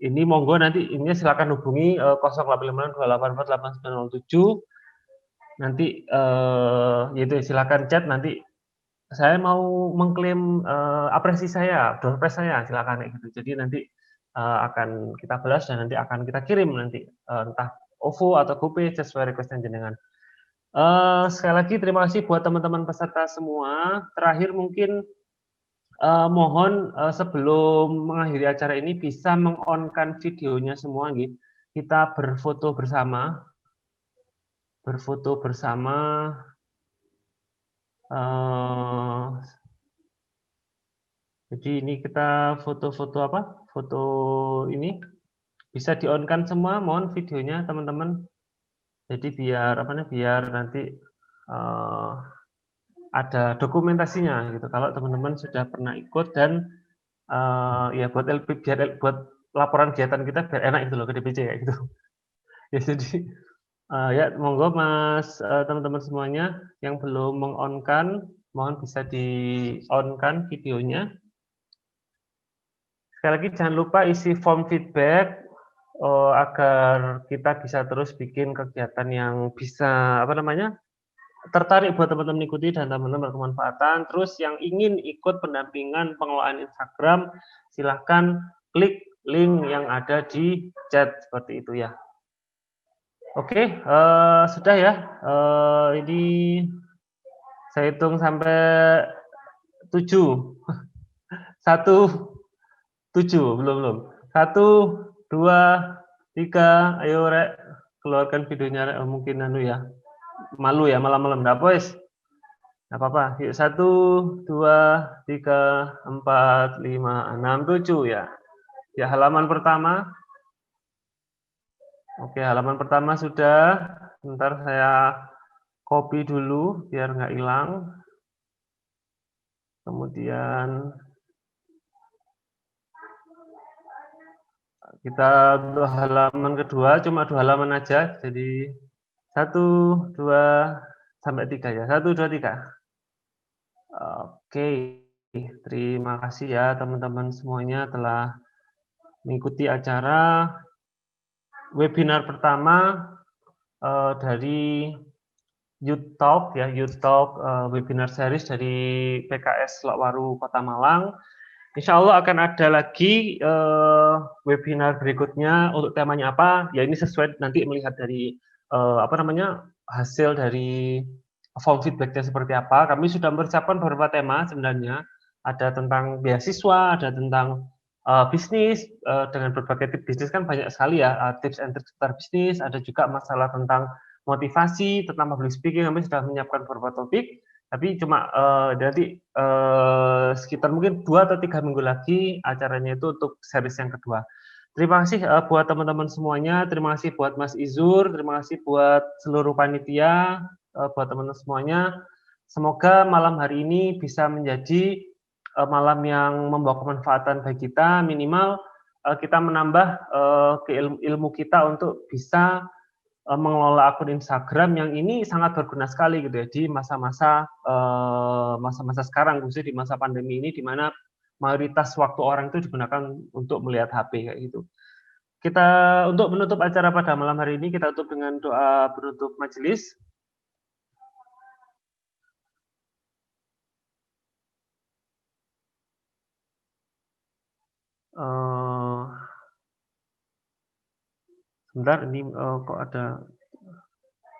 ini monggo nanti ini silakan hubungi 0856 284 8907. Nanti yaitu silakan chat, nanti saya mau mengklaim apresiasi saya, door prize saya, silakan kayak gitu. Jadi nanti akan kita balas dan nanti akan kita kirim nanti entah OVO atau GoPay sesuai request jenengan. Sekali lagi terima kasih buat teman-teman peserta semua. Terakhir mungkin mohon sebelum mengakhiri acara ini bisa meng-on-kan videonya semua gitu. Kita berfoto bersama. Jadi ini kita foto-foto foto ini bisa di-on-kan semua, mohon videonya teman-teman. Jadi biar nanti ada dokumentasinya gitu. Kalau teman-teman sudah pernah ikut dan ya buat laporan kegiatan kita biar enak gitu loh ke DPC kayak gitu. Ya jadi ya monggo Mas teman-teman semuanya yang belum meng-on-kan, mohon bisa di-on-kan videonya. Sekali lagi jangan lupa isi form feedback agar kita bisa terus bikin kegiatan yang bisa tertarik buat teman-teman ikuti dan teman-teman berkemanfaatan. Terus yang ingin ikut pendampingan pengelolaan Instagram, silahkan klik link yang ada di chat seperti itu ya. Oke, sudah ya. Ini saya hitung sampai 7. 7 belum. 1, 2, 3, ayo Rek, keluarkan videonya Rek. Mungkin ya. Malu ya malam-malam, enggak boys. Enggak apa-apa. Yuk 1, 2, 3, 4, 5, 6, 7 ya. Ya halaman pertama. Oke, halaman pertama sudah. Bentar saya copy dulu biar nggak hilang. Kemudian kita untuk halaman kedua cuma 2 halaman aja, jadi 1, 2, sampai 3 ya. 1, 2, 3. Oke, terima kasih ya teman-teman semuanya telah mengikuti acara webinar pertama dari Youth Talk ya, Youth Talk webinar series dari PKS Lokwaru Kota Malang. Insya Allah akan ada lagi webinar berikutnya untuk temanya apa. Ya ini sesuai nanti melihat dari hasil dari form feedbacknya seperti apa. Kami sudah mempersiapkan beberapa tema sebenarnya. Ada tentang beasiswa, ada tentang bisnis, dengan berbagai tips bisnis kan banyak sekali ya, tips and tricks seputar bisnis. Ada juga masalah tentang motivasi, tentang public speaking. Kami sudah menyiapkan beberapa topik. Tapi cuma nanti sekitar mungkin 2 atau 3 minggu lagi acaranya itu untuk series yang kedua. Terima kasih buat teman-teman semuanya, terima kasih buat Mas Izur, terima kasih buat seluruh panitia, buat teman-teman semuanya. Semoga malam hari ini bisa menjadi malam yang membawa kemanfaatan bagi kita, minimal kita menambah ilmu kita untuk bisa mengelola akun Instagram yang ini sangat berguna sekali gitu ya di masa-masa sekarang, khususnya di masa pandemi ini, di mana mayoritas waktu orang itu digunakan untuk melihat HP kayak gitu. Kita untuk menutup acara pada malam hari ini, kita tutup dengan doa penutup majelis. Sebentar, ini kok ada.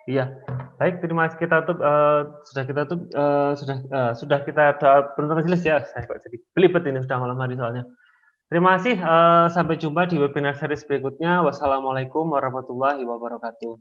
Iya, baik. Terima kasih. Kita tutup. Sudah kita doa penutup majelis ya. Saya kok jadi belibet ini sudah malam hari soalnya. Terima kasih. Sampai jumpa di webinar series berikutnya. Wassalamualaikum warahmatullahi wabarakatuh.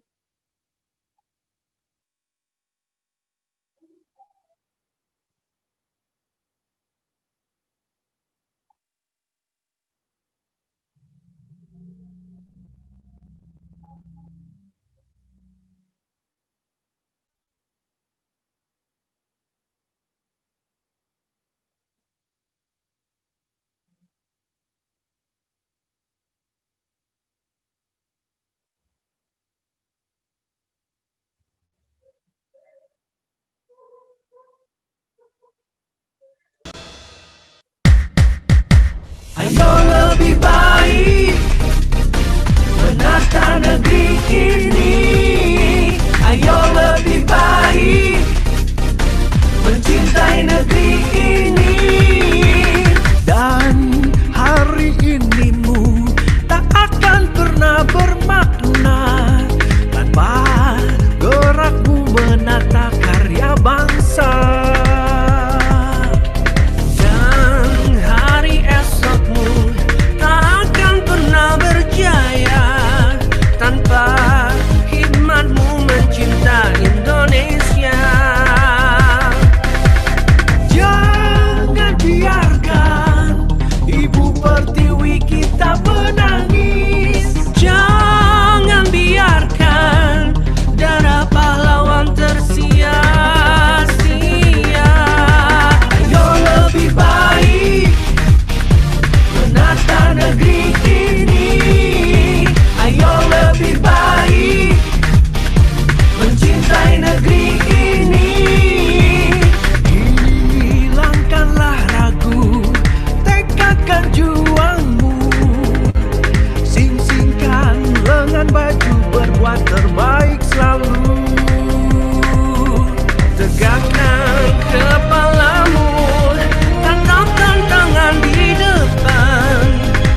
Ayo lebih baik menata negeri ini. Ayo lebih baik mencintai negeri ini. Dan hari inimu tak akan pernah bermakna tanpa gerakmu menata karya bangsa. Indonesia, jangan biarkan Ibu Pertiwi kita menangis. Jangan biarkan darah pahlawan tersia-sia. Ayo lebih baik menata negeri ini. Ayo lebih baik mencintai negeri ini. Hilangkanlah ragu, tekadkan juangmu. Sing-singkan lengan baju, berbuat terbaik selalu. Tegakkan kepalamu, tandangkan tangan di depan.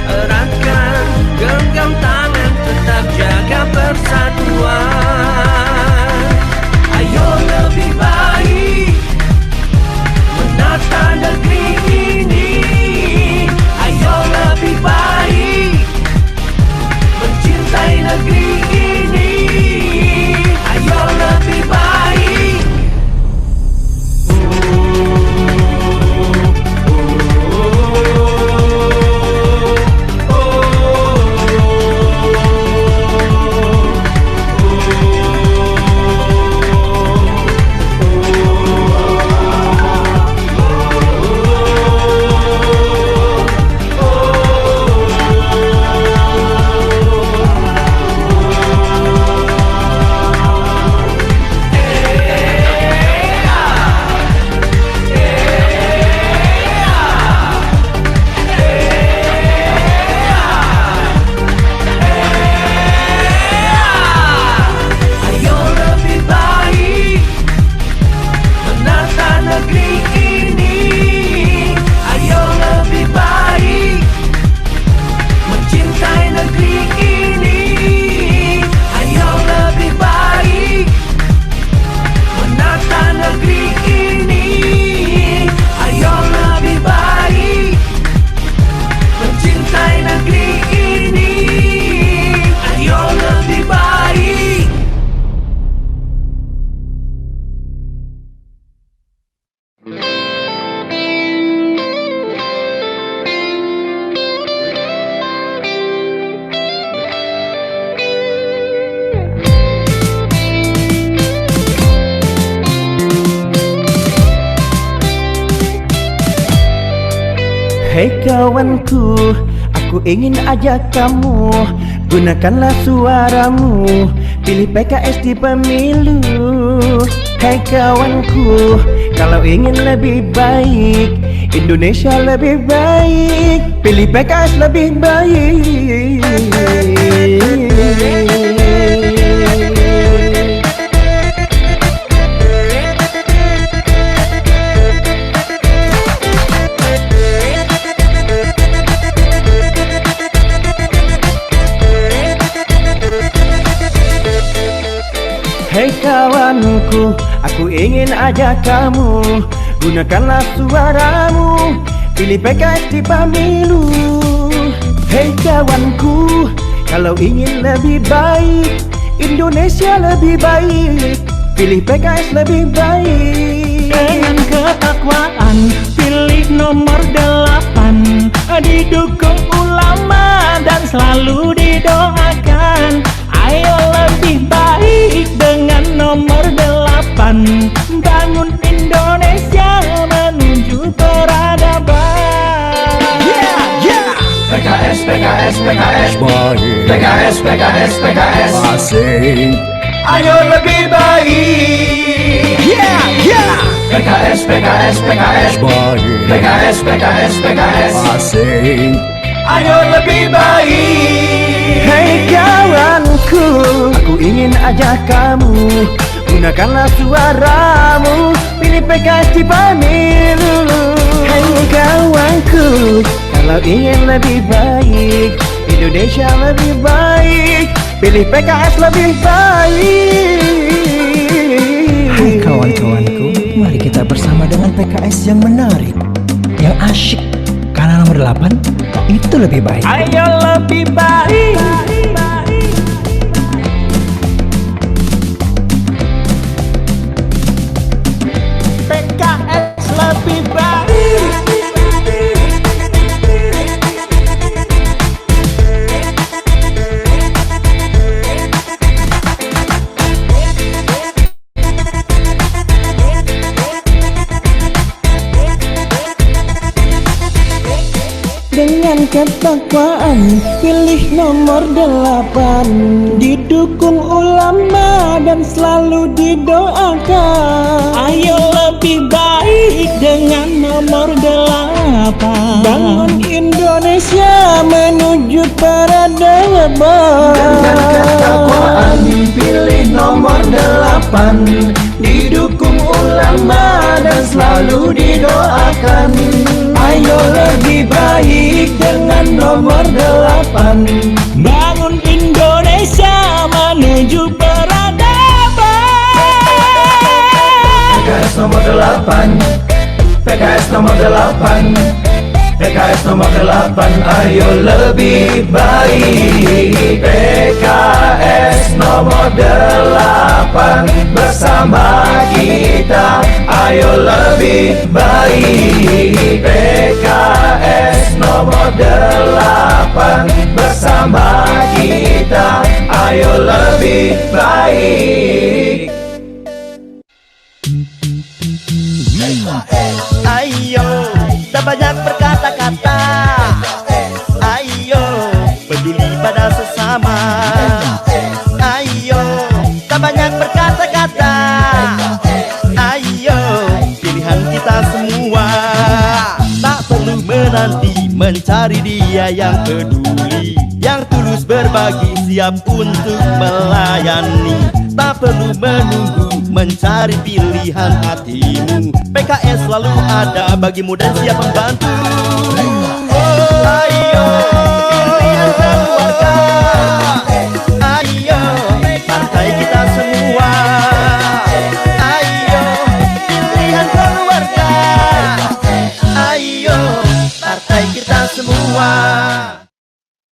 Eratkan genggam tangan, tetap jaga persatuan. Ayo lebih baik menata negeri ini. Ayo lebih baik mencintai negeri ini. Ayo lebih baik. Hei kawanku, aku ingin ajak kamu, gunakanlah suaramu, pilih PKS di pemilu. Hei kawanku, kalau ingin lebih baik, Indonesia lebih baik, pilih PKS lebih baik. Hei kawanku, aku ingin ajak kamu, gunakanlah suaramu, pilih PKS di pemilu. Hei kawanku, kalau ingin lebih baik, Indonesia lebih baik, pilih PKS lebih baik. Dengan ketakwaan pilih nomor 8, didukung ulama dan selalu didoakan. Ayo lebih baik dengan nomor 8, bangun Indonesia menuju peradaban. PKS, PKS, PKS, PKS, PKS, PKS, Asik. ayo lebih baik. PKS, PKS, PKS, PKS, PKS, PKS, Asik. ayo lebih baik. Hei kawanku, aku ingin ajak kamu, gunakanlah suaramu, pilih PKS di pemilu. Hei kawanku, kalau ingin lebih baik, Indonesia lebih baik, pilih PKS lebih baik. Hai kawan-kawanku, mari kita bersama dengan PKS yang menarik, yang asyik, karena nomor 8 itu lebih baik. Ayo lebih baik. PKS lebih baik. Dengan ketakwaan pilih nomor 8, didukung ulama dan selalu didoakan. Ayo lebih baik dengan nomor 8, Bangun Indonesia menuju peradaban. Dengan ketakwaan pilih nomor 8, didukung ulama dan selalu didoakan. Ayo lebih baik dengan nomor 8, bangun Indonesia menuju peradaban. PKS nomor 8, PKS nomor 8, PKS nomor 8, ayo lebih baik. PKS nomor 8, bersama kita, ayo lebih baik. PKS nomor 8, bersama kita, ayo lebih baik. Ayo, tak banyak berkata-kata. Ayo, peduli pada sesama. Ayo, tak banyak berkata-kata. Ayo, pilihan kita semua. Tak perlu menanti mencari dia yang peduli, yang tulus berbagi, siap untuk melayani. Tak perlu menunggu mencari pilihan hatimu. PKS selalu ada bagimu dan siap membantu. Oh, ayo